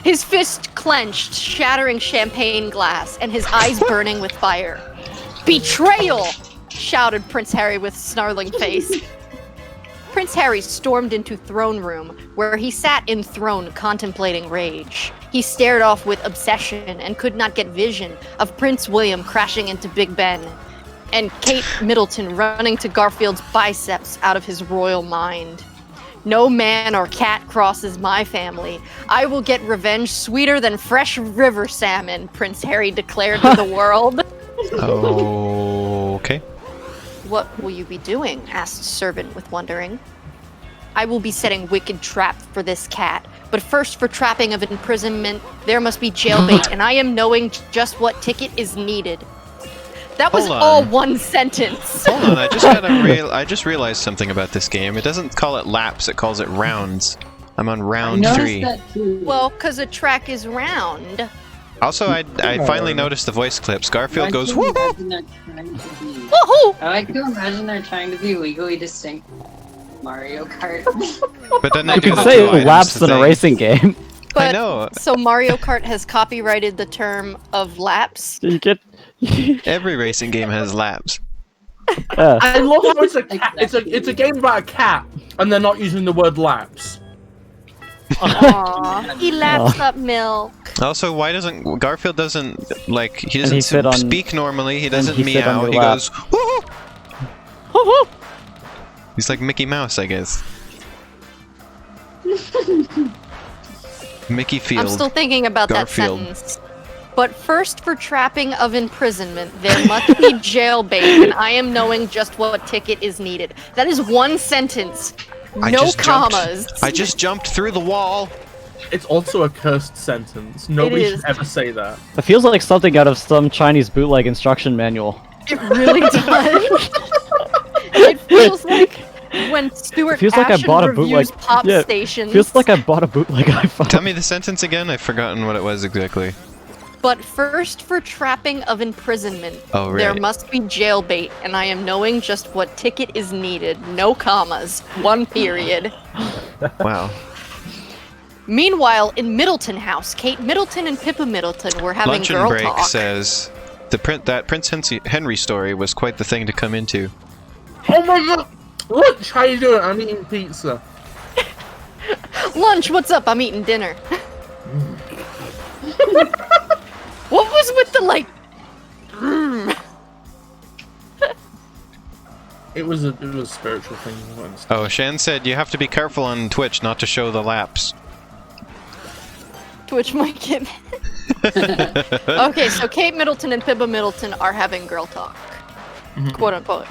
His fist clenched, shattering champagne glass, and his eyes burning with fire. Betrayal! Shouted Prince Harry with snarling face. Prince Harry stormed into throne room, where he sat enthroned contemplating rage. He stared off with obsession and could not get vision of Prince William crashing into Big Ben, and Kate Middleton running to Garfield's biceps out of his royal mind. No man or cat crosses my family. I will get revenge sweeter than fresh river salmon, Prince Harry declared to the world. Okay. What will you be doing? Asked Servant with wondering. I will be setting wicked trap for this cat, but first for trapping of imprisonment, there must be jailbait, and I am knowing just what ticket is needed. That was Hold on. all one sentence. Hold on, I just realized something about this game. It doesn't call it laps, it calls it rounds. I'm on round 3. Well, because a track is round. Also, I finally noticed the voice clips. Garfield goes, woohoo! Woohoo! I like to imagine they're trying to be legally distinct Mario Kart. But then they You do can the say two items laps in a thing. racing game. But, I know. So Mario Kart has copyrighted the term of laps. You get. Every racing game has laps. I love how it's a cat. It's a game about a cat, and they're not using the word laps. Aww. He laps up milk. Also, why doesn't Garfield doesn't like he And he doesn't fit on- speak normally? He doesn't he fit on meow. your He lap. goes woohoo! He's like Mickey Mouse, I guess. Mickey Field. I'm still thinking about Garfield. that sentence. But first for trapping of imprisonment, there must be jailbait, and I am knowing just what ticket is needed. That is one sentence. I No just jumped- commas. I just jumped through the wall. It's also a cursed sentence. Nobody is. should ever say that. It feels like something out of some Chinese bootleg instruction manual. It really does. It feels like when Stuart It feels like I Ashen bought a reviews bootleg. pop Yeah, stations. feels like I bought a bootleg iPhone. Tell me the sentence again. I've forgotten what it was exactly. But first for trapping of imprisonment, Oh, right. there must be jailbait, and I am knowing just what ticket is needed. No commas. One period. Wow. Meanwhile, in Middleton House, Kate Middleton and Pippa Middleton were having Luncheon girl Break talk. says that Prince Henry story was quite the thing to come into. Oh my god! Lunch, how you doing? I'm eating pizza. Lunch, what's up? I'm eating dinner. What was with the like? It was a spiritual thing. I don't understand. Oh, Shan said you have to be careful on Twitch not to show the laps. Twitch might get. Okay, so Kate Middleton and Pippa Middleton are having girl talk, quote unquote.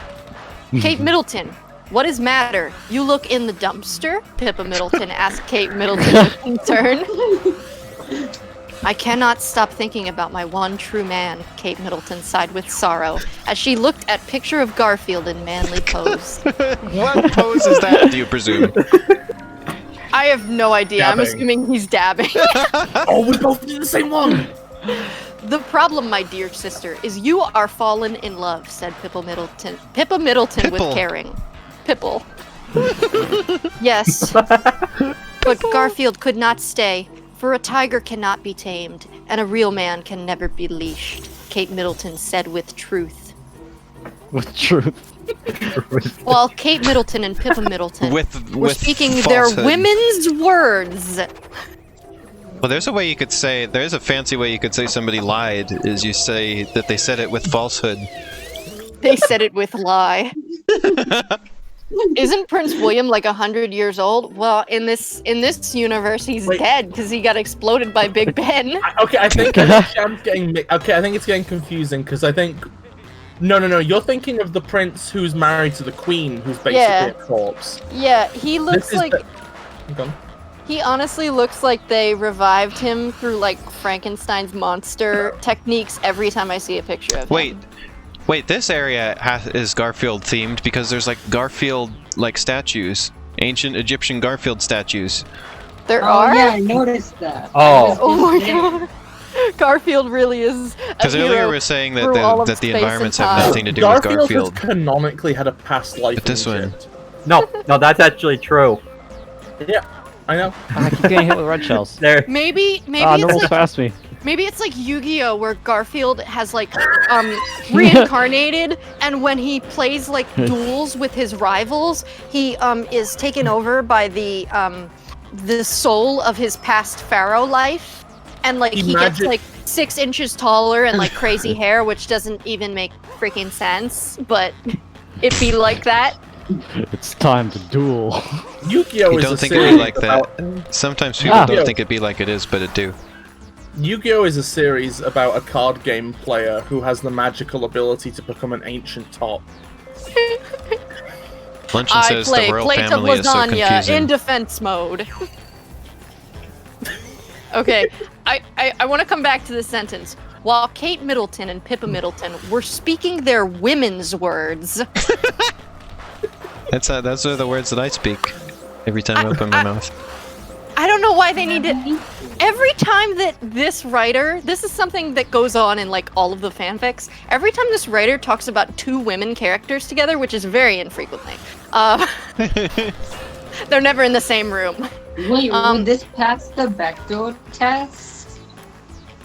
Kate Middleton, what is matter? You look in the dumpster? Pippa Middleton asked Kate Middleton with concern. I cannot stop thinking about my one true man, Kate Middleton sighed with sorrow as she looked at picture of Garfield in manly pose. What pose is that, do you presume? I have no idea. I'm Dabbing. assuming he's dabbing. Oh, we both did the same one! The problem, my dear sister, is you are fallen in love, said Pippa Middleton. Pippa Middleton with Pipple. caring. Pipple. Yes. But Garfield could not stay, for a tiger cannot be tamed, and a real man can never be leashed, Kate Middleton said with truth. With truth. while Kate Middleton and Pippa Middleton were with speaking their falsehood. women's words. Well, there's a way you could say. There's a fancy way you could say somebody lied. Is you say that they said it with falsehood. They said it with lie. Isn't Prince William like 100 years old? Well, in this universe, he's dead because he got exploded by Big Ben. Okay, I think I'm getting. Okay, I think it's getting confusing because I think. No. You're thinking of the prince who's married to the queen, who's basically a corpse. Yeah, he looks like. He honestly looks like they revived him through like Frankenstein's monster techniques every time I see a picture of him. Wait, this area is Garfield themed because there's like Garfield like statues, ancient Egyptian Garfield statues. There are? Yeah, I noticed that. Oh my god. Garfield really is. Because earlier we were saying that the environments have nothing to do with Garfield. Garfield has canonically had a past life. But this one. No, that's actually true. Yeah, I know. I keep getting hit with red shells. There. Maybe no it's one's like past me. maybe it's like Yu-Gi-Oh, where Garfield has like reincarnated, and when he plays like duels with his rivals, he is taken over by the soul of his past pharaoh life, and like he gets like 6 inches taller and like crazy hair, which doesn't even make freaking sense, but it be like that. It's time to duel. Yu-Gi-Oh! You is don't a think it'd be series like about... that. Sometimes people don't think it'd be like it is, but it do. Yu-Gi-Oh! Is a series about a card game player who has the magical ability to become an ancient top. Luncheon says the royal plate of family is so lasagna confusing. in defense mode. Okay, I want to come back to this sentence. While Kate Middleton and Pippa Middleton were speaking their women's words. Those are the words that I speak every time I open my mouth. I don't know why they need to. Every time that this writer, this is something that goes on in like all of the fanfics. Every time this writer talks about 2 women characters together, which is very infrequently, they're never in the same room. Wait, would this pass the Bechdel test?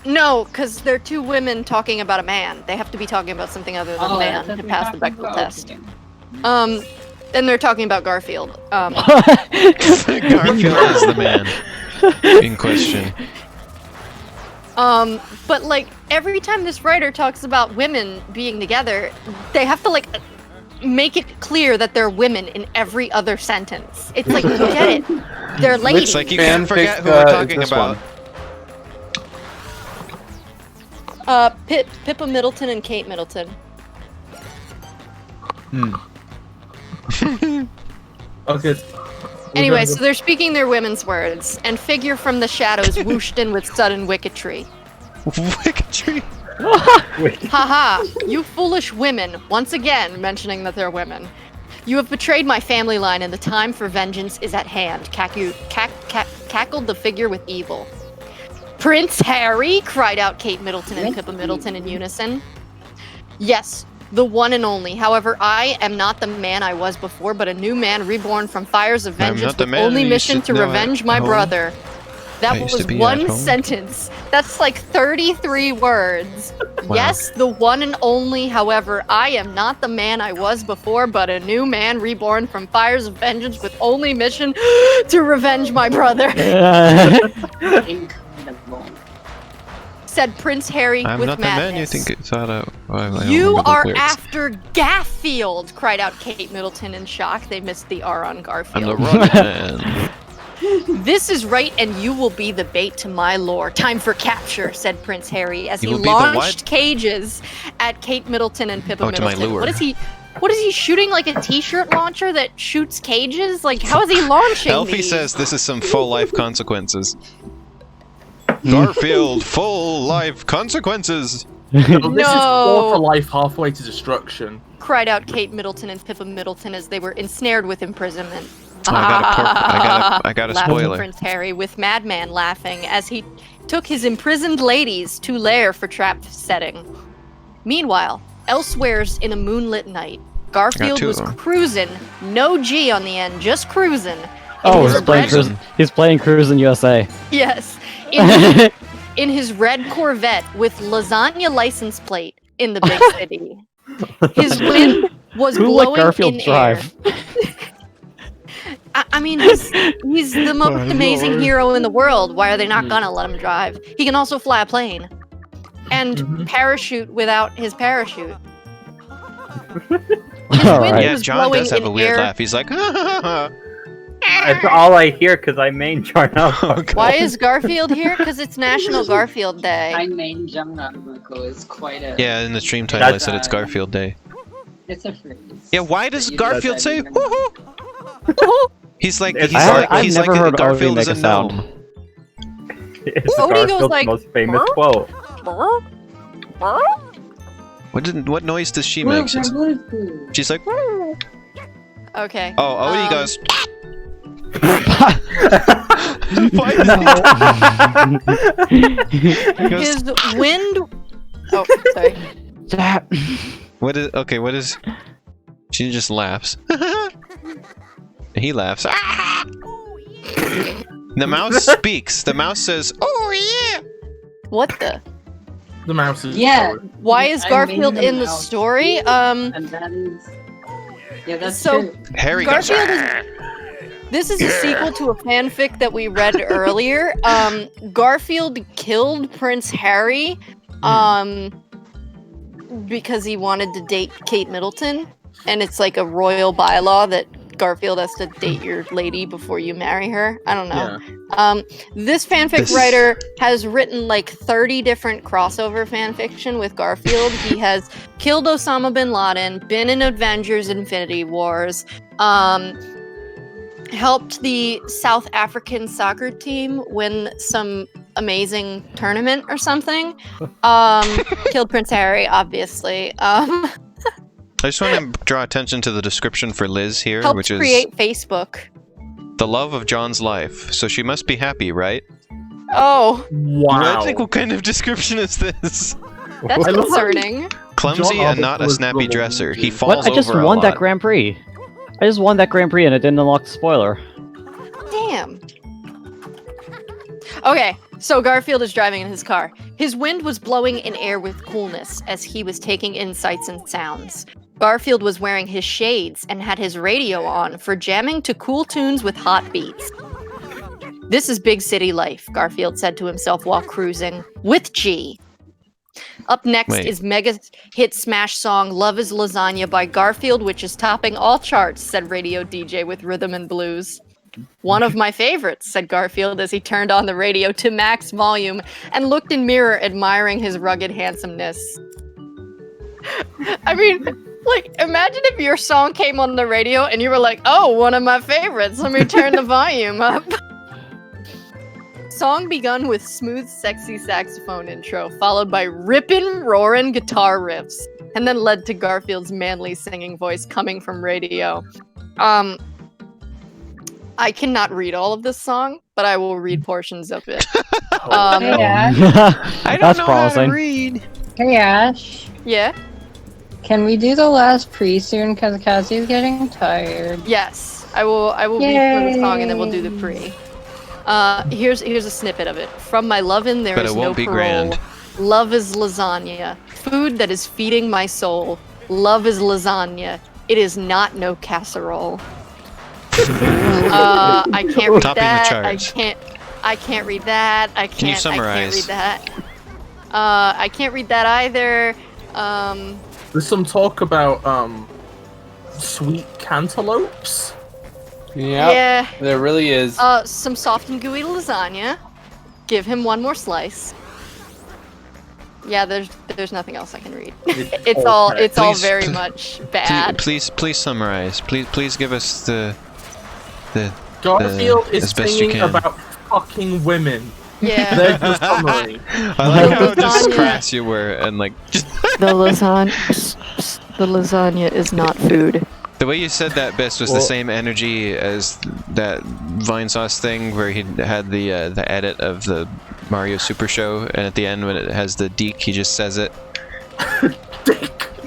No, because they're 2 women talking about a man. They have to be talking about something other than man to pass the Bechdel test. And they're talking about Garfield. Garfield is the man in question. But like every time this writer talks about women being together, they have to like make it clear that they're women in every other sentence. It's like, you get it. They're ladies. It's like you can't forget who we're talking about. Pippa Middleton and Kate Middleton. Okay. Anyway, so they're speaking their women's words, and figure from the shadows whooshed in with sudden wicketry. Wicketry? Haha, you foolish women, once again mentioning that they're women. You have betrayed my family line and the time for vengeance is at hand, cackled the figure with evil. Prince Harry, cried out Kate Middleton and Pippa Middleton in unison. Yes, the one and only. However, I am not the man I was before, but a new man reborn from fires of vengeance with only mission to revenge my brother. That was one sentence. That's like 33 words. Wow. Yes, the one and only. However, I am not the man I was before, but a new man reborn from fires of vengeance with only mission to revenge my brother. Said Prince Harry I'm with not madness. the man you think it thought out. You are after Garfield, cried out Kate Middleton in shock. They missed the R on Garfield. I'm the wrong man. This is right, and you will be the bait to my lure. Time for capture, said Prince Harry as he will be the launched what? cages at Kate Middleton and Pippa Oh, to my Middleton. lure. What is he shooting, like a t-shirt launcher that shoots cages? Like, how is he launching Elfie these? says this is some full life consequences. Garfield, full life consequences. This is war for life halfway to destruction. Cried out Kate Middleton and Pippa Middleton as they were ensnared with imprisonment. Oh, I got a laughed spoiler. Prince Harry with Madman laughing as he took his imprisoned ladies to lair for trap setting. Meanwhile, elsewheres in a moonlit night, Garfield was cruising, no G on the end, just cruising. Oh, he's playing Cruising USA. Yes, in his red Corvette with lasagna license plate in the big city. His wind was Who let blowing Garfield in drive? air. I mean, he's the most amazing hero in the world. Why are they not gonna let him drive? He can also fly a plane and parachute without his parachute. His All wind right. Yeah, was John blowing does have in a weird air. laugh. He's like, That's all I hear because I main Jarnell. Oh, God. Why is Garfield here? Because it's National Garfield Day. I main Jarnell is quite a. Yeah, in the stream title I That's, said it's Garfield Day. It's a phrase. Yeah, why does that you Garfield just say said in woohoo? He's like, he's I- like, I've he's never like heard Garfield Odie is a make a sound. gnome. It's Odie goes Garfield's like, most famous quote. What noise does she make? She's like, Okay. oh, Odie Um, goes. Why does His wind. Oh, sorry. What is okay? What is? She just laughs. He laughs. The mouse speaks. The mouse says, "Oh yeah." What the? The mouse is. Yeah. Why is I Garfield made in the mouse. story? And that is. Yeah, that's So- true. Harry Garfield goes. This is a sequel to a fanfic that we read earlier. Garfield killed Prince Harry, because he wanted to date Kate Middleton, and it's like a royal bylaw that Garfield has to date your lady before you marry her. I don't know. Yeah. This fanfic writer has written like 30 different crossover fanfiction with Garfield. He has killed Osama bin Laden, been in Avengers Infinity Wars, helped the South African soccer team win some amazing tournament or something. Killed Prince Harry, obviously. I just want to draw attention to the description for Liz here, Helped which is create Facebook. the love of John's life. So she must be happy, right? Oh, Wow. I think what kind of description is this? that's I love how concerning. Clumsy John and not a Oliver snappy was dresser. He really falls What? I just over a won lot. that Grand Prix. I just won that Grand Prix and it didn't unlock the spoiler. Damn. Okay, so Garfield is driving in his car. His wind was blowing in air with coolness as he was taking in sights and sounds. Garfield was wearing his shades and had his radio on for jamming to cool tunes with hot beats. This is big city life, Garfield said to himself while cruising, with G. Up next Wait. is mega hit smash song Love is Lasagna by Garfield, which is topping all charts, said radio DJ with rhythm and blues. One of my favorites, said Garfield as he turned on the radio to max volume and looked in mirror admiring his rugged handsomeness. I mean, like, imagine if your song came on the radio and you were like, oh, one of my favorites, let me turn the volume up. Song begun with smooth, sexy saxophone intro, followed by rippin', roarin' guitar riffs, and then led to Garfield's manly singing voice coming from radio. I cannot read all of this song, but I will read portions of it. Hey, Ash. I don't That's know how promising. to read. Hey, Ash. Yeah? Can we do the last pre soon? Because Cassie's getting tired. Yes. I will read for the song and then we'll do the pre. Here's a snippet of it. From my lovin' there But is it no won't be parole. grand. Love is lasagna. Food that is feeding my soul. Love is lasagna. It is not no casserole. I can't read Topping the that. charts. I can't read that. Can you summarize? I can't read that. I can't read that either. There's some talk about sweet cantaloupes. Yeah. There really is. Some soft and gooey lasagna. Give him one more slice. Yeah, there's nothing else I can read. It's all Please- very much bad. Please summarize. Please give us the Garfield is as best you singing can. about fucking women. Yeah. There's the summary. I like how just Lasagna. crass you were and like just The lasagna is not food. the way you said that best was the same energy as that Vine Sauce thing where he had the edit of the Mario Super Show, and at the end when it has the deek, he just says it.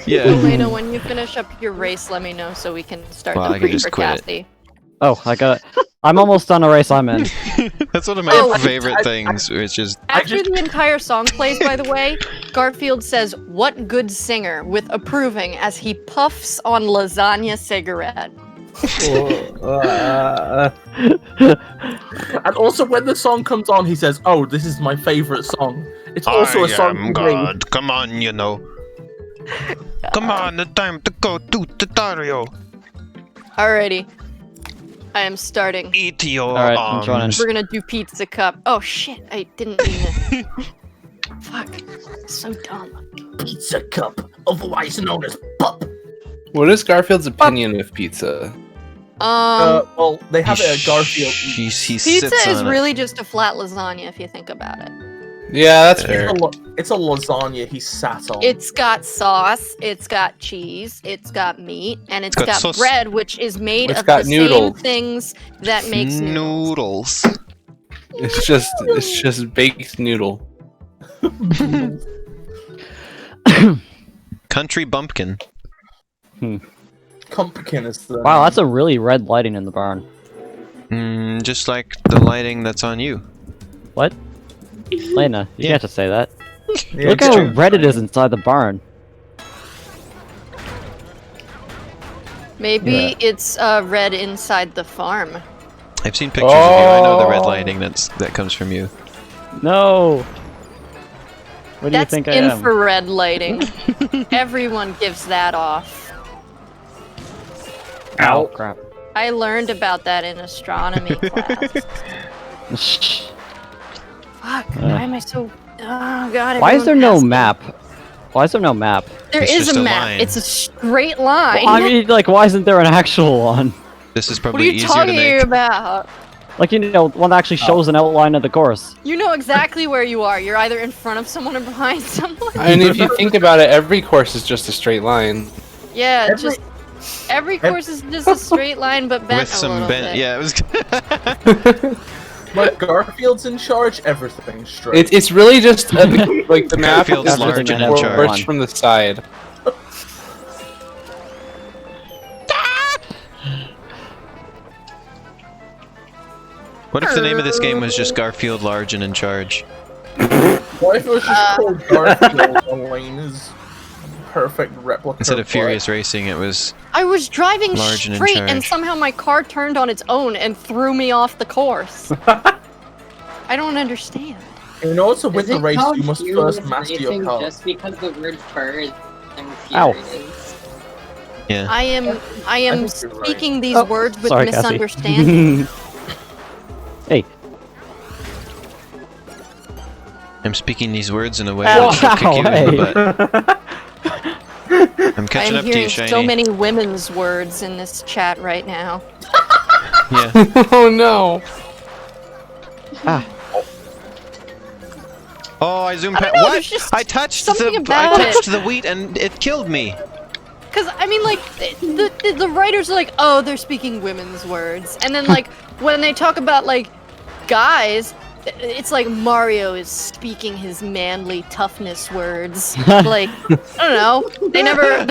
Yeah. Elena, when you finish up your race, let me know so we can start Well, the I can pre just for quit it. Cassie. Oh, I got it. I'm almost done a race I'm in. That's one of my Oh, favorite things. It's just After the entire song plays, by the way, Garfield says, "What good singer?" with approving as he puffs on lasagna cigarette. And also, when the song comes on, he says, "Oh, this is my favorite song." It's also a song. I am God. Come on, you know. Come on, the time to go to tutorial. Alrighty. I am starting. Eat your Alright, I'm joining. arms. We're gonna do Pizza Cup. Oh shit, I didn't mean to. Fuck. So dumb. Pizza Cup, otherwise known as Pup. What is Garfield's opinion of pizza? Well, they have it at Garfield. He Pizza sits is on it. really just a flat lasagna if you think about it. Yeah, that's fair. It's a lasagna he sat on. It's got sauce, it's got cheese, it's got meat, and it's got sauce. bread, which is made It's of got the noodles. same things that makes noodles. Noodles. It's just baked noodle. Country bumpkin. Pumpkin is the. Wow, that's a really red lighting in the barn. Just like the lighting that's on you. What? Lena, you Yeah. can't just say that. Yeah, Look it's how true. red it is inside the barn. Maybe it's red inside the farm. I've seen pictures of you. I know the red lighting that comes from you. No! What do That's you think I am? infrared lighting. Everyone gives that off. Oh, crap. I learned about that in astronomy class. Fuck, why am I so... Oh god, Why is there no everyone map? Why is there no map? There It's is just a a map. line. It's a straight line. Well, I mean, like, why isn't there an actual one? This is what are probably you easier to talking make. about? Like, you know, one that actually shows an outline of the course. You know exactly where you are. You're either in front of someone or behind someone. And if you think about it, every course is just a straight line. Yeah, just every course is just a straight line, but bent With a some little bent. bit. Yeah, it was. When Garfield's in charge, everything's straight. It's really just like the map Garfield's is large and just in charge. worse from the side. What if the name of this game was just Garfield Large and in Charge? What if it was just called Garfield Elena's perfect replica? Instead of of Furious Racing, it was. I was driving Large and in straight, and charge. somehow my car turned on its own and threw me off the course. I don't understand. In order to win Is the it race, called you must Furious first master your Racing car. just because the word fur is Ow. infuriating? Yeah. I am I think you're right. speaking these Oh, words with sorry, Cassie. misunderstanding. Hey. I'm speaking these words in a way Ow. that should kick you in the butt. I'm I catching am up to you, hearing Shiny. so many women's words in this chat right now. Yeah. Oh no! Oh, I zoomed past. know, What? there's just I touched something I about touched the wheat and it killed me. Because, I mean, like, the writers are like, oh, they're speaking women's words. And then, like, when they talk about, like, guys, it's like Mario is speaking his manly toughness words. Like, I don't know. They're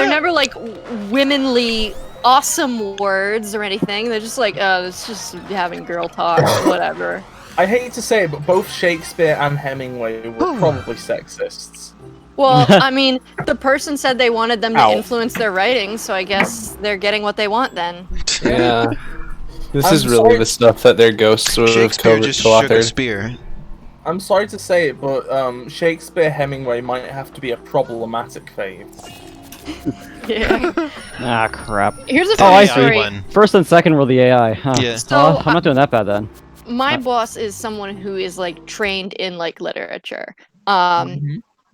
never, like, womanly awesome words or anything. They're just like, oh, it's just having girl talk or whatever. I hate to say it, but both Shakespeare and Hemingway were probably sexists. Well, I mean, the person said they wanted them to Ow. influence their writing, so I guess they're getting what they want then. Yeah. This I'm is really sorry. the stuff that their ghosts would have Shakespeare just shook a co-authored. spear. I'm sorry to say it, but Shakespeare Hemingway might have to be a problematic fave. Yeah. Ah, crap. Here's a Oh, funny I AI see. story. one. First and second were the AI, huh? Yeah. So, I'm not doing that bad then. My boss is someone who is like trained in like literature.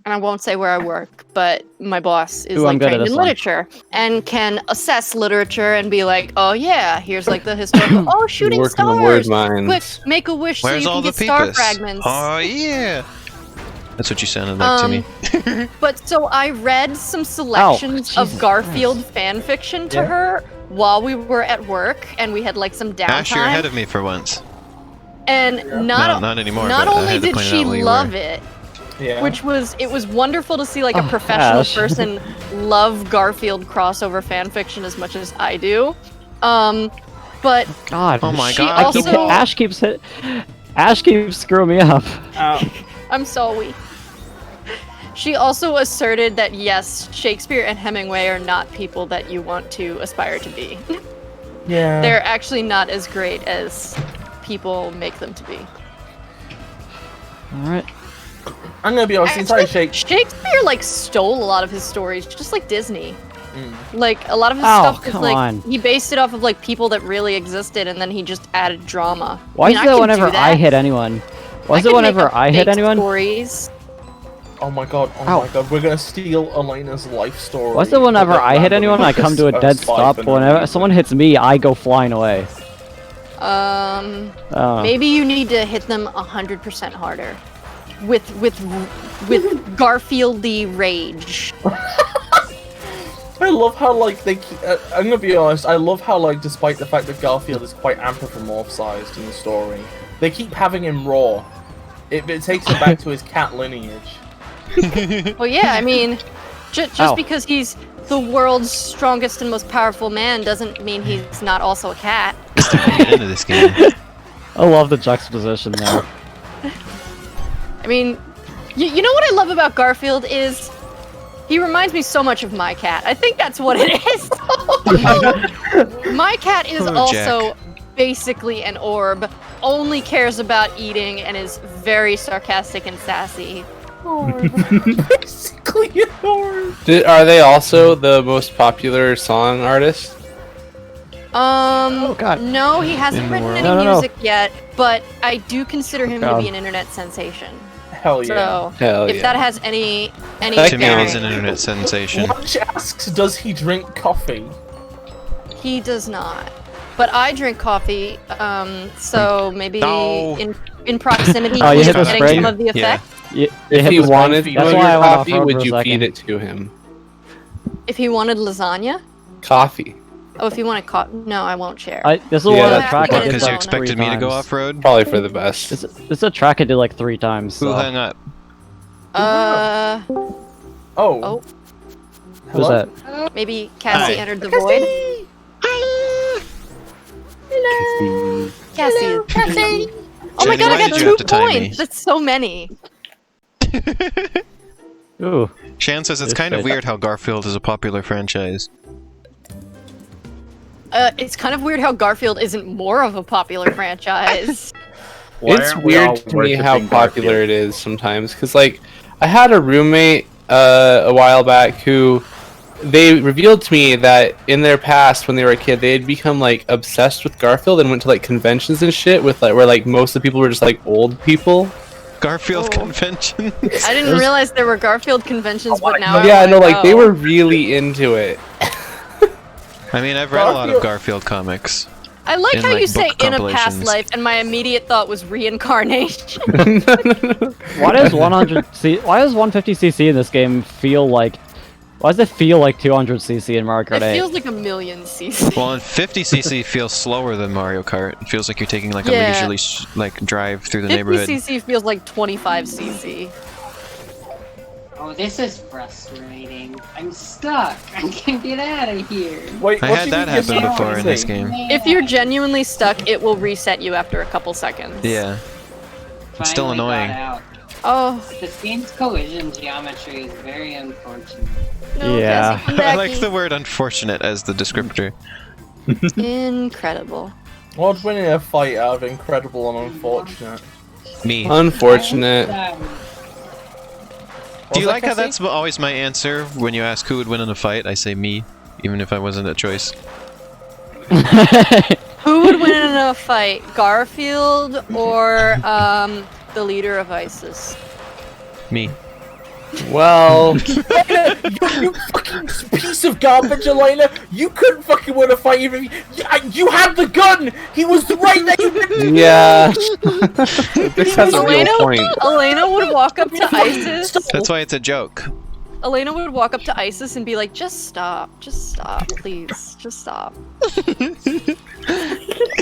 And I won't say where I work, but my boss is Ooh, I'm like good at trained this in one. literature and can assess literature and be like, oh yeah, here's like the historical. Oh, shooting Work in the word stars! mines. Quick, make a wish Where's so you all can the get star peepus? fragments. Oh yeah. That's what you sounded like to me. But so I read some selections of Jesus Garfield fanfiction to her while we were at work, and we had like some downtime. Ash, you're ahead of me for once. And No, not not anymore. not but I only had to did point it she out while you love were. it, Yeah. which was it was wonderful to see like a Oh, professional Ash. person love Garfield crossover fanfiction as much as I do. But God. Oh my She god. also- Ash keeps screwing me up. I'm sorry. She also asserted that yes, Shakespeare and Hemingway are not people that you want to aspire to be. Yeah. They're actually not as great as people make them to be. Alright. I'm gonna be honest, the entire Shakespeare like stole a lot of his stories, just like Disney. Like a lot of his stuff is come like on. he based it off of like people that really existed, and then he just added drama. Why I mean, is I it can whenever do I that. hit anyone? Why is I it can make whenever up I hit fake anyone? Stories. Oh my god, Ow. my god, we're gonna steal Elena's life story. Why is it whenever But I hit randomly anyone, I come to a just dead spy stop, for but no whenever reason. someone hits me, I go flying away? Oh. Maybe you need to hit them 100% harder. With Garfield-y rage. I love how, like, they keep, I'm gonna be honest, I love how, like, despite the fact that Garfield is quite anthropomorphized in the story, they keep having him raw. It takes him back to his cat lineage. Well, yeah, I mean, just because he's the world's strongest and most powerful man doesn't mean he's not also a cat. Get into this game. I love the juxtaposition there. I mean, you know what I love about Garfield is he reminds me so much of my cat. I think that's what it is. My cat is Oh, also basically an orb, only cares about eating, and is very sarcastic and sassy. Basically an orb. Are they also the most popular song artist? God. No, he hasn't In the written world. any No, no, no. music yet, but I do consider him to God. be an internet sensation. Hell yeah. So, Hell if yeah. that has any To me, bearing, he's an internet sensation. Lunch asks, does he drink coffee? he does not. But I drink coffee, so maybe No. in proximity Oh, you he's hit the getting spring? some of the Yeah. effect. If he wanted feed That's your why I went coffee, off-road would for a you feed second. it to him? If he wanted lasagna? Coffee. Oh, if he wanted no, I won't share. This is Yeah, one of the that's track I fine. did Because you Like expected me to go times. off-road? Probably for the best. This is a track I did like 3 times. Who So. hung up? Oh. Oh. Who's Hello? that? Maybe Cassie Hi. entered the void. Cassie. Cassie. Oh my Jenny, god, why I got did you 2 have to time me? points. That's so many. Ooh. Shan says it's This kind of face. weird how Garfield is a popular franchise. It's kind of weird how Garfield isn't more of a popular franchise. Why It's aren't we all weird to me how worshipping popular Garfield? it is sometimes, because like I had a roommate a while back who they revealed to me that in their past when they were a kid they had become like obsessed with Garfield and went to like conventions and shit with like where like most of the people were just like old people. Garfield Oh. convention. I didn't realize there were Garfield conventions, but now Yeah, I no, wanna like they go. were really into it. I mean, I've read a lot of Garfield comics. I like in, how like, you say book in a past compilations. life, and my immediate thought was reincarnation. Why does why does 150cc in this game feel like? Why does it feel like 200cc in Mario Kart It 8? feels like a million cc. Well, and 50cc feels slower than Mario Kart. It feels like you're taking like a Yeah. leisurely like drive through the 50 neighborhood. cc feels like 25 cc. Oh, this is frustrating. I'm stuck. I can't get out of here. Wait, I what had do you that mean you're happen before in this saying? game. If you're genuinely stuck, it will reset you after a couple seconds. Yeah. It's still Finally got annoying. out. Oh, This game's collision geometry is very unfortunate. no, Yeah. Cassie, come I back. like the word unfortunate as the descriptor. Incredible. What's winning a fight out of incredible and unfortunate? Me. Unfortunate. Do you Was like that how Cassie? that's always my answer when you ask who would win in a fight? I say me, even if I wasn't a choice. Who would win in a fight, Garfield or the leader of ISIS? Me. Well, You fucking piece of garbage, Elena! You couldn't fucking win a fight even if you had the gun! He was right there! You didn't yeah. This has a real Elena, point. Elena would walk up to ISIS. That's why it's a joke. Elena would walk up to ISIS and be like, just stop, please, just stop.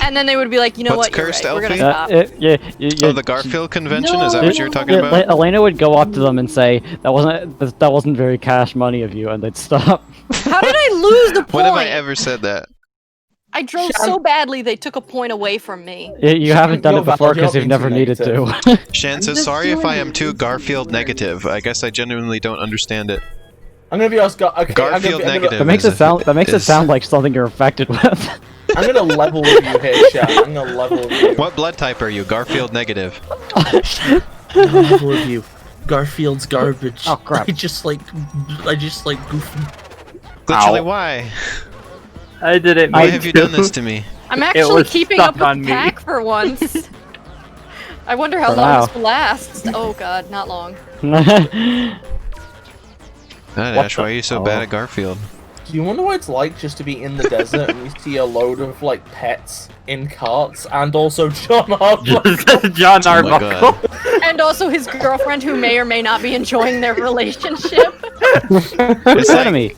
And then they would be like, you know What's what, you're cursed, right, we're gonna Elfie? stop. Oh, the Garfield convention? Is that what you were talking about? Elena would go up to them and say, "That wasn't very cash money of you," and they'd stop. How did I lose the point? When have I ever said that? I drove so badly they took a point away from me. You haven't done No, it before Val, because you're you've not never being needed too to. Shan says, just sorry if doing I am too weird Garfield things. negative. I guess I genuinely don't understand it. I'm gonna be honest. Okay, Garfield negative. That makes is it sound. That makes it is- sound like something you're infected with. I'm gonna level with you here, Shan. I'm gonna level with you. What blood type are you? Garfield negative. I'm gonna level with you. Garfield's garbage. Oh, crap. I just like goofing. Glitchily, Ow. why? I didn't Why mean have you to. done this to me? I'm actually was keeping stuck up with on the me. pack for once. I wonder how For long now. this will last. Oh god, not long. God, What Ash, the- why are you so bad at Garfield? Do you wonder what it's like just to be in the desert and you see a load of like pets in carts and also John Arbuckle? John Oh my Arbuckle. god. And also his girlfriend who may or may not be enjoying their relationship. Who's It's the like- enemy?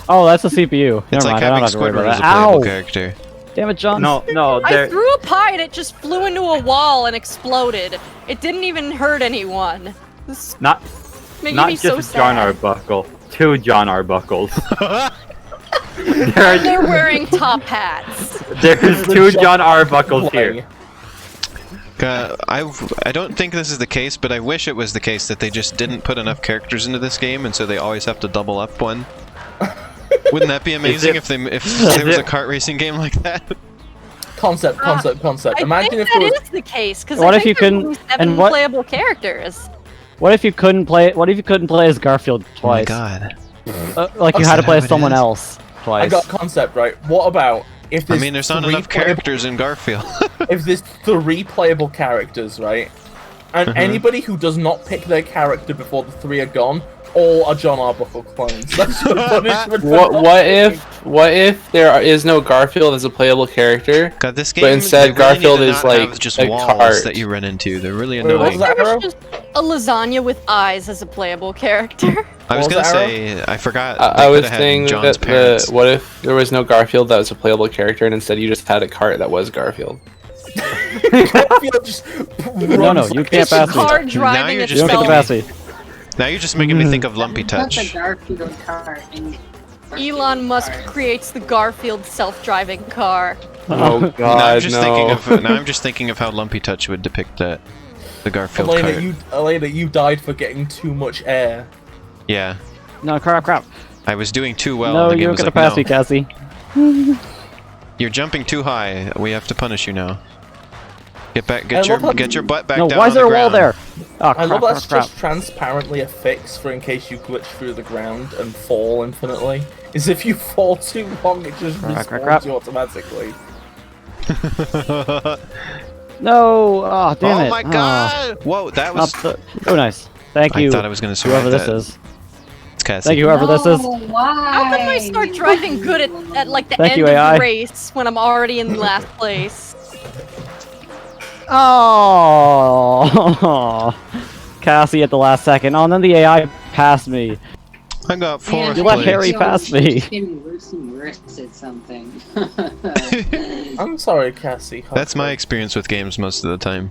Oh, that's the CPU. It's Never like mind. I having don't have to worry Squidward about as a that. playable Ow! character. Damn it, John. No, I there. threw a pie and it just flew into a wall and exploded. It didn't even hurt anyone. This is Not making not me just so John sad. Arbuckle. 2 John Arbuckles. And they're wearing top hats. There's 2 John Arbuckles here. I don't think this is the case, but I wish it was the case that they just didn't put enough characters into this game, and so they always have to double up one. Wouldn't that be amazing if there was a kart racing game like that? Concept. I Imagine think if there that was. is the case because What I if think you there's couldn't- only 7 and what- playable characters. What if you couldn't play? What if you couldn't play as Garfield Oh my twice? god. Like you Is had to that play how as it someone is? else I twice. got concept right. What about if I there's mean, there's not 3 enough characters in Garfield. If there's 3 playable characters, right? And anybody who does not pick their character before the 3 are gone, all are John Arbuckle clones. That's the punishment. for not picking. What if there is no Garfield as a playable character? God, this game. But instead they really Garfield need to is not have like just a walls cart. that you run into. They're really Wait, what annoying. was that, There Arrow? was just a lasagna with eyes as a playable character. I was What gonna was that, say, I forgot. I they was coulda had saying John's that parents. what if there was no Garfield that was a playable character, and instead you just had a cart that was Garfield? Garfield just No, runs you like can't a pass me. Car Now driving you're You just don't get itself. the passy. Now you're just making me think of Lumpy What's a Touch. Garfield cart in Garfield Elon Musk cart? creates the Garfield self-driving car. Oh Now God, I'm just thinking no! of. Now I'm just thinking of how Lumpy Touch would depict that. The Garfield cart. Elena, you died for getting too much air. Yeah, No, crap. I was doing too well. No, and the game you're was gonna like, pass no, me, Cassie. You're jumping too high. We have to punish you now. Get back. I Get love how- your butt back No, down why on is there the a wall ground. there? Oh, I love that's crap. just transparently a fix for in case you glitch through the ground and fall infinitely. Is if you fall too long, it just Crap. respawns you automatically. No! Oh, damn it. Oh my god! Whoa, that was. Oh, nice. Thank you, I thought I was gonna survive whoever this that. is. It's Cassie. Thank you, whoever this is. No, why? How come I start driving good at like the Thank end you, of AI. the race when I'm already in last place? Oh, Cassie at the last second. Oh, and then the AI passed me. I got Man, fourth You let place. Harry pass me. It's getting worse and worse at something. I'm sorry, Cassie. That's my experience with games most of the time.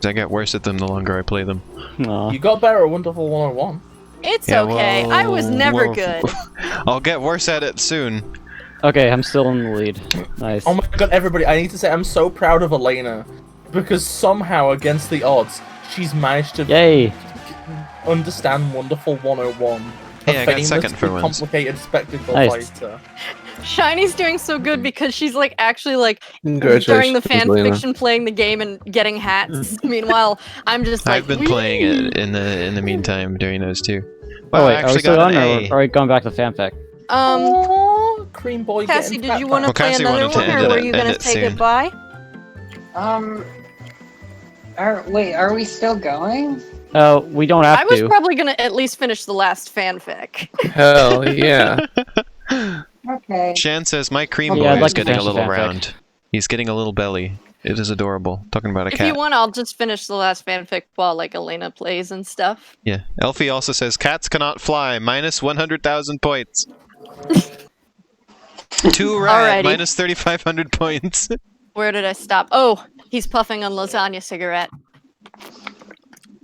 I get worse at them the longer I play them. Aw. You got better at Wonderful 101. It's Yeah, okay. I was well, never well, good. I'll get worse at it soon. Okay, I'm still in the lead. Nice. Oh my god, everybody, I need to say I'm so proud of Elena. Because somehow, against the odds, she's managed to Yay! understand Wonderful 101. Hey, a I got second for famously once. complicated spectacle Nice. fighter. Shiny's doing so good because she's like actually like during the Congratulations, fan Lena. fiction playing the game and getting hats. Meanwhile, I'm just like I've been playing it in the meantime during those two. Oh Wow, wait, I are we actually still got on, an or A. are we going back to fanfic? Oh, Cream Boy Cassie, getting did fat you want to Well, play Cassie another wanted to one, end or it- were you end gonna it say soon. goodbye? Are we still going? We don't have I was to. probably gonna at least finish the last fanfic. Hell yeah! Okay. Shan says my cream Yeah, boy I'd like is to getting a finish little the fanfic. round. He's getting a little belly. It is adorable. Talking about a If cat. you want, I'll just finish the last fanfic while like Elena plays and stuff. Yeah. Elfie also says cats cannot fly. Minus 100,000 points. Too rad. Alrighty. Minus 3,500 points. Where did I stop? Oh, he's puffing on lasagna cigarette.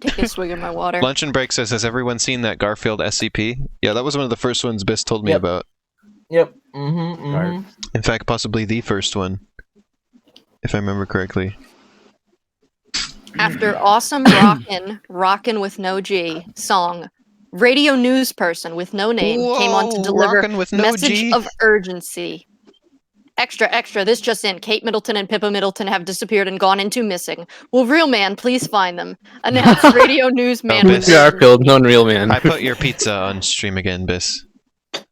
Take a swig of my water. Lunch and Break says, has everyone seen that Garfield SCP? Yeah, that was one of the first ones Biss told me Yep. about. Yep. In fact, possibly the first one, if I remember correctly. After awesome rockin' with no G song, radio news person with no name came on to Whoa, deliver rockin' with no message G? of urgency. Extra, this just in. Kate Middleton and Pippa Middleton have disappeared and gone into missing. Will real man please find them? Announced radio news man with Biss. Garfield, known real man. I put your pizza on stream again, Biss.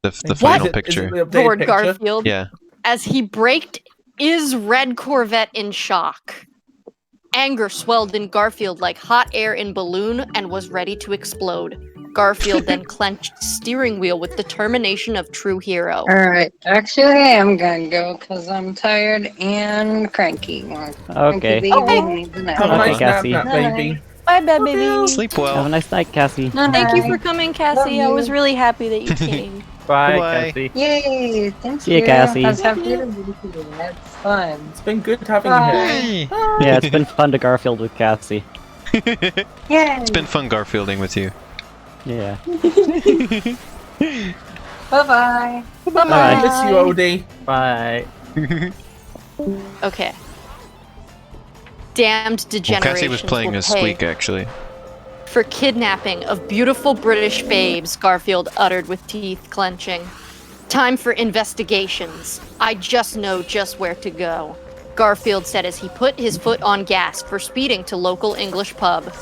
The What? final Is it picture. the updated Lord picture? Garfield. Yeah. As he braked his red Corvette in shock. Anger swelled in Garfield like hot air in balloon and was ready to explode. Garfield then clenched steering wheel with determination of true hero. Alright, actually I'm gonna go because I'm tired and cranky. Okay. Have a Okay, nice Cassie. nap, baby. Bye, bye, baby. Sleep Have a well. nice night, Cassie. Thank you for coming, Cassie. I you. was really happy that you came. Bye, Bye. Cassie. Yay! Thank See ya, you. Cassie. I was happy to meet you. That's fun. It's been good having Bye. you here. Yeah, it's been fun to Garfield with Cassie. Yay! It's been fun Garfielding with you. Yeah. Bye-bye. I miss you, Odie. Bye. Okay. Damned Well, degeneration. Cassie was playing as Squeak, actually. For kidnapping of beautiful British babes, Garfield uttered with teeth clenching. Time for investigations. I just know just where to go, Garfield said as he put his foot on gas for speeding to local English pub.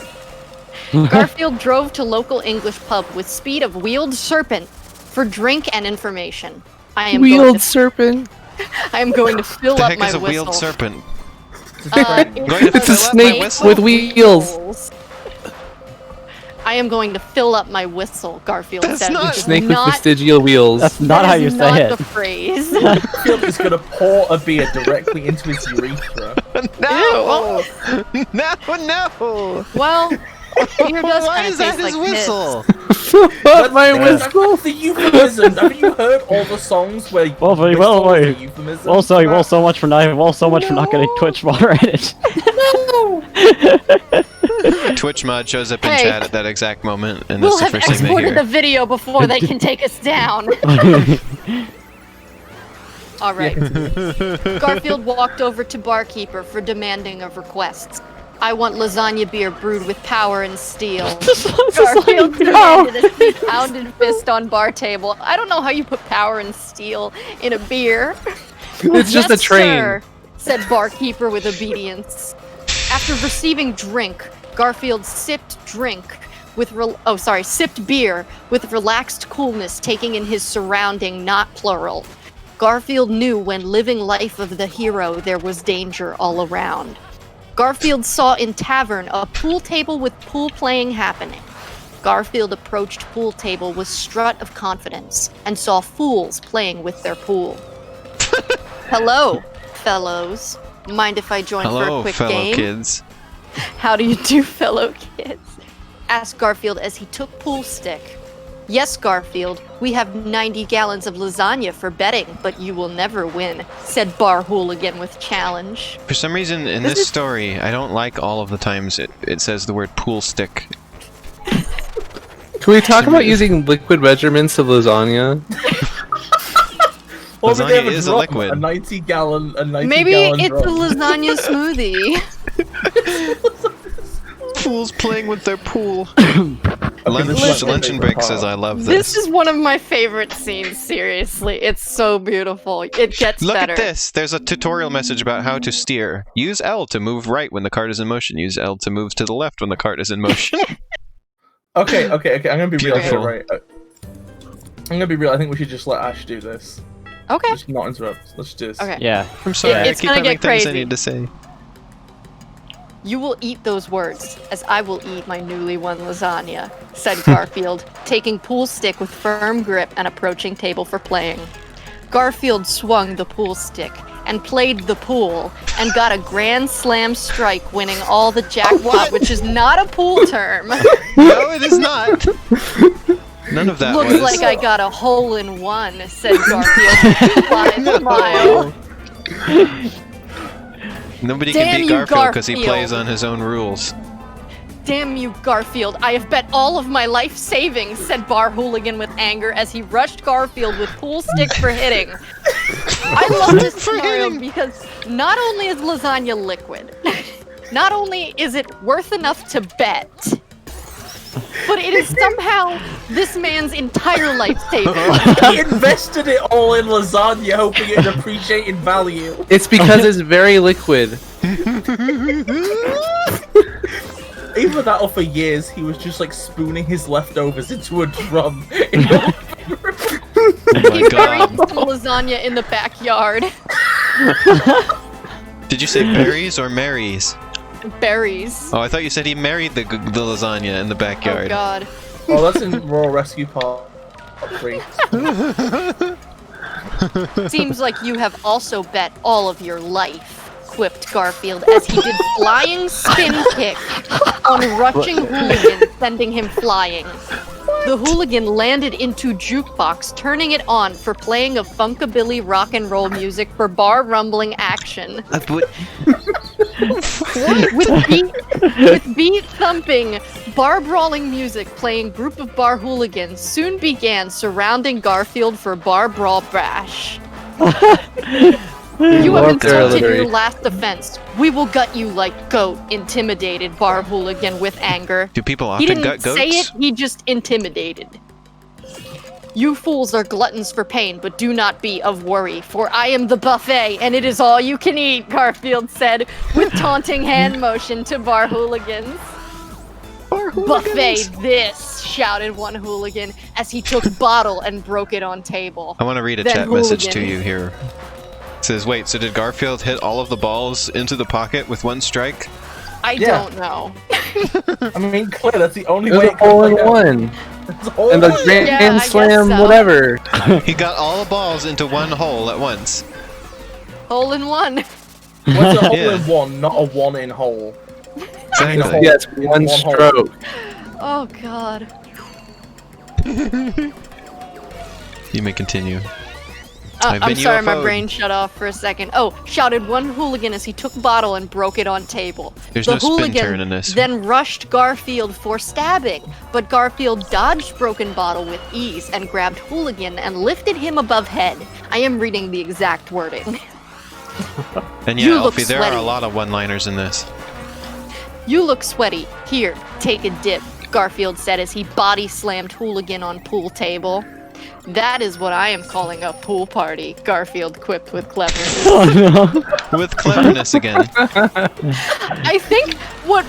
Garfield drove to local English pub with speed of wheeled serpent for drink and information. I am Wheeled serpent. I am going to fill The up heck my is a whistle. wheeled serpent? It's Going to It's a fill up my snake whistle? with wheels. I am going to fill up my whistle, Garfield That's said. not- Which is Snake with not, vestigial wheels. That's not that how is you not say it. the phrase. Garfield is gonna pour a beer directly into his urethra. No! No! Well, here does Why kind is of that taste his like whistle? But my whistle. That's the euphemism. Have you heard all the songs where Well, very whistle well, is a wait. euphemism? Also so much for not getting Twitch moderated. Twitch mod shows up in Hey. chat at that exact moment, and We'll that's the have first thing they exported the hear. video before they can take us down. All right. Garfield walked over to barkeeper for demanding of requests. I want lasagna beer brewed with power and steel. Garfield demanded as he pounded fist on bar table. I don't know how you put power and steel in a beer. It's just a Yes, train. sir, said barkeeper with obedience. After receiving drink, Garfield sipped beer with relaxed coolness, taking in his surrounding, not plural. Garfield knew when living life of the hero there was danger all around. Garfield saw in tavern a pool table with pool playing happening. Garfield approached pool table with strut of confidence and saw fools playing with their pool. Hello, fellows. Mind if I join for Hello, a quick fellow game? kids. How do you do, fellow kids? Asked Garfield as he took pool stick. Yes, Garfield, we have 90 gallons of lasagna for betting, but you will never win, said Bar Hooligan with challenge. For some reason, in this story, I don't like all of the times it says the word pool stick. Can we talk about using liquid measurements of lasagna? Or maybe Lasagna they have is a drum, liquid. A 90 gallon Maybe gallon it's drum. a lasagna smoothie. Fools playing with their pool. this is my Luncheon favorite Break part. says I love This this. is one of my favorite scenes, seriously. It's so beautiful. It gets Look better. at this. There's a tutorial message about how to steer. Use L to move right when the cart is in motion. Use L to move to the left when the cart is in motion. Okay. I'm gonna be real here, Beautiful. right? I'm gonna be real. I think we should just let Ash do this. Okay. Just not interrupt. Let's do this. Okay. Yeah. I'm sorry, I It's keep gonna having get things I crazy. need to say. You will eat those words, as I will eat my newly won lasagna, said Garfield, taking pool stick with firm grip and approaching table for playing. Garfield swung the pool stick and played the pool and got a grand slam strike, winning all the jackpot, which is not a pool term. No, it is not. None of that Looks was. like I got a hole in one, said Garfield, with a smile. Nobody Damn can beat you, Garfield because he Garfield. plays on his own rules. Damn you, Garfield. I have bet all of my life savings, said Bar Hooligan with anger as he rushed Garfield with pool stick for hitting. I love this scenario because not only is lasagna liquid, not only is it worth enough to bet, but it is somehow this man's entire life savings. He invested it all in lasagna, hoping it'd appreciate in value. It's because it's very liquid. Either that or for years, he was just like spooning his leftovers into a drum. Oh He my buried god. some lasagna in the backyard. Did you say berries or Marys? Berries. Oh, I thought you said he married the lasagna in the Oh backyard. god. Oh, that's in Rural Rescue Part 3. Seems like you have also bet all of your life, quipped Garfield as he did flying spin kick on rushing Hooligan, sending him flying. The Hooligan landed into Jukebox, turning it on for playing of funkabilly rock and roll music for bar rumbling action. With beat thumping, bar brawling music playing, group of bar hooligans soon began surrounding Garfield for bar brawl bash. You have insulted your last offense. We will gut you like goat, intimidated Bar Hooligan with anger. Do people He often didn't gut goats? say it, he just intimidated. You fools are gluttons for pain, but do not be of worry, for I am the buffet, and it is all you can eat, Garfield said, with taunting hand motion to Bar Hooligans. Buffet this, shouted one hooligan as he took bottle and broke it on table. I want to read a Then chat message to hooligan. you here. It says, wait, so did Garfield hit all of the balls into the pocket with one strike? I Yeah. don't know. I mean, clear, that's the only It was way a it could hole in play out. one. It's a hole And in the one. Grand Yeah, I guess Slam, so. whatever. He got all the balls into one hole at once. Hole in one. What's a hole Yeah. in one, not a one in hole? Exactly. Yes, one One hole. stroke. Oh god. You may continue. I've I'm been sorry, my UFO'd. brain shut off for a second. Oh, shouted one hooligan as he took bottle and broke it on table. There's the no spin hooligan turn in this. then rushed Garfield for stabbing, but Garfield dodged broken bottle with ease and grabbed hooligan and lifted him above head. I am reading the exact wording. And You yeah, look Alfie, there are a sweaty. lot of one-liners in this. You look sweaty. Here, take a dip, Garfield said as he body slammed hooligan on pool table. That is what I am calling a pool party, Garfield quipped with cleverness. Oh no. With cleverness again. I think what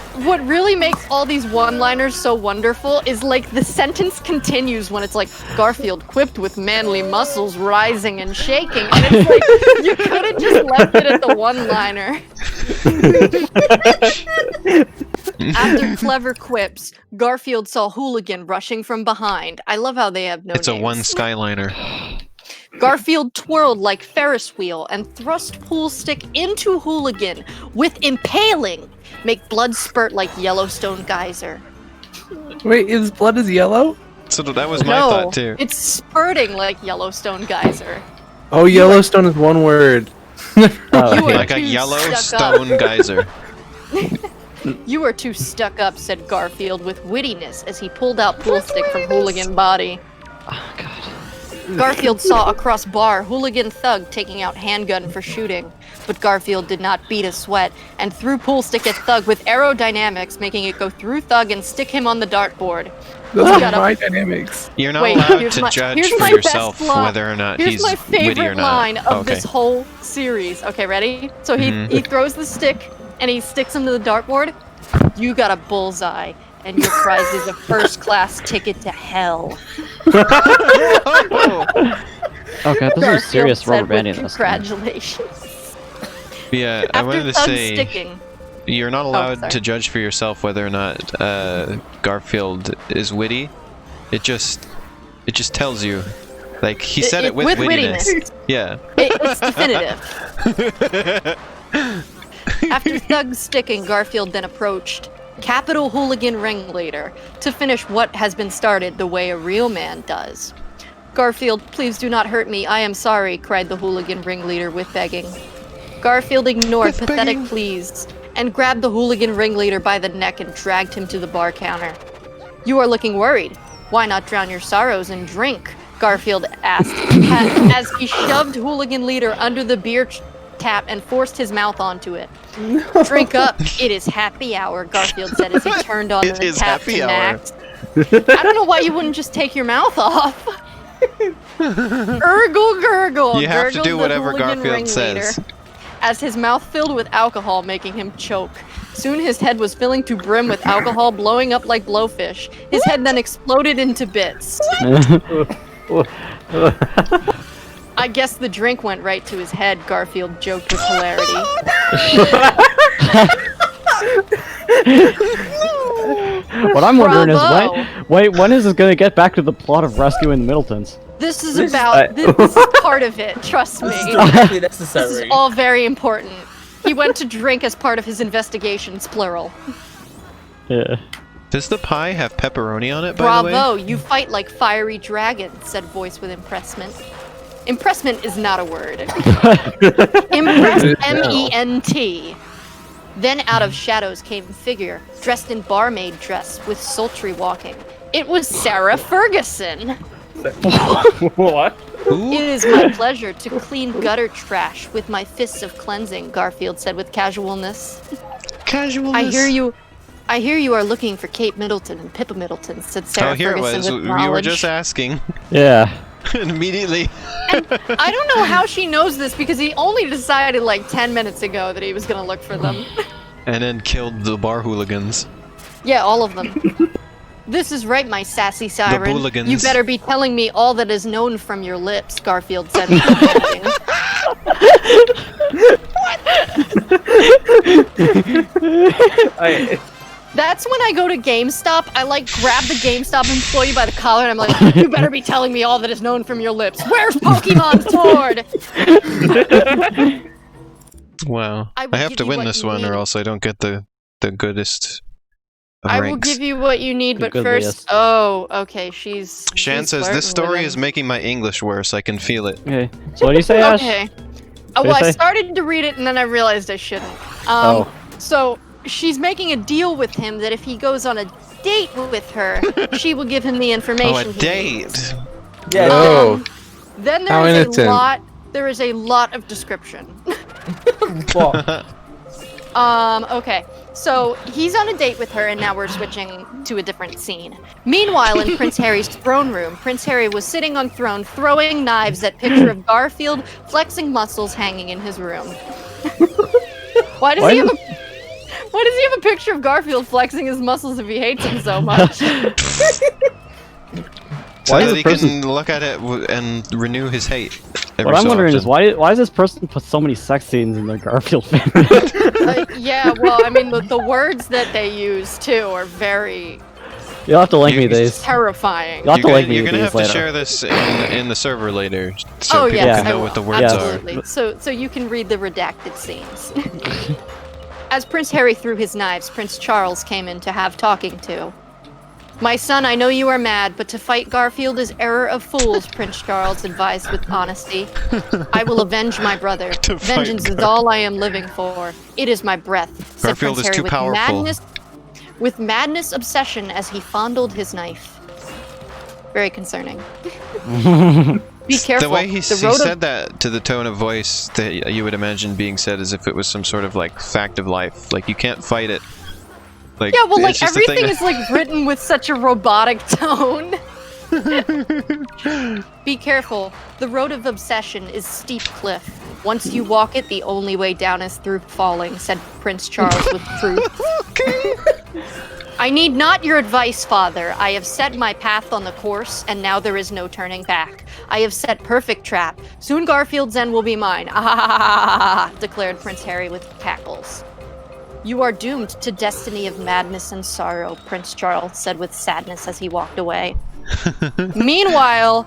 really makes all these one-liners so wonderful is like the sentence continues when it's like Garfield quipped with manly muscles rising and shaking, and it's like you could have just left it at the one-liner. After clever quips, Garfield saw Hooligan rushing from behind. I love how they have no It's a names. one skyliner. Garfield twirled like Ferris wheel and thrust pool stick into Hooligan with impaling. Make blood spurt like Yellowstone geyser. Wait, his blood is yellow? So that was my No, thought too. it's spurting like Yellowstone geyser. Oh, Yellowstone is one word. You Oh, are Like a too Yellowstone geyser. You are too stuck up, said Garfield with wittiness as he pulled out pool stick from Hooligan body. Oh god. Garfield saw across bar Hooligan Thug taking out handgun for shooting, but Garfield did not beat a sweat and threw pool stick at Thug with aerodynamics, making it go through Thug and stick him on the dartboard. Those You are gotta- my dynamics. You're not Wait, allowed here's to my- judge here's for my yourself best line. whether or not Here's he's my witty or favorite not. line of Okay. this whole series. Okay, ready? So he throws the stick and he sticks him to the dartboard. You got a bullseye, and your prize is a first-class ticket to hell. Okay, this is serious Garfield rubber said banding with this. Congratulations. Yeah, I wanted After to Thug say sticking. you're not allowed sorry. to judge for yourself whether or not Garfield is witty. It just tells you. Like he said it with wittiness. Yeah. It's definitive. After Thug sticking, Garfield then approached Capital Hooligan Ringleader to finish what has been started the way a real man does. Garfield, please do not hurt me. I am sorry, cried the hooligan ringleader with begging. Garfield ignored With pathetic begging. pleas and grabbed the hooligan ringleader by the neck and dragged him to the bar counter. "You are looking worried. Why not drown your sorrows and drink?" Garfield asked, as he shoved hooligan leader under the beer tap and forced his mouth onto it. "Drink up, it is happy hour," Garfield said as he turned on the tap to Max. "I don't know why you wouldn't just take your mouth off." Urgle gurgle. You have to gurgled do the whatever hooligan Garfield ringleader, says. as his mouth filled with alcohol, making him choke. Soon his head was filling to brim with alcohol, blowing up like blowfish. His head then exploded into bits. "I guess the drink went right to his head," Garfield joked with hilarity. What I'm wondering Bravo. is, when is this gonna get back to the plot of rescuing the Middletons? This is about this is part of it, trust me. This is directly This necessary. is all very important. He went to drink as part of his investigations, plural. Yeah. Does the pie have pepperoni on it, by the way? Bravo, you fight like fiery dragons, said voice with impressment. Impressment is not a word. Impress, M-E-N-T. Then out of shadows came a figure, dressed in barmaid dress with sultry walking. It was Sarah Ferguson. What? "It is my pleasure to clean gutter trash with my fists of cleansing," Garfield said with casualness. Casualness. I hear you are looking for Kate Middleton and Pippa Middleton," said Sarah Oh, here it Ferguson was. with We were knowledge. just asking. Yeah. And immediately. I don't know how she knows this because he only decided like 10 minutes ago that he was gonna look for them. And then killed the bar hooligans. Yeah, all of them. "This is right, my sassy siren. booligans. You better be telling me all that is known from your lips," Garfield said. With thinking. That's when I go to GameStop, I like grab the GameStop employee by the collar and I'm like, "You better be telling me all that is known from your lips. Where's Pokemon's sword?" Wow. I will I have give to you win what this you one or need. else I don't get the goodest of I will ranks. give you what you need, The but goodliest. first... Oh, okay, she's... Shan she's says, flirting "This story with is him." making my English worse. I can feel it." Okay. So what do you say, Ash? Okay. What do Well, you I say? started to read it and then I realized I shouldn't. Oh. So, she's making a deal with him that if he goes on a date with her, she will give him the information Oh, a he needs. date. Yeah. Oh. Then How there is innocent. there is a lot of description. What? Okay. So he's on a date with her, and now we're switching to a different scene. Meanwhile, in Prince Harry's throne room, Prince Harry was sitting on throne, throwing knives at picture of Garfield, flexing muscles hanging in his room. Why does he have a picture of Garfield flexing his muscles if he hates him so much? So Why that is he the person- can look at it and renew his hate. What I'm wondering is why does this person put so many sex scenes in their Garfield family? Yeah, well, I mean, the words that they use, too, are very You'll have to link me these. terrifying. You'll have to link me You're gonna these have to later. share this in the server later, so Oh, people yes, can I know will. what the words Absolutely. So you can read the redacted scenes. As Prince Harry threw his knives, Prince Charles came in to have talking to. "My son, I know you are mad, but to fight Garfield is error of fools," Prince Charles advised with honesty. "I will avenge my brother. To fight Vengeance is all I am living for. It is my breath," said Garfield Prince is Harry too with powerful. with madness obsession as he fondled his knife. Very concerning. Be careful. The way he the road of said that to the tone of voice that you would imagine being said as if it was some sort of like fact of life. Like you can't fight it. Like, Yeah, well, it's like just a thing everything that- is like written with such a robotic tone. Be careful. The road of obsession is steep cliff. Once you walk it, the only way down is through falling," said Prince Charles with truth. "I need not your advice, father. I have set my path on the course, and now there is no turning back. I have set perfect trap. Soon Garfield's end will be mine. Ah, ha, ha, ha, ha, ha," declared Prince Harry with cackles. "You are doomed to destiny of madness and sorrow," Prince Charles said with sadness as he walked away. Meanwhile,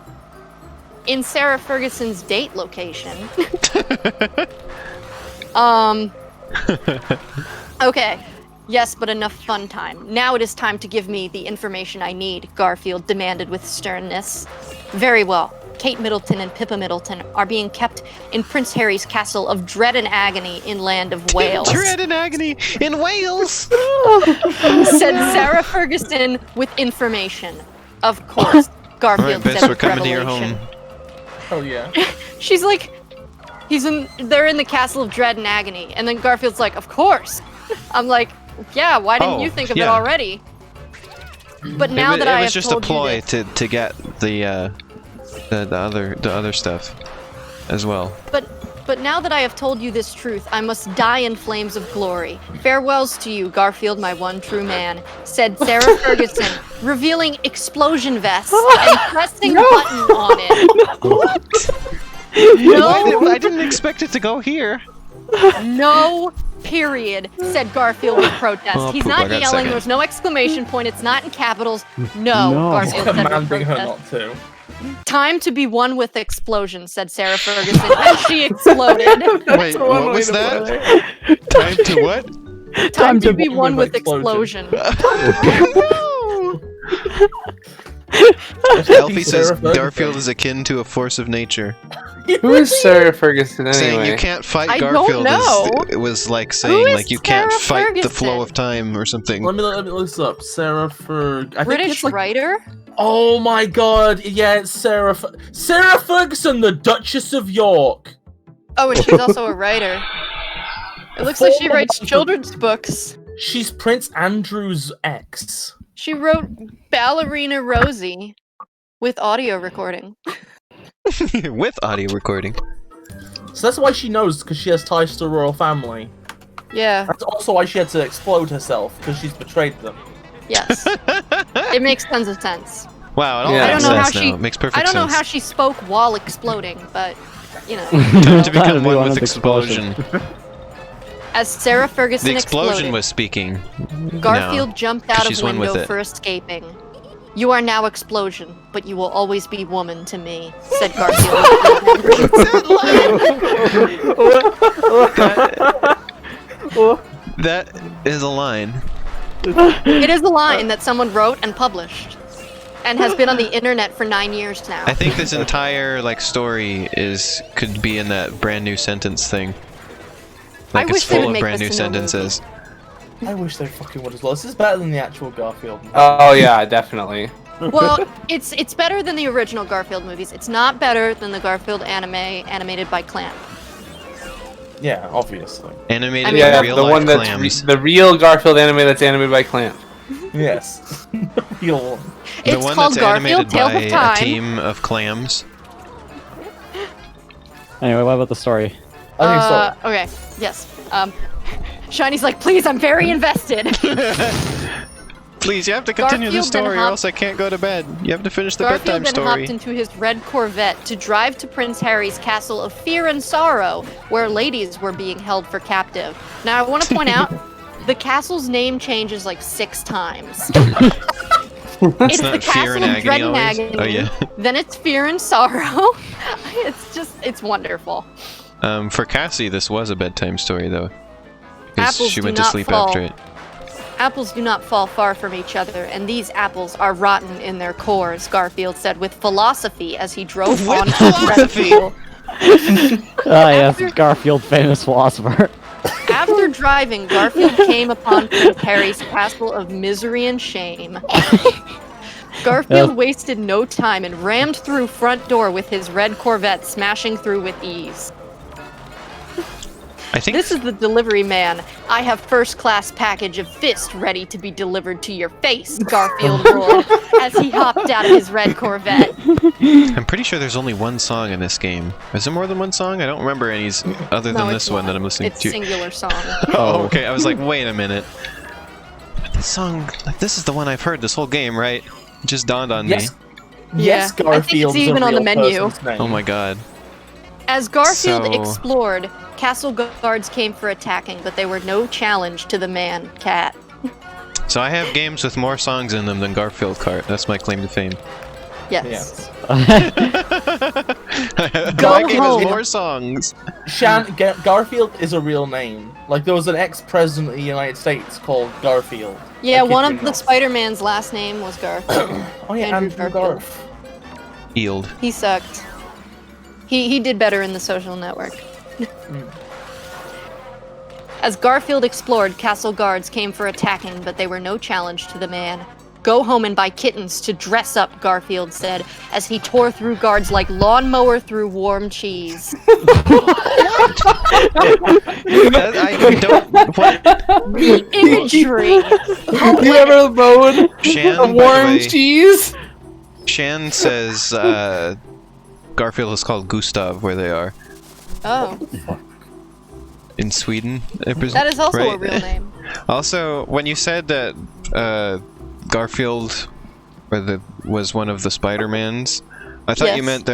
in Sarah Ferguson's date location. Okay. "Yes, but enough fun time. Now it is time to give me the information I need," Garfield demanded with sternness. "Very well. Kate Middleton and Pippa Middleton are being kept in Prince Harry's castle of dread and agony in land of Wales. Dread and agony in Wales. Said Sarah Ferguson with information. Of course, Garfield Alright, said bitch, we're with coming to your revelation. home. Oh yeah. She's like, they're in the castle of dread and agony, and then Garfield's like, of course. I'm like, yeah, why didn't you think of it already? But now that I have told you it was just a ploy to get the other stuff as well. But now that I have told you this truth, I must die in flames of glory. Farewells to you, Garfield, my one true man, said Sarah Ferguson, revealing explosion vest and pressing a button on it. What? No, I didn't expect it to go here. no, period, said Garfield with protest. Oh, He's poop, I not got yelling, second. there's no exclamation point, it's not in capitals. No, Garfield said with Commanding her protest. not to. Time to be one with explosion, said Sarah Ferguson, and she exploded. Wait, what was that? Time to what? Time to be one with explosion. Alfie says Garfield is akin to a force of nature. Who is Sarah Ferguson anyway? Saying you can't fight I don't Garfield know. it was like Who saying is like you can't Sarah fight the flow Ferguson? of time or something. Let me look this up. Sarah Ferg. I think British it's like. writer? Oh my god! Yeah, it's Sarah. Sarah Ferguson, the Duchess of York. Oh, and she's also a writer. It looks like she writes children's books. She's Prince Andrew's ex. She wrote Ballerina Rosie with audio recording. With audio recording. So that's why she knows, because she has ties to the royal family. Yeah, That's also why she had to explode herself, because she's betrayed them. yes. It makes tons of sense. Wow, it all Yeah. I don't makes know how sense she. now. It makes perfect I don't know sense. how she spoke while exploding, but you know, Time to become one with explosion. as Sarah Ferguson The explosion exploded, was speaking. Garfield jumped out of she's one with window it. for escaping. You are now explosion, but you will always be woman to me, said Garfield. That is a line. It is a line that someone wrote and published, and has been on the internet for 9 years now. I think this entire story could be in that brand new sentence thing. Like I it's wish they full would of make brand new this into a movie. sentences. I wish they fucking would as well. This is better than the actual Garfield movie. Oh yeah, definitely. Well, it's better than the original Garfield movies. It's not better than the Garfield anime animated by Clamp. Yeah, obviously. Animated I mean, Yeah, in real the life one that's clams. the real Garfield anime that's animated by Clamp. Yes. The real one. The It's one called that's Garfield animated Tales by of Time. a team of clams. Anyway, what about the story? I think so. Okay, yes. Shiny's like, please, I'm very invested. Please, you have to continue the Garfield then story or hopped- else I can't go to bed. You have to finish the Garfield bedtime then story. hopped into his red Corvette to drive to Prince Harry's castle of fear and sorrow, where ladies were being held for captive. Now, I want to point out, the castle's name changes like 6 times. It's not the fear castle and of agony dread and always? agony. Oh, yeah. Then it's fear and sorrow. It's wonderful. For Cassie, this was a bedtime story, though. Because Apples she do went to not sleep fall. after it. Apples do not fall far from each other, and these apples are rotten in their cores, Garfield said with philosophy as he drove on to philosophy? Ah, yes, Garfield, famous philosopher. After driving, Garfield came upon Prince Harry's castle of misery and shame. Garfield wasted no time and rammed through front door with his red Corvette, smashing through with ease. I think This is the delivery man. I have first-class package of fist ready to be delivered to your face, Garfield roared as he hopped out of his red Corvette. I'm pretty sure there's only one song in this game. Is there more than one song? I don't remember any other No, than it's this one not. that I'm listening It's to. singular song. Oh, okay. I was like, wait a minute. This song, this is the one I've heard this whole game, right? It just dawned on Yes. me. Yes, Yeah, I think Garfield it's is a even on the real menu. person's name. Oh my god. As Garfield So- explored, castle guards came for attacking, but they were no challenge to the man-cat. So I have games with more songs in them than Garfield Kart. That's my claim to fame. Yes. Go My game home. has more songs. Garfield is a real name. Like, there was an ex-president of the United States called Garfield. Yeah, I kid one you of the not. Spider-Man's last name was Garfield. Oh yeah, Andrew Andrew Garfield. Garf. Yield. He sucked. He did better in the social network. As Garfield explored, castle guards came for attacking, but they were no challenge to the man. Go home and buy kittens to dress up, Garfield said, as he tore through guards like lawnmower through warm cheese. I don't. What? The imagery. Have you ever mowed Shan, a by the warm way, cheese? Shan says Garfield is called Gustav where they are Oh, in Sweden. that is also a right? real name. Also, when you said that Garfield was one of the Spider-Mans, I thought you Yes. meant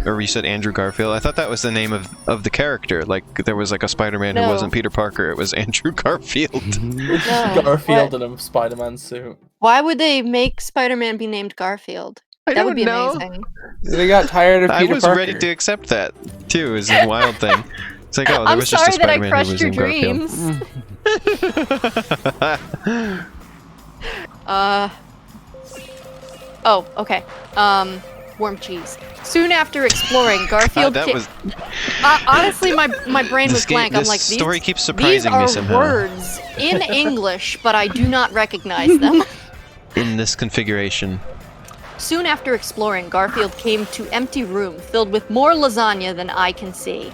or you said Andrew Garfield. I thought that was the name of the character. Like there was like a Spider-Man who No. wasn't Peter Parker. It was Andrew Garfield. No, Garfield what? in a Spider-Man suit. Why would they make Spider-Man be named Garfield? I That would don't be know. amazing. They got tired of I Peter was Parker. ready to accept that too. Is a wild thing. It's like, oh, there I'm was just a sorry that I Spider-Man who crushed was your named Garfield. dreams. Oh, okay. Warm cheese. Soon after exploring, Garfield. that was Honestly, my brain this was blank. I'm this like, story keeps these surprising are me somehow. words in English, but I do not recognize them. In this configuration. Soon after exploring, Garfield came to empty room filled with more lasagna than eye can see.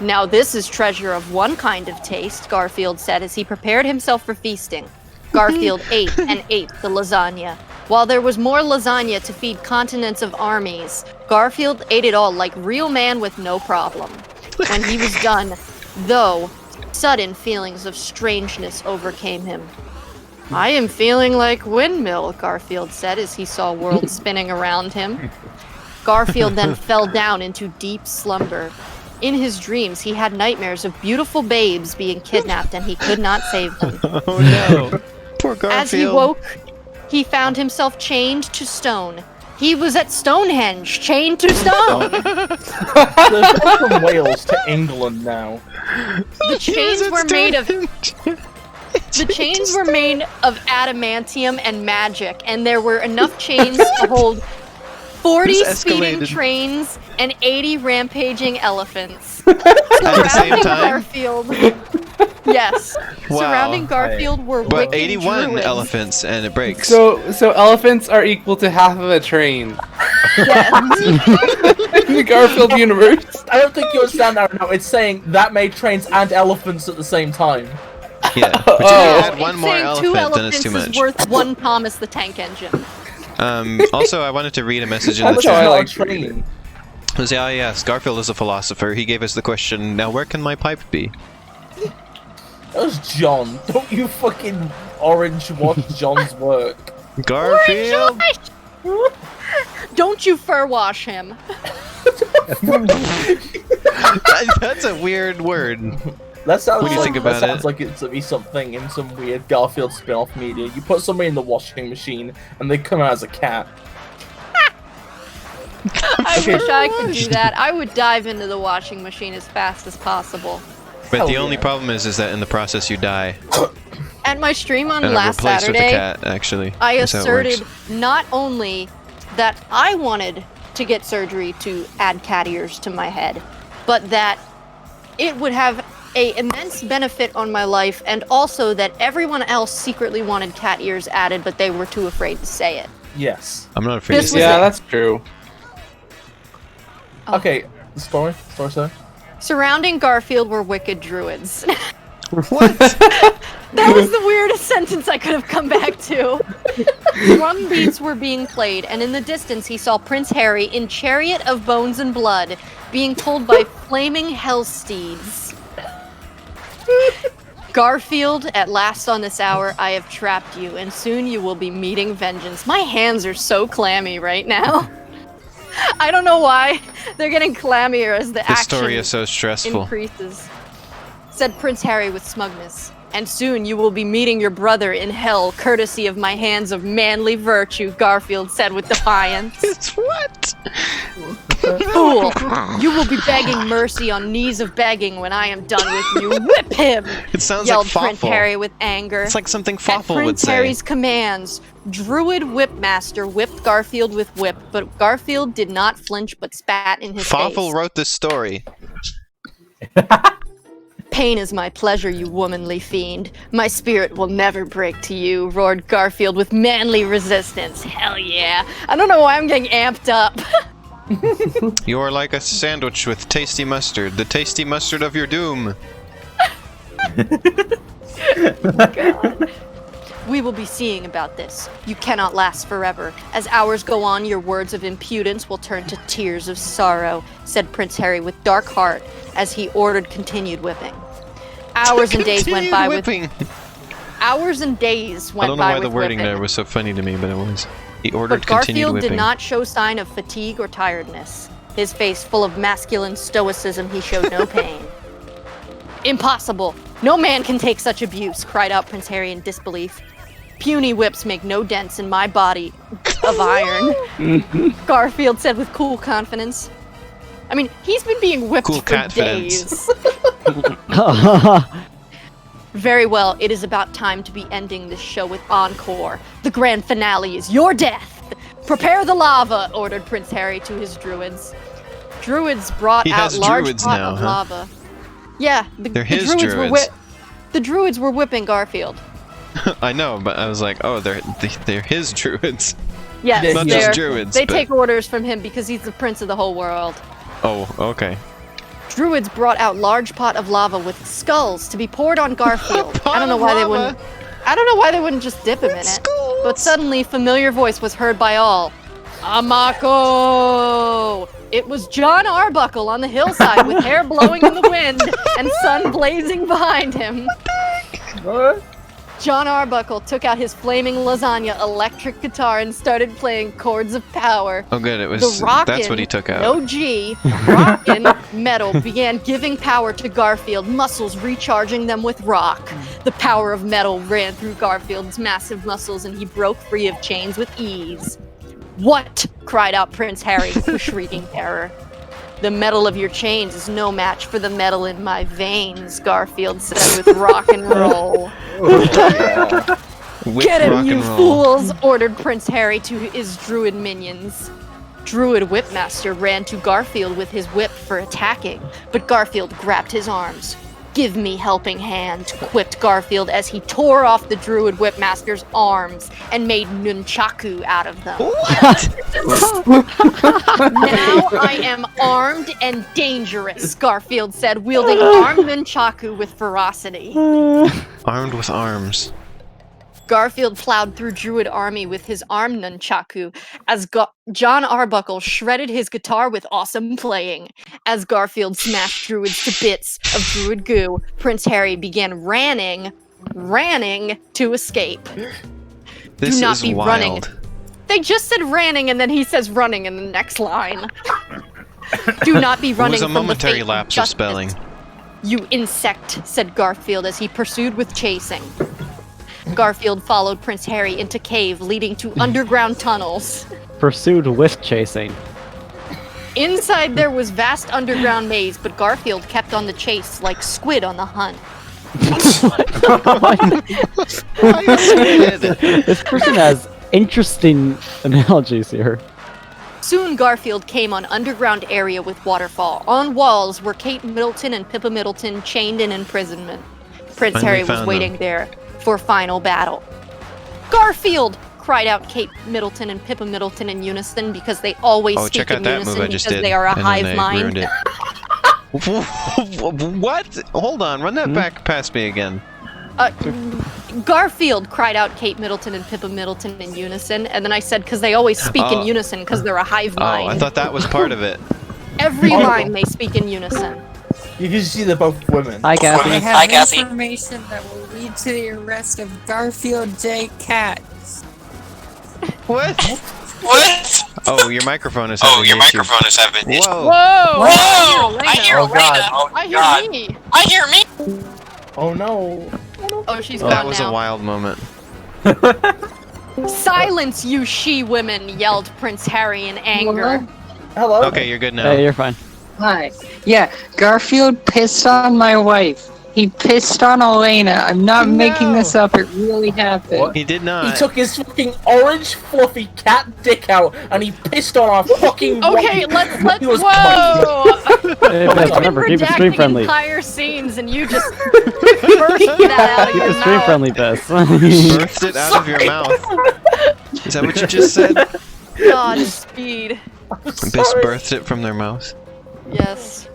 Now this is treasure of one kind of taste, Garfield said as he prepared himself for feasting. Garfield ate and ate the lasagna. While there was more lasagna to feed continents of armies, Garfield ate it all like real man with no problem. When he was done, though, sudden feelings of strangeness overcame him. I am feeling like windmill, Garfield said as he saw worlds spinning around him. Garfield then fell down into deep slumber. In his dreams, he had nightmares of beautiful babes being kidnapped and he could not save them. Oh no. Poor Garfield. As he woke, he found himself chained to stone. He was at Stonehenge, chained to stone. They've gone from Wales to England now. The chains were made of adamantium and magic, and there were enough chains to hold 40 This speeding escalated. trains and 80 rampaging elephants. At the same Surrounding time? Garfield. Yes. Wow. Surrounding Garfield were But wicked 81 druids. elephants and it breaks. So elephants are equal to half of a train in the Garfield universe. I don't think you understand that. No, it's saying that made trains and elephants at the same time. Yeah. But you add one It's more saying elephant, two then elephants it's too is much. worth one Thomas the Tank Engine. Also, I wanted to read a message in the That's how I chat. not a like train. It was, yes, Garfield is a philosopher. He gave us the question, now where can my pipe be? That was John. Don't you fucking orange wash John's work. Garfield! Don't you fur wash him. That's a weird word. That sounds What do you like think about that sounds it? like it's to be something in some weird Garfield spin-off media. You put somebody in the washing machine and they come out as a cat. I wish I could do that. I would dive into the washing machine as fast as possible. But Hell the only yeah. problem is that in the process you die. At my stream on And are last replaced with a Saturday, cat, actually. I That's how it works. asserted not only that I wanted to get surgery to add cat ears to my head, but that it would have a immense benefit on my life, and also that everyone else secretly wanted cat ears added, but they were too afraid to say it. Yes. I'm not afraid This to was say Yeah, it. that's true. Oh. Okay, the story, sir. Surrounding Garfield were wicked druids. What? That was the weirdest sentence I could have come back to. Drum beats were being played, and in the distance he saw Prince Harry in Chariot of Bones and Blood, being pulled by flaming hell steeds. Garfield, at last on this hour, I have trapped you, and soon you will be meeting vengeance. My hands are so clammy right now. I don't know why. They're getting clammier as the This action story is so stressful. increases. Said Prince Harry with smugness. And soon you will be meeting your brother in hell, courtesy of my hands of manly virtue, Garfield said with defiance. It's what? Fool! You will be begging mercy on knees of begging when I am done with you. Whip him! It sounds Yelled like Prince Fawful. Harry with anger. It's like something At Fawful would Prince say. Harry's commands, Druid Whipmaster whipped Garfield with whip, but Garfield did not flinch but spat in his Fawful face. wrote this story. Pain is my pleasure, you womanly fiend. My spirit will never break to you, roared Garfield with manly resistance. Hell yeah. I don't know why I'm getting amped up. You are like a sandwich with tasty mustard, the tasty mustard of your doom. God. We will be seeing about this. You cannot last forever. As hours go on, your words of impudence will turn to tears of sorrow, said Prince Harry with dark heart as he ordered continued whipping. Hours and days went by with hours and days went I don't know by why the with wording whipping. there was so funny to me, but it was. He ordered But continued Garfield whipping. did not show sign of fatigue or tiredness. His face full of masculine stoicism, he showed no pain. Impossible! No man can take such abuse, cried out Prince Harry in disbelief. Puny whips make no dents in my body of iron, Garfield said with cool confidence. I mean, he's been being whipped Cool for catfidence. days. Very well, it is about time to be ending this show with encore. The grand finale is your death. Prepare the lava, ordered Prince Harry to his druids. Druids brought He out has large druids pot now, of huh? lava. Yeah, They're his druids were druids. the druids were whipping Garfield. I know, but I was like, oh, they're his druids. Yes, Not just druids. they but... take orders from him because he's the prince of the whole world. Oh, okay. Druids brought out large pot of lava with skulls to be poured on Garfield. I don't know why they wouldn't. I don't know why they wouldn't just dip him in it. But suddenly, familiar voice was heard by all. Amako! It was John Arbuckle on the hillside with hair blowing in the wind and sun blazing behind him. What? John Arbuckle took out his flaming lasagna electric guitar and started playing chords of power. Oh, good. It was. The rockin', That's what he took out. No G, rockin' metal began giving power to Garfield, muscles recharging them with rock. The power of metal ran through Garfield's massive muscles and he broke free of chains with ease. What? Cried out Prince Harry with shrieking terror. The metal of your chains is no match for the metal in my veins, Garfield said with rock and roll. Get him, you fools! Ordered Prince Harry to his druid minions. Druid Whipmaster ran to Garfield with his whip for attacking, but Garfield grabbed his arms. Give me helping hand, quipped Garfield as he tore off the Druid Whipmaster's arms and made nunchaku out of them. Now I am armed and dangerous, Garfield said, wielding armed nunchaku with ferocity. Armed with arms. Garfield plowed through Druid army with his arm nunchaku as John Arbuckle shredded his guitar with awesome playing. As Garfield smashed Druids to bits of Druid goo, Prince Harry began ranning to escape. This Do not is be wild. running. They just said ranning and then he says running in the next line. Do not be running It was a from the momentary fate lapse of justice. spelling. You insect, said Garfield as he pursued with chasing. Garfield followed Prince Harry into cave leading to underground tunnels. Pursued with chasing. Inside there was vast underground maze, but Garfield kept on the chase like squid on the hunt. This person has interesting analogies here. Soon Garfield came on underground area with waterfall. On walls were Kate Middleton and Pippa Middleton chained in imprisonment. Prince Finally Harry was found waiting them. there for final battle. Garfield! Cried out Kate Middleton and Pippa Middleton in unison because they always Oh, speak check out in that unison move I just because did. they are a and then hive they mind. ruined it. What? Hold on, run that back past me again. Garfield! Cried out Kate Middleton and Pippa Middleton in unison, and then I said because they always speak in unison because they're a hive mind. Oh, I thought that was part of it. Every line they speak in unison. You can see they're both women. Hi, Cassie. I have information that will lead to the arrest of Garfield J. Katz. What? What? Oh, your microphone is having issues. Whoa. Whoa! I hear Oh, Elena. God. Oh, I hear God. me. I hear me. Oh no. Oh, she's gone That was now. a wild moment. Silence, you she-women! Yelled Prince Harry in anger. Hello. Okay, you're good now. Hey, you're fine. Hi. Yeah, Garfield pissed on my wife. He pissed on Elena. I'm not making this up. It really happened. He did not. He took his fucking orange fluffy cat dick out and he pissed on our fucking Okay, wife. let's He was whoa! Hey, I've Bess, been remember, keep it stream redacting friendly. entire scenes and you just burst that out of Keep your it stream mouth. friendly, Bess. Burst it out of your mouth. Is that what you just said? God, speed. Biss birthed it from their mouth. Yes.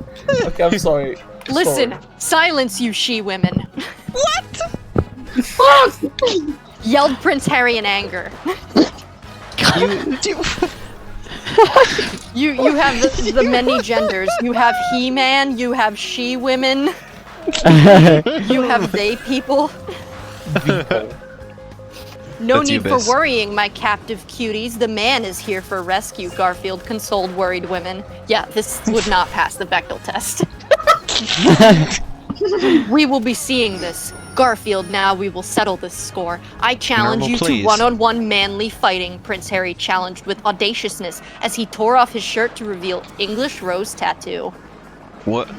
Okay, I'm sorry. Listen, silence you she-women. Fuck! Yelled Prince Harry in anger. You have the many genders. You have he-man, you have she-women, you have they people. No That's you, need for Biss. worrying, my captive cuties. The man is here for rescue, Garfield consoled worried women. Yeah, this would not pass the Bechdel test. We will be seeing this. Garfield, now we will settle this score. I challenge Normal, you please. to one-on-one manly fighting, Prince Harry challenged with audaciousness as he tore off his shirt to reveal English rose tattoo. What?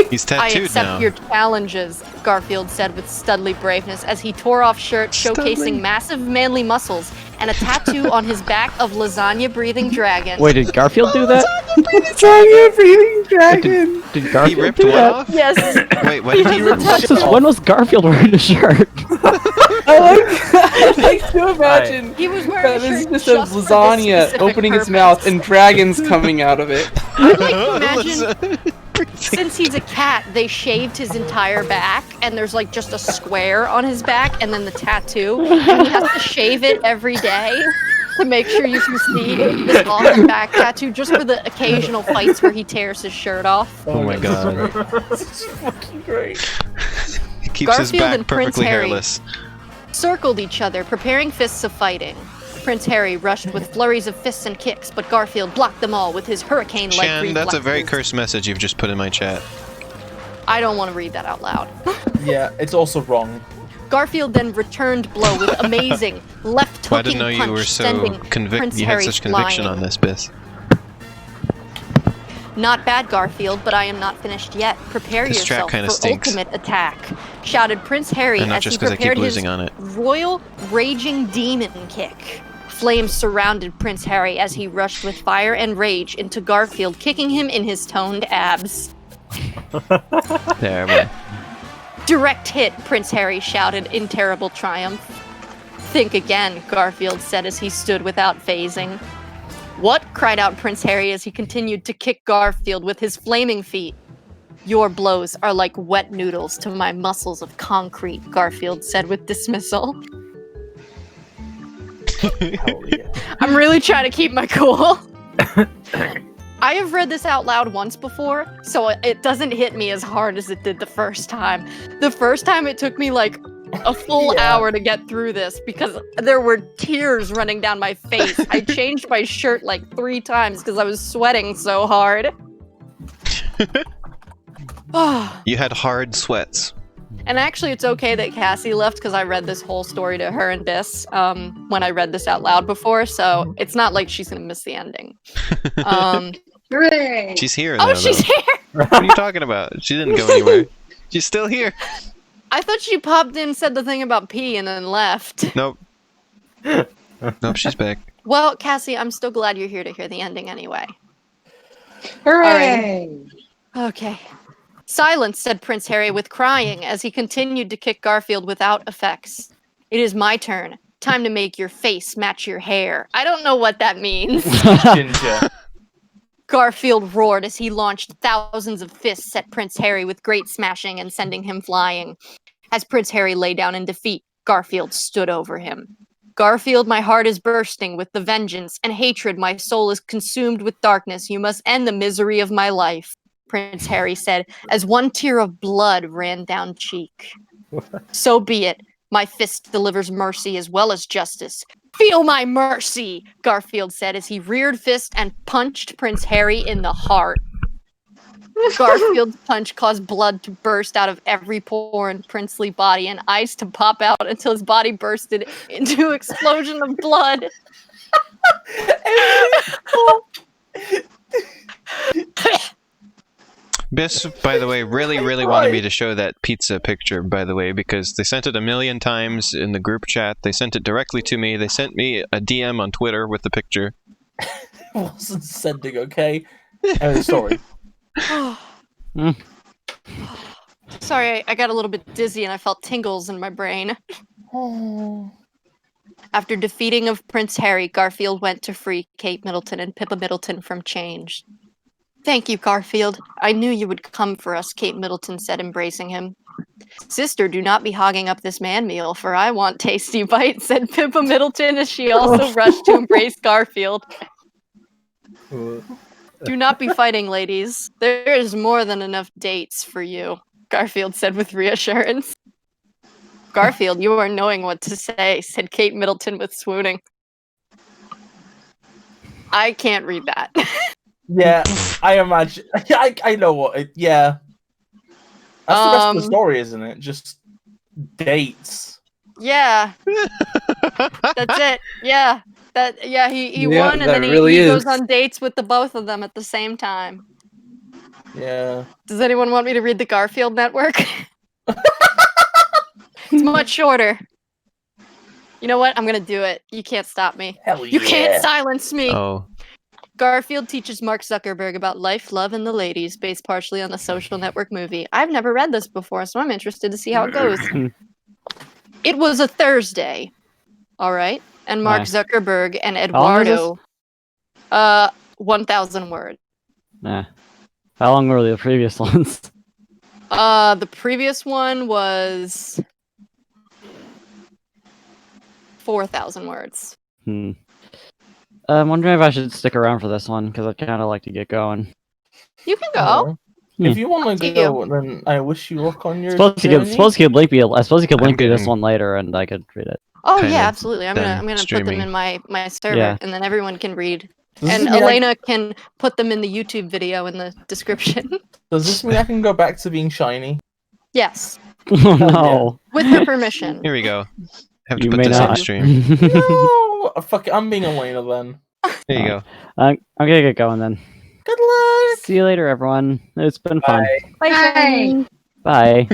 He's I tattooed accept now. your challenges, Garfield said with studly braveness as he tore off shirt showcasing massive manly muscles and a tattoo on his back of lasagna-breathing dragon. Wait, did Garfield do that? Lasagna breathing dragon. Did Garfield He ripped do one that? off? Yes. Wait, what did he rip? Since when was Garfield wearing a shirt? I like to imagine He was wearing that a is shirt just just a for this lasagna specific opening its purpose. mouth and dragons coming out of it. I'd like to imagine, since he's a cat, they shaved his entire back, and there's like just a square on his back, and then the tattoo, and he has to shave it every day to make sure you can see this awesome back tattoo, just for the occasional fights where he tears his shirt off. Oh my god. This is fucking great. He keeps his Garfield back and Prince perfectly Harry hairless. circled each other, preparing fists of fighting. Prince Harry rushed with flurries of fists and kicks, but Garfield blocked them all with his hurricane-like Chan, reflexes. that's a very cursed message you've just put in my chat. I don't want to read that out loud. Yeah, it's also wrong. Garfield then returned blow with amazing left Well, I hooking didn't know punch, you were so sending convict. Prince You had Harry such conviction flying. on this, Biss. Not bad, Garfield, but I am not finished yet. Prepare This track yourself kinda for stinks. ultimate attack, shouted Prince Harry And not as he just 'cause I keep prepared his losing on it. royal raging demon kick. Flames surrounded Prince Harry as he rushed with fire and rage into Garfield, kicking him in his toned abs. Terrible. Direct hit, Prince Harry shouted in terrible triumph. Think again, Garfield said as he stood without phasing. What? Cried out Prince Harry as he continued to kick Garfield with his flaming feet. Your blows are like wet noodles to my muscles of concrete, Garfield said with dismissal. I'm really trying to keep my cool. I have read this out loud once before, so it doesn't hit me as hard as it did the first time. The first time it took me like a full hour to get through this because there were tears running down my face. I changed my shirt like 3 times because I was sweating so hard. You had hard sweats. And actually, it's okay that Cassie left because I read this whole story to her and Biss when I read this out loud before, so it's not like she's gonna miss the ending. Hooray! She's here. Oh, though, she's though. here! What are you talking about? She didn't go anywhere. She's still here. I thought she popped in, said the thing about pee, and then left. Nope. Nope, she's back. Well, Cassie, I'm still glad you're here to hear the ending anyway. Hooray! Okay. Silence, said Prince Harry with crying as he continued to kick Garfield without effects. It is my turn. Time to make your face match your hair. I don't know what that means. Ginger. Garfield roared as he launched thousands of fists at Prince Harry with great smashing and sending him flying. As Prince Harry lay down in defeat, Garfield stood over him. Garfield, my heart is bursting with the vengeance and hatred. My soul is consumed with darkness. You must end the misery of my life, Prince Harry said, as one tear of blood ran down cheek. So be it. My fist delivers mercy as well as justice. Feel my mercy, Garfield said as he reared fist and punched Prince Harry in the heart. Garfield's punch caused blood to burst out of every pore in princely body and eyes to pop out until his body bursted into an explosion of blood. Biss, by the way, really wanted me to show that pizza picture, by the way, because they sent it a million times in the group chat. They sent it directly to me. They sent me a DM on Twitter with the picture. Wasn't sending, okay? Sorry. Sorry, I got a little bit dizzy and I felt tingles in my brain. After defeating of Prince Harry, Garfield went to free Kate Middleton and Pippa Middleton from chains. Thank you, Garfield. I knew you would come for us, Kate Middleton said, embracing him. Sister, do not be hogging up this man meal, for I want tasty bites, said Pippa Middleton as she also rushed to embrace Garfield. Do not be fighting, ladies. There is more than enough dates for you, Garfield said with reassurance. Garfield, you are knowing what to say, said Kate Middleton with swooning. I can't read that. Yeah, I imagine. I know what it. Yeah, that's the rest of the story, isn't it? Just dates. Yeah, that's it. Yeah, he Yeah, won, and that then really he is. goes on dates with the both of them at the same time. Yeah. Does anyone want me to read the Garfield Network? It's much shorter. You know what? I'm gonna do it. You can't stop me. Hell You yeah. can't silence me. Oh. Garfield teaches Mark Zuckerberg about life, love, and the ladies, based partially on the Social Network movie. I've never read this before, so I'm interested to see how it goes. It was a Thursday. All right. And Mark Zuckerberg and Eduardo. 1,000 words. Nah. How long were the previous ones? The previous one was 4,000 words. I'm wondering if I should stick around for this one, because I kind of like to get going. You can go. If you want Up to to go, then I wish you luck on your Suppose you journey. could link me. I suppose you could link me this getting- one later, and I could read it. Oh kind yeah, of absolutely. I'm done gonna put them streaming. in my server, Yeah. and then everyone can read. Does And this mean Elena can put them in the YouTube video in the description. Does this mean I can go back to being shiny? Yes, Oh no! with her permission. Here we go. Have to You put may this on the not. stream. No, fuck it. I'm being Elena then. There you go. I'm gonna get going then. Good luck. See you later, everyone. It's been fun. Bye, Shiny. Bye.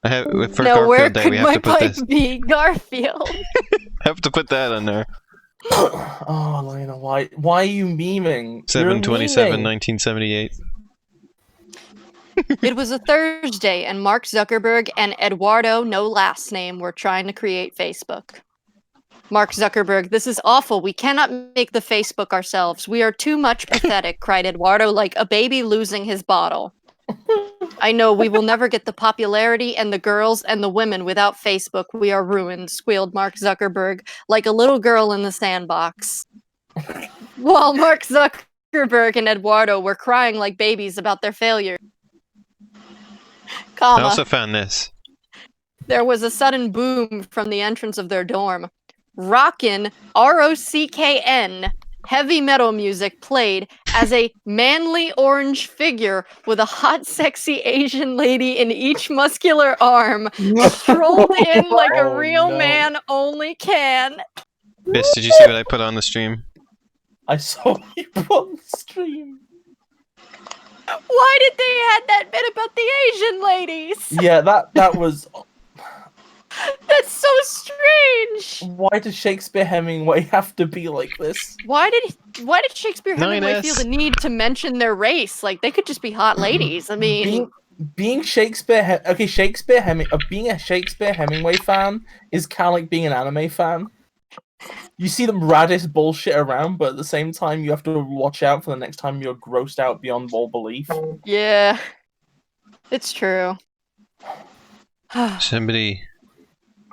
I have, for Now, where Garfield Day, could we have my to put pipe this. be? Garfield. Have to put that on there. Oh, Elena, why are you memeing? 7/27, You're memeing. 1978. It was a Thursday, and Mark Zuckerberg and Eduardo, no last name, were trying to create Facebook. Mark Zuckerberg, this is awful. We cannot make the Facebook ourselves. We are too much pathetic, cried Eduardo like a baby losing his bottle. I know we will never get the popularity and the girls and the women without Facebook. We are ruined, squealed Mark Zuckerberg like a little girl in the sandbox. While Mark Zuckerberg and Eduardo were crying like babies about their failure. I also found this. There was a sudden boom from the entrance of their dorm. Rockin', R-O-C-K-N, heavy metal music played as a manly orange figure with a hot, sexy Asian lady in each muscular arm strolled in like a real man only can. Biss, did you see what I put on the stream? I saw you on the stream. Why did they add that bit about the Asian ladies? Yeah, that was. That's so strange. Why does Shakespeare Hemingway have to be like this? Why did Shakespeare Hemingway 9S. feel the need to mention their race? Like they could just be hot ladies. I mean, Being Shakespeare, being a Shakespeare Hemingway fan is kind of like being an anime fan. You see the raddest bullshit around, but at the same time, you have to watch out for the next time you're grossed out beyond all belief. yeah, it's true. Somebody.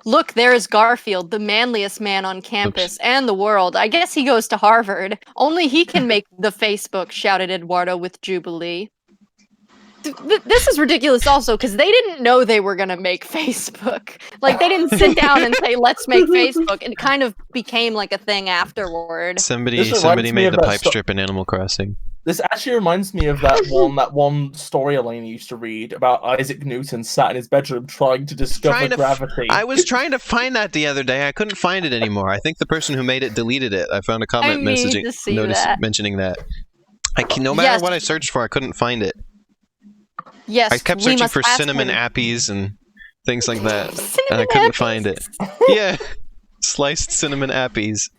Look, there is Garfield, the manliest man on campus and the world. I guess he goes to Harvard. Only he can make the Facebook, shouted Eduardo with jubilee. This is ridiculous also because they didn't know they were going to make Facebook. Like, they didn't sit down and say, let's make Facebook. It kind of became like a thing afterward. Somebody This reminds me made of the that pipe strip in Animal Crossing. This actually reminds me of that one story Elaine used to read about Isaac Newton sat in his bedroom trying to discover gravity. I was trying to find that the other day. I couldn't find it anymore. I think the person who made it deleted it. I found a comment mentioning that. No matter what I searched for, I couldn't find it. Yes, I kept searching for cinnamon appies and things like that, and I couldn't find it. Yeah, sliced cinnamon appies.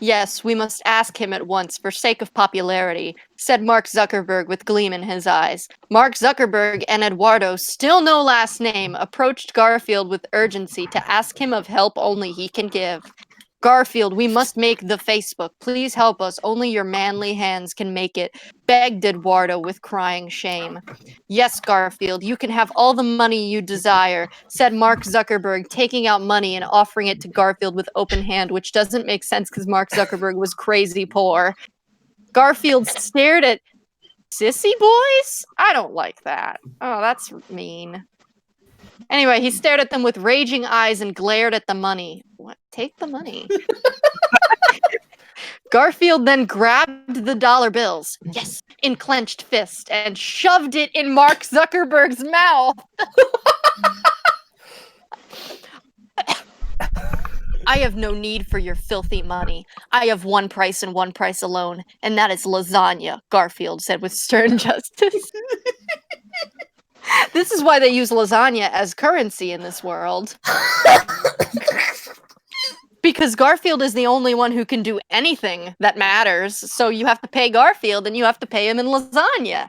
Yes, we must ask him at once for sake of popularity, said Mark Zuckerberg with gleam in his eyes. Mark Zuckerberg and Eduardo, still no last name, approached Garfield with urgency to ask him of help only he can give. Garfield, we must make the Facebook. Please help us. Only your manly hands can make it, begged Eduardo with crying shame. Yes, Garfield, you can have all the money you desire, said Mark Zuckerberg, taking out money and offering it to Garfield with open hand, which doesn't make sense because Mark Zuckerberg was crazy poor. Garfield stared at sissy boys? I don't like that. Oh, that's mean. Anyway, he stared at them with raging eyes and glared at the money. What? Take the money. Garfield then grabbed the dollar bills, yes, in clenched fist, and shoved it in Mark Zuckerberg's mouth. I have no need for your filthy money. I have one price and one price alone, and that is lasagna, Garfield said with stern justice. This is why they use lasagna as currency in this world. Because Garfield is the only one who can do anything that matters, so you have to pay Garfield and you have to pay him in lasagna.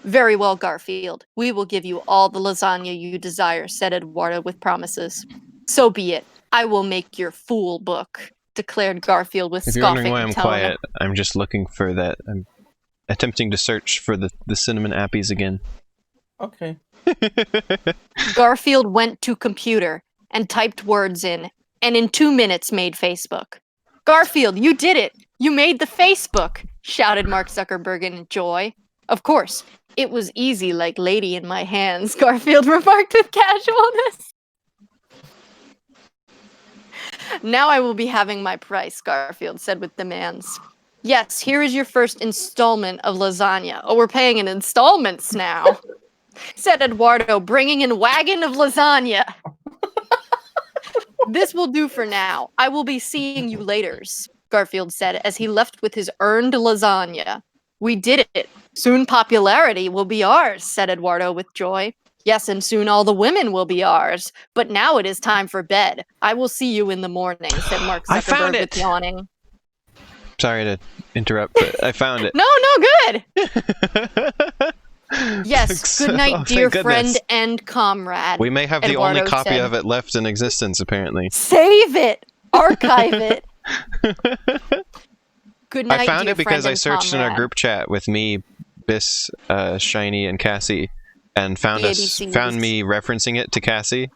Very well, Garfield. We will give you all the lasagna you desire, said Eduardo with promises. So be it. I will make your fool book, declared Garfield with scoffing tone. If you're wondering why I'm quiet, I'm just looking for that. I'm attempting to search for the cinnamon appies again. Okay. Garfield went to computer and typed words in, and in 2 minutes made Facebook. Garfield, you did it! You made the Facebook! Shouted Mark Zuckerberg in joy. Of course, it was easy like lady in my hands, Garfield remarked with casualness. Now I will be having my price, Garfield said with demands. Yes, here is your first installment of lasagna. Oh, we're paying in installments now. Said Eduardo, bringing in wagon of lasagna. This will do for now. I will be seeing you later, Garfield said as he left with his earned lasagna. We did it. Soon popularity will be ours, said Eduardo with joy. Yes, and soon all the women will be ours. But now it is time for bed. I will see you in the morning, said Mark Zuckerberg I found it. with yawning. Sorry to interrupt, but I found it. No, good! Yes, good night, dear friend and comrade. We may have the Eduardo only copy said. of it left in existence, apparently. Save it! Archive it! Good night, I found dear it because friend I and searched in our comrade. group chat with me, Biss, Shiny, and Cassie, and found The us ABCs. found me referencing it to Cassie.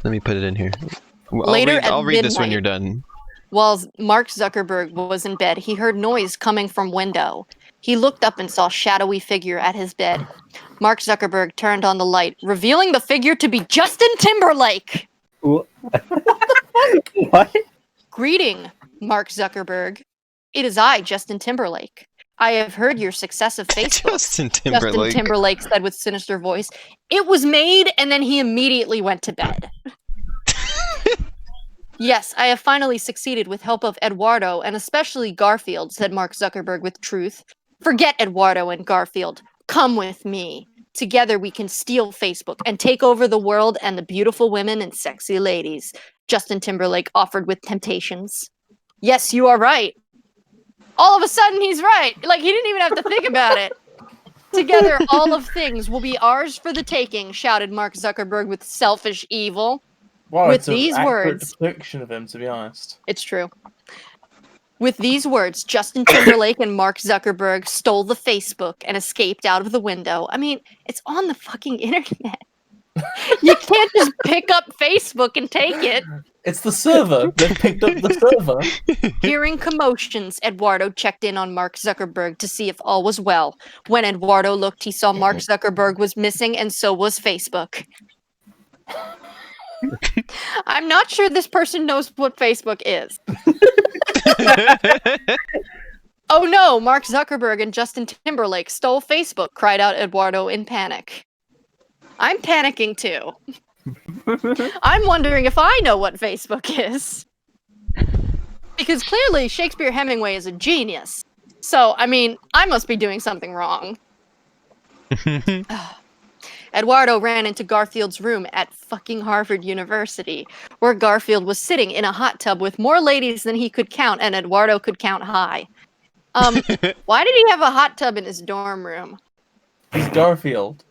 Let me put it in here. Later I'll at read this when midnight. you're done. While Mark Zuckerberg was in bed, he heard noise coming from window. He looked up and saw a shadowy figure at his bed. Mark Zuckerberg turned on the light, revealing the figure to be Justin Timberlake. What? Greeting, Mark Zuckerberg. It is I, Justin Timberlake. I have heard your success of Facebook. Justin Timberlake. Justin Timberlake said with sinister voice. It was made, and then he immediately went to bed. Yes, I have finally succeeded with help of Eduardo, and especially Garfield, said Mark Zuckerberg with truth. Forget Eduardo and Garfield. Come with me. Together we can steal Facebook and take over the world and the beautiful women and sexy ladies, Justin Timberlake offered with temptations. Yes, you are right. All of a sudden he's right. Like, he didn't even have to think about it. Together, all of things will be ours for the taking, shouted Mark Zuckerberg with selfish evil. Wow, With it's an these accurate words- depiction of him, to be honest. It's true. With these words, Justin Timberlake and Mark Zuckerberg stole the Facebook and escaped out of the window. I mean, it's on the fucking internet. You can't just pick up Facebook and take it. It's the server. They've picked up the server. Hearing commotions, Eduardo checked in on Mark Zuckerberg to see if all was well. When Eduardo looked, he saw Mark Zuckerberg was missing, and so was Facebook. I'm not sure this person knows what Facebook is. Oh no, Mark Zuckerberg and Justin Timberlake stole Facebook, cried out Eduardo in panic. I'm panicking too. I'm wondering if I know what Facebook is. Because clearly Shakespeare Hemingway is a genius. So, I mean, I must be doing something wrong. Eduardo ran into Garfield's room at fucking Harvard University, where Garfield was sitting in a hot tub with more ladies than he could count, and Eduardo could count high. Why did he have a hot tub in his dorm room? It's Garfield.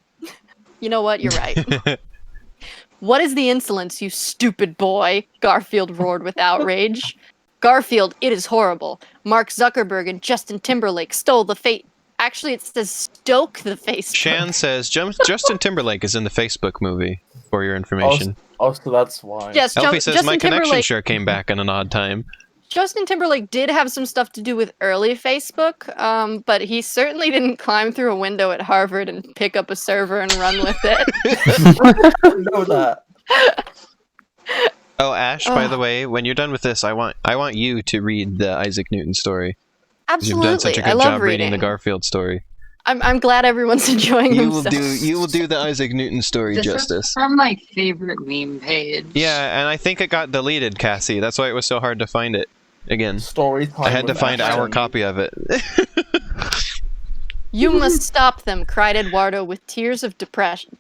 You know what? You're right. What is the insolence, you stupid boy? Garfield roared with outrage. Garfield, it is horrible. Mark Zuckerberg and Justin Timberlake stole the fate. Actually, it says stoke the Facebook. Shan says Justin Timberlake is in the Facebook movie, for your information. Oh, so that's why. Yes, Elfie says, Justin my connection Timberlake. sure came back in an odd time. Justin Timberlake did have some stuff to do with early Facebook, but he certainly didn't climb through a window at Harvard and pick up a server and run with it. I didn't know that. Oh, Ash, by the way, when you're done with this, I want you to read the Isaac Newton story. Absolutely, You've done such a I good love job reading the reading. Garfield story. I'm glad everyone's enjoying You will themselves. do the Isaac Newton story This justice. is from my favorite meme page. Yeah, and I think it got deleted, Cassie. That's why it was so hard to find it again. Story time. I had to with find Ash. our copy of it. You must stop them, cried Eduardo with tears of desperation.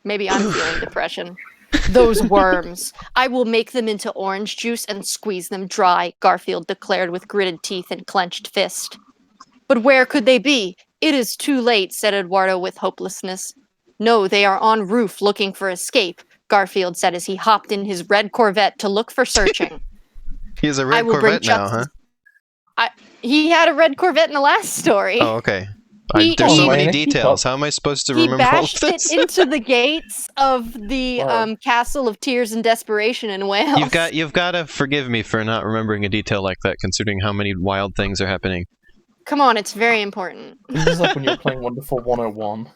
Maybe I'm feeling depression. Those worms. I will make them into orange juice and squeeze them dry, Garfield declared with gritted teeth and clenched fist. But where could they be? It is too late, said Eduardo with hopelessness. No, they are en roof looking for escape, Garfield said as he hopped in his red Corvette to look for searching. He has a I red will bring Corvette now, huh? He had a red Corvette in the last story. Oh, okay. He- There's so he- many details. How am I supposed to He remember all of bashed it this? into the gates of the Wow. Castle of Tears and Desperation in Wales. You've got to forgive me for not remembering a detail like that, considering how many wild things are happening. Come on, it's very important. This is like when you're playing Wonderful 101.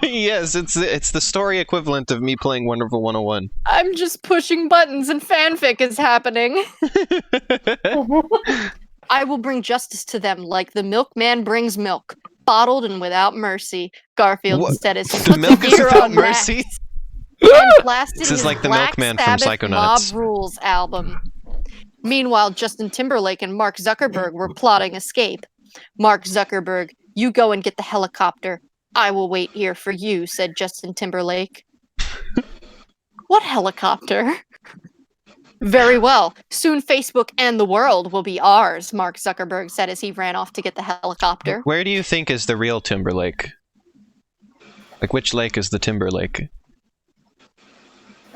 Yes, it's the story equivalent of me playing Wonderful 101. I'm just pushing buttons and fanfic is happening. I will bring justice to them like the milkman brings milk, bottled and without mercy, Garfield What? said as he The put milk the is gear without on mercy? and blasted This is his like the Black milkman from Sabbath Psychonauts. Mob Rules album. Meanwhile, Justin Timberlake and Mark Zuckerberg were plotting escape. Mark Zuckerberg, you go and get the helicopter. I will wait here for you, said Justin Timberlake. What helicopter? Very well. Soon Facebook and the world will be ours, Mark Zuckerberg said as he ran off to get the helicopter. Where do you think is the real Timberlake? Like, which lake is the Timberlake?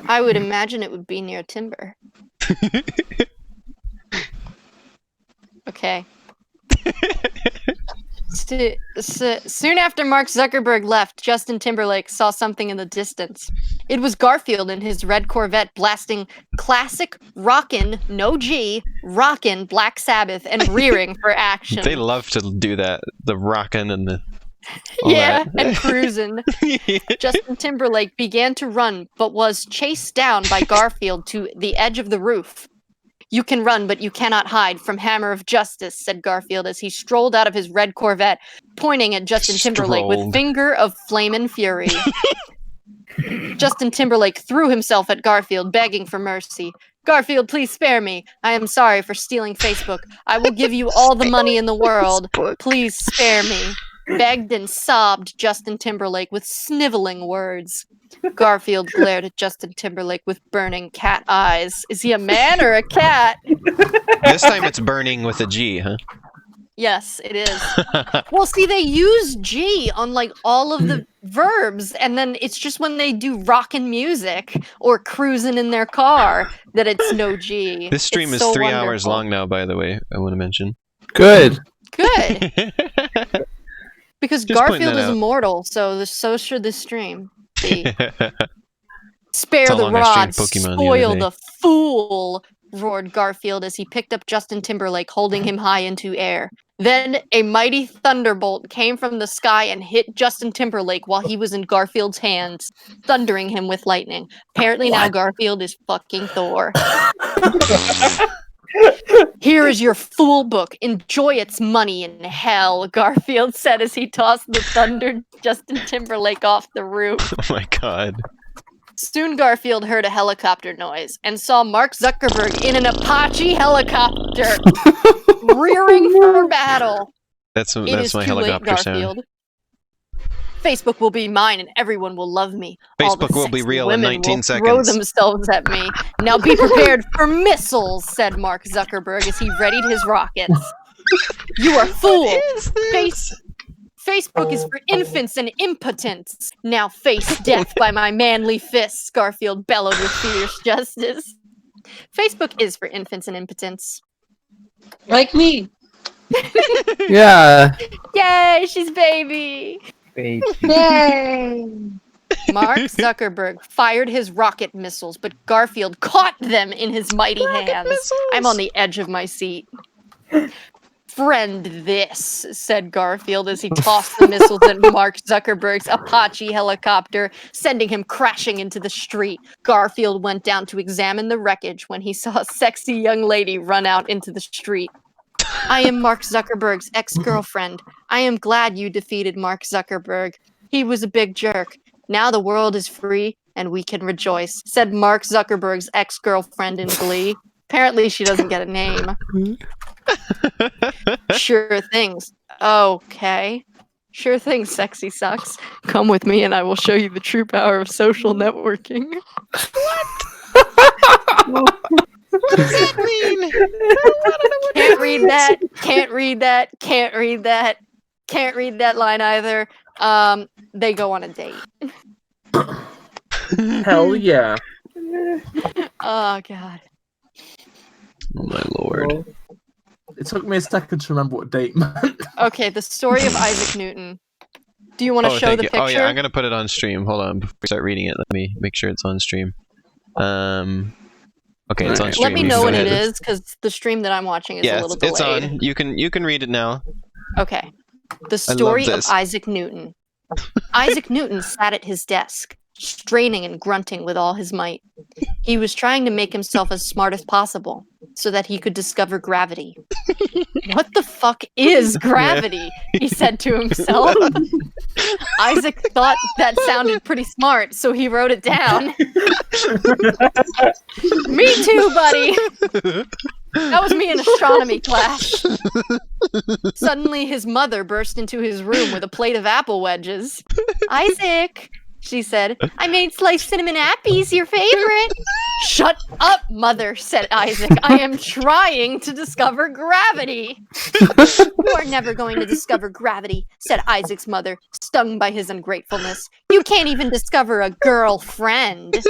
I would imagine it would be near Timber. Okay. Soon after Mark Zuckerberg left, Justin Timberlake saw something in the distance. It was Garfield in his red Corvette blasting classic rockin', no G, rockin' Black Sabbath and rearing for action. They love to do that. The rockin' and the... all Yeah, that. and cruising. Justin Timberlake began to run, but was chased down by Garfield to the edge of the roof. You can run, but you cannot hide from Hammer of Justice, said Garfield as he strolled out of his red Corvette, pointing at Justin Timberlake with Strolled. finger of flamin' fury. Justin Timberlake threw himself at Garfield, begging for mercy. Garfield, please spare me. I am sorry for stealing Facebook. I will give you all the money in the world. Please spare me. Begged and sobbed Justin Timberlake with sniveling words. Garfield glared at Justin Timberlake with burning cat eyes. Is he a man or a cat? This time it's burning with a G, huh? Yes, it is. Well, see, they use G on like all of the verbs, and then it's just when they do rockin' music or cruising in their car that it's no G. This stream It's is so 3 hours wonderful. long now, by the way, I want to mention. Good. Good. Because Just pointing Garfield that is out. immortal, so should the stream be. Spare That's how the long I rod, streamed Pokemon the other spoil day. the fool, roared Garfield as he picked up Justin Timberlake, holding him high into air. Then a mighty thunderbolt came from the sky and hit Justin Timberlake while he was in Garfield's hands, thundering him with lightning. Apparently now Garfield is fucking Thor. Here is your fool book. Enjoy its money in hell, Garfield said as he tossed the thundered Justin Timberlake off the roof. Oh my god. Soon Garfield heard a helicopter noise and saw Mark Zuckerberg in an Apache helicopter, rearing for battle. That's It is my too late, helicopter sound. Garfield. Facebook will be mine and everyone will love me. All the Facebook will be sexy real in women 19 will seconds. throw themselves at me. Now be prepared for missiles, said Mark Zuckerberg as he readied his rockets. You are fool. Facebook is for infants and impotents. Now face death by my manly fists, Garfield bellowed with fierce justice. Facebook is for infants and impotents. Like me. Yeah. Yay, she's baby. Baby. Yay! Mark Zuckerberg fired his rocket missiles, but Garfield caught them in his mighty hands. I'm on the edge of my seat. Friend this, said Garfield as he tossed the missiles at Mark Zuckerberg's Apache helicopter, sending him crashing into the street. Garfield went down to examine the wreckage when he saw a sexy young lady run out into the street. I am Mark Zuckerberg's ex-girlfriend. I am glad you defeated Mark Zuckerberg. He was a big jerk. Now the world is free and we can rejoice, said Mark Zuckerberg's ex-girlfriend in glee. Apparently she doesn't get a name. Sure things. Okay. Sure thing, sexy sucks. Come with me and I will show you the true power of social networking. What does that mean? Can't read that. Can't read that. Can't read that. Can't read that line either. They go on a date. Hell yeah. Oh god. Oh my lord. It took me a second to remember what date meant. Okay, the story of Isaac Newton. Do you want to show the picture? Oh yeah, I'm gonna put it on stream. Hold on, before we start reading it, let me make sure it's on stream. Okay, it's on stream. Let me know when it is, because the stream that I'm watching is a little delayed. It's on. You can read it now. Okay. The story of Isaac Newton. Isaac Newton sat at his desk, straining and grunting with all his might. He was trying to make himself as smart as possible, so that he could discover gravity. What the fuck is gravity? He said to himself. Isaac thought that sounded pretty smart, so he wrote it down. Me too, buddy! That was me in astronomy class. Suddenly, his mother burst into his room with a plate of apple wedges. Isaac, she said, I made sliced cinnamon appies, your favorite. Shut up, mother, said Isaac. I am trying to discover gravity. You are never going to discover gravity, said Isaac's mother, stung by his ungratefulness. You can't even discover a girlfriend.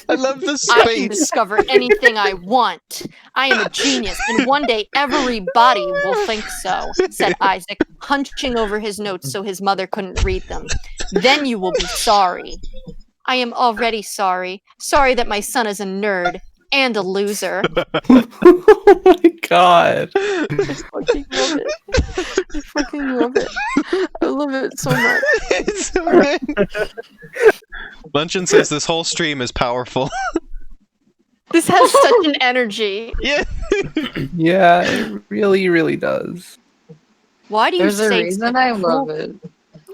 I love the space. I can discover anything I want. I am a genius, and one day everybody will think so, said Isaac, hunching over his notes so his mother couldn't read them. Then you will be sorry. I am already sorry. Sorry that my son is a nerd and a loser. Oh my god. I fucking love it. I fucking love it. I love it so much. It's so good. Luncheon says this whole stream is powerful. This has such an energy. Yeah. Yeah, it really, really does. Why do you There's a say reason I love it.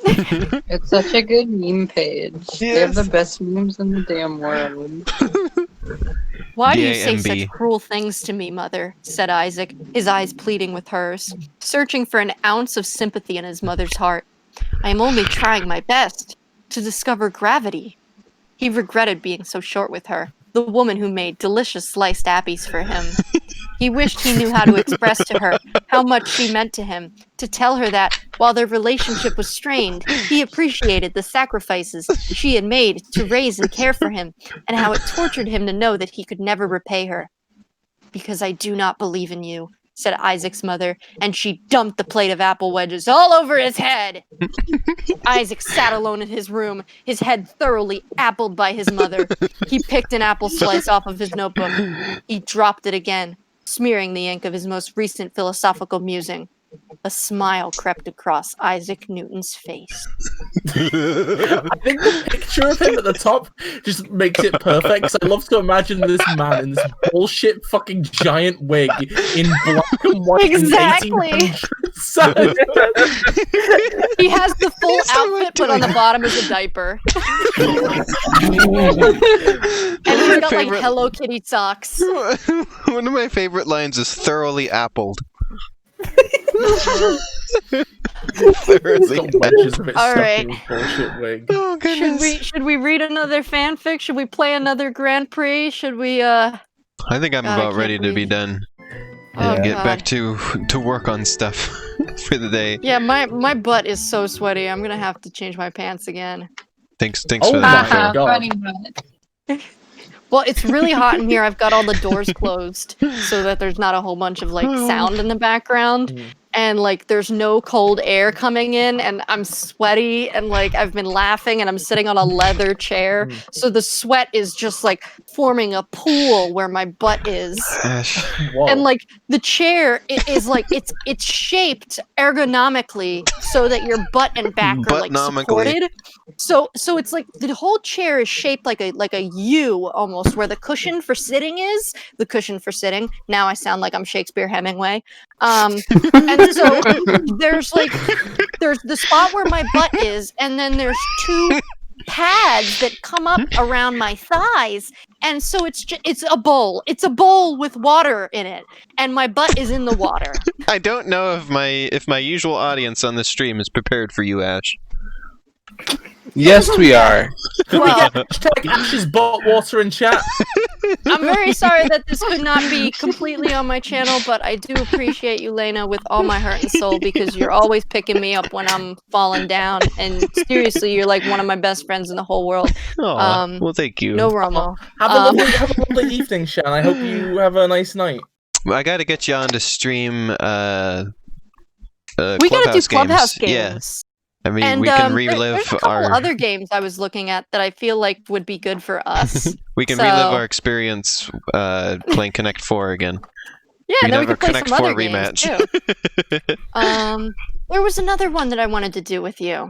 It's such a good meme page. They have the best memes in the damn world. Why do you say DAMB. such cruel things to me, mother? Said Isaac, his eyes pleading with hers, searching for an ounce of sympathy in his mother's heart. I am only trying my best to discover gravity. He regretted being so short with her, the woman who made delicious sliced appies for him. He wished he knew how to express to her how much she meant to him, to tell her that, while their relationship was strained, he appreciated the sacrifices she had made to raise and care for him, and how it tortured him to know that he could never repay her. Because I do not believe in you, said Isaac's mother, and she dumped the plate of apple wedges all over his head. Isaac sat alone in his room, his head thoroughly appled by his mother. He picked an apple slice off of his notebook. He dropped it again, smearing the ink of his most recent philosophical musing. A smile crept across Isaac Newton's face. I think the picture of him at the top just makes it perfect. 'Cause I love to imagine this man in this bullshit fucking giant wig in black and white. Exactly. He has the full outfit, but on the bottom is a diaper. And he's got like Hello Kitty socks. One of my favorite lines is thoroughly appled. All right. Oh, Should we read another fanfic? Should we play another Grand Prix? Should we I think I'm God, I about can't ready to be breathe. done. Oh, And get God. back to work on stuff for the day. Yeah, my butt is so sweaty. I'm gonna have to change my pants again. Thanks Oh for that. Funny butt. Well, it's really hot in here. I've got all the doors closed so that there's not a whole bunch of like sound in the background. And like there's no cold air coming in, and I'm sweaty, and like I've been laughing, and I'm sitting on a leather chair. So the sweat is just like forming a pool where my butt is. And like the chair is like it's shaped ergonomically so that your butt and back are like supported. So it's like the whole chair is shaped like a U almost, where the cushion for sitting is the cushion for sitting. Now I sound like I'm Shakespeare Hemingway. And so there's the spot where my butt is, and then there's two pads that come up around my thighs, and so it's a bowl. It's a bowl with water in it, and my butt is in the water. I don't know if my usual audience on this stream is prepared for you, Ash. Yes, we are. Could we get hashtag Ash's butt water in chat? I'm very sorry that this could not be completely on my channel, but I do appreciate you, Lena, with all my heart and soul, because you're always picking me up when I'm falling down, and seriously, you're like one of my best friends in the whole world. Well, thank you. No Romo. Have a lovely evening, Shan. I hope you have a nice night. I gotta get you on to stream we gotta Clubhouse do Clubhouse games. Yeah. I mean, And we can there's relive a couple our other games I was looking at that I feel like would be good for us. we can relive our experience playing Connect 4 again. Yeah, we can then we have could our play Connect some 4 other games rematch. too. There was another one that I wanted to do with you.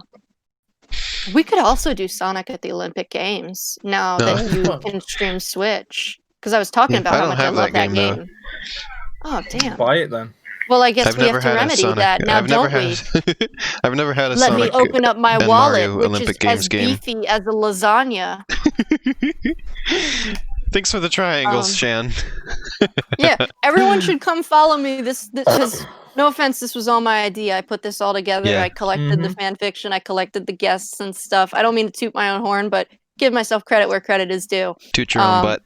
We could also do Sonic at the Olympic Games now that you can stream Switch. Because I was talking about how much I love that game. Oh, damn. Buy it then. Well, I guess I've we have never to had a remedy Sonic- that. Now, I've never don't we? had- I've never had a Let Sonic me open up my and wallet, Mario which Olympic is Games as game. beefy as a lasagna. Thanks for the triangles, Shan. Yeah, everyone should come follow me. This because no offense, this was all my idea. I put this all together. Yeah. I collected the fan fiction. I collected the guests and stuff. I don't mean to toot my own horn, but give myself credit where credit is due. Toot your own butt.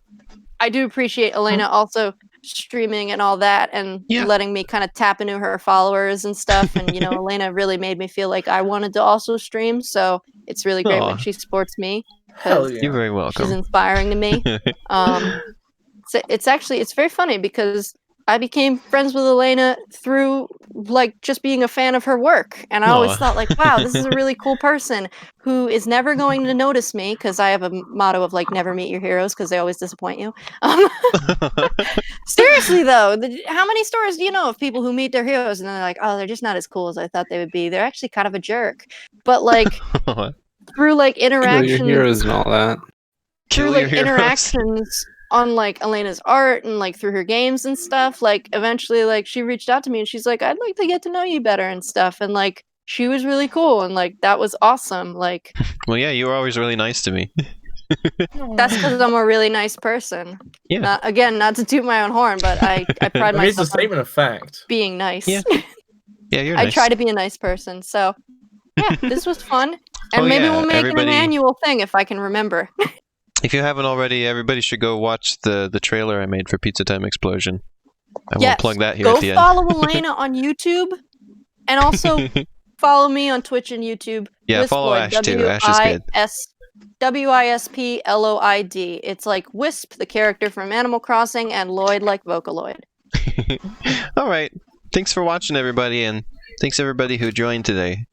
I do appreciate Elena also streaming and all that, and letting me kind of tap into her followers and stuff. And Elena really made me feel like I wanted to also stream. So it's really great when Aw. she supports me. Hell yeah. You're very welcome. She's inspiring to me. It's very funny because I became friends with Elena through like just being a fan of her work, and I always Aw. thought like, wow, this is a really cool person who is never going to notice me, because I have a motto of like never meet your heroes because they always disappoint you. Seriously though, how many stories do you know of people who meet their heroes and they're like, oh, they're just not as cool as I thought they would be. They're actually kind of a jerk, but like through like Kill your interactions. heroes and all that. Through Kill like your heroes. interactions on like Elena's art and like through her games and stuff, like eventually like she reached out to me and she's like, I'd like to get to know you better and stuff, and like she was really cool and like that was awesome. Like Well, yeah, you were always really nice to me. that's because I'm a really nice person. Yeah. Not to toot my own horn, but I pride I mean, it's a myself on statement of fact. being nice. Yeah. Yeah, you're I nice. try to be a nice person. So yeah, this was fun. And Oh, maybe yeah, we'll make it everybody- an annual thing if I can remember. If you haven't already, everybody should go watch the trailer I made for Pizza Time Explosion. I Yes, won't plug that here go at the end. follow Elena on YouTube, and also follow me on Twitch and YouTube. Yeah, Wisp follow Lloyd, Ash too. Ash is good. WISPLOID. It's like Wisp, the character from Animal Crossing, and Lloyd like Vocaloid. All right. Thanks for watching, everybody, and thanks everybody who joined today.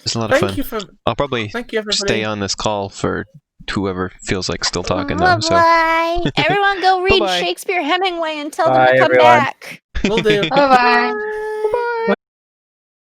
It's a lot of fun. Thank you for. I'll probably Thank you, everybody. stay on this call for whoever feels like still talking though. Bye So bye. Everyone go read Bye-bye. Shakespeare Hemingway and tell them Bye, to come everyone. back. Will do. Bye bye.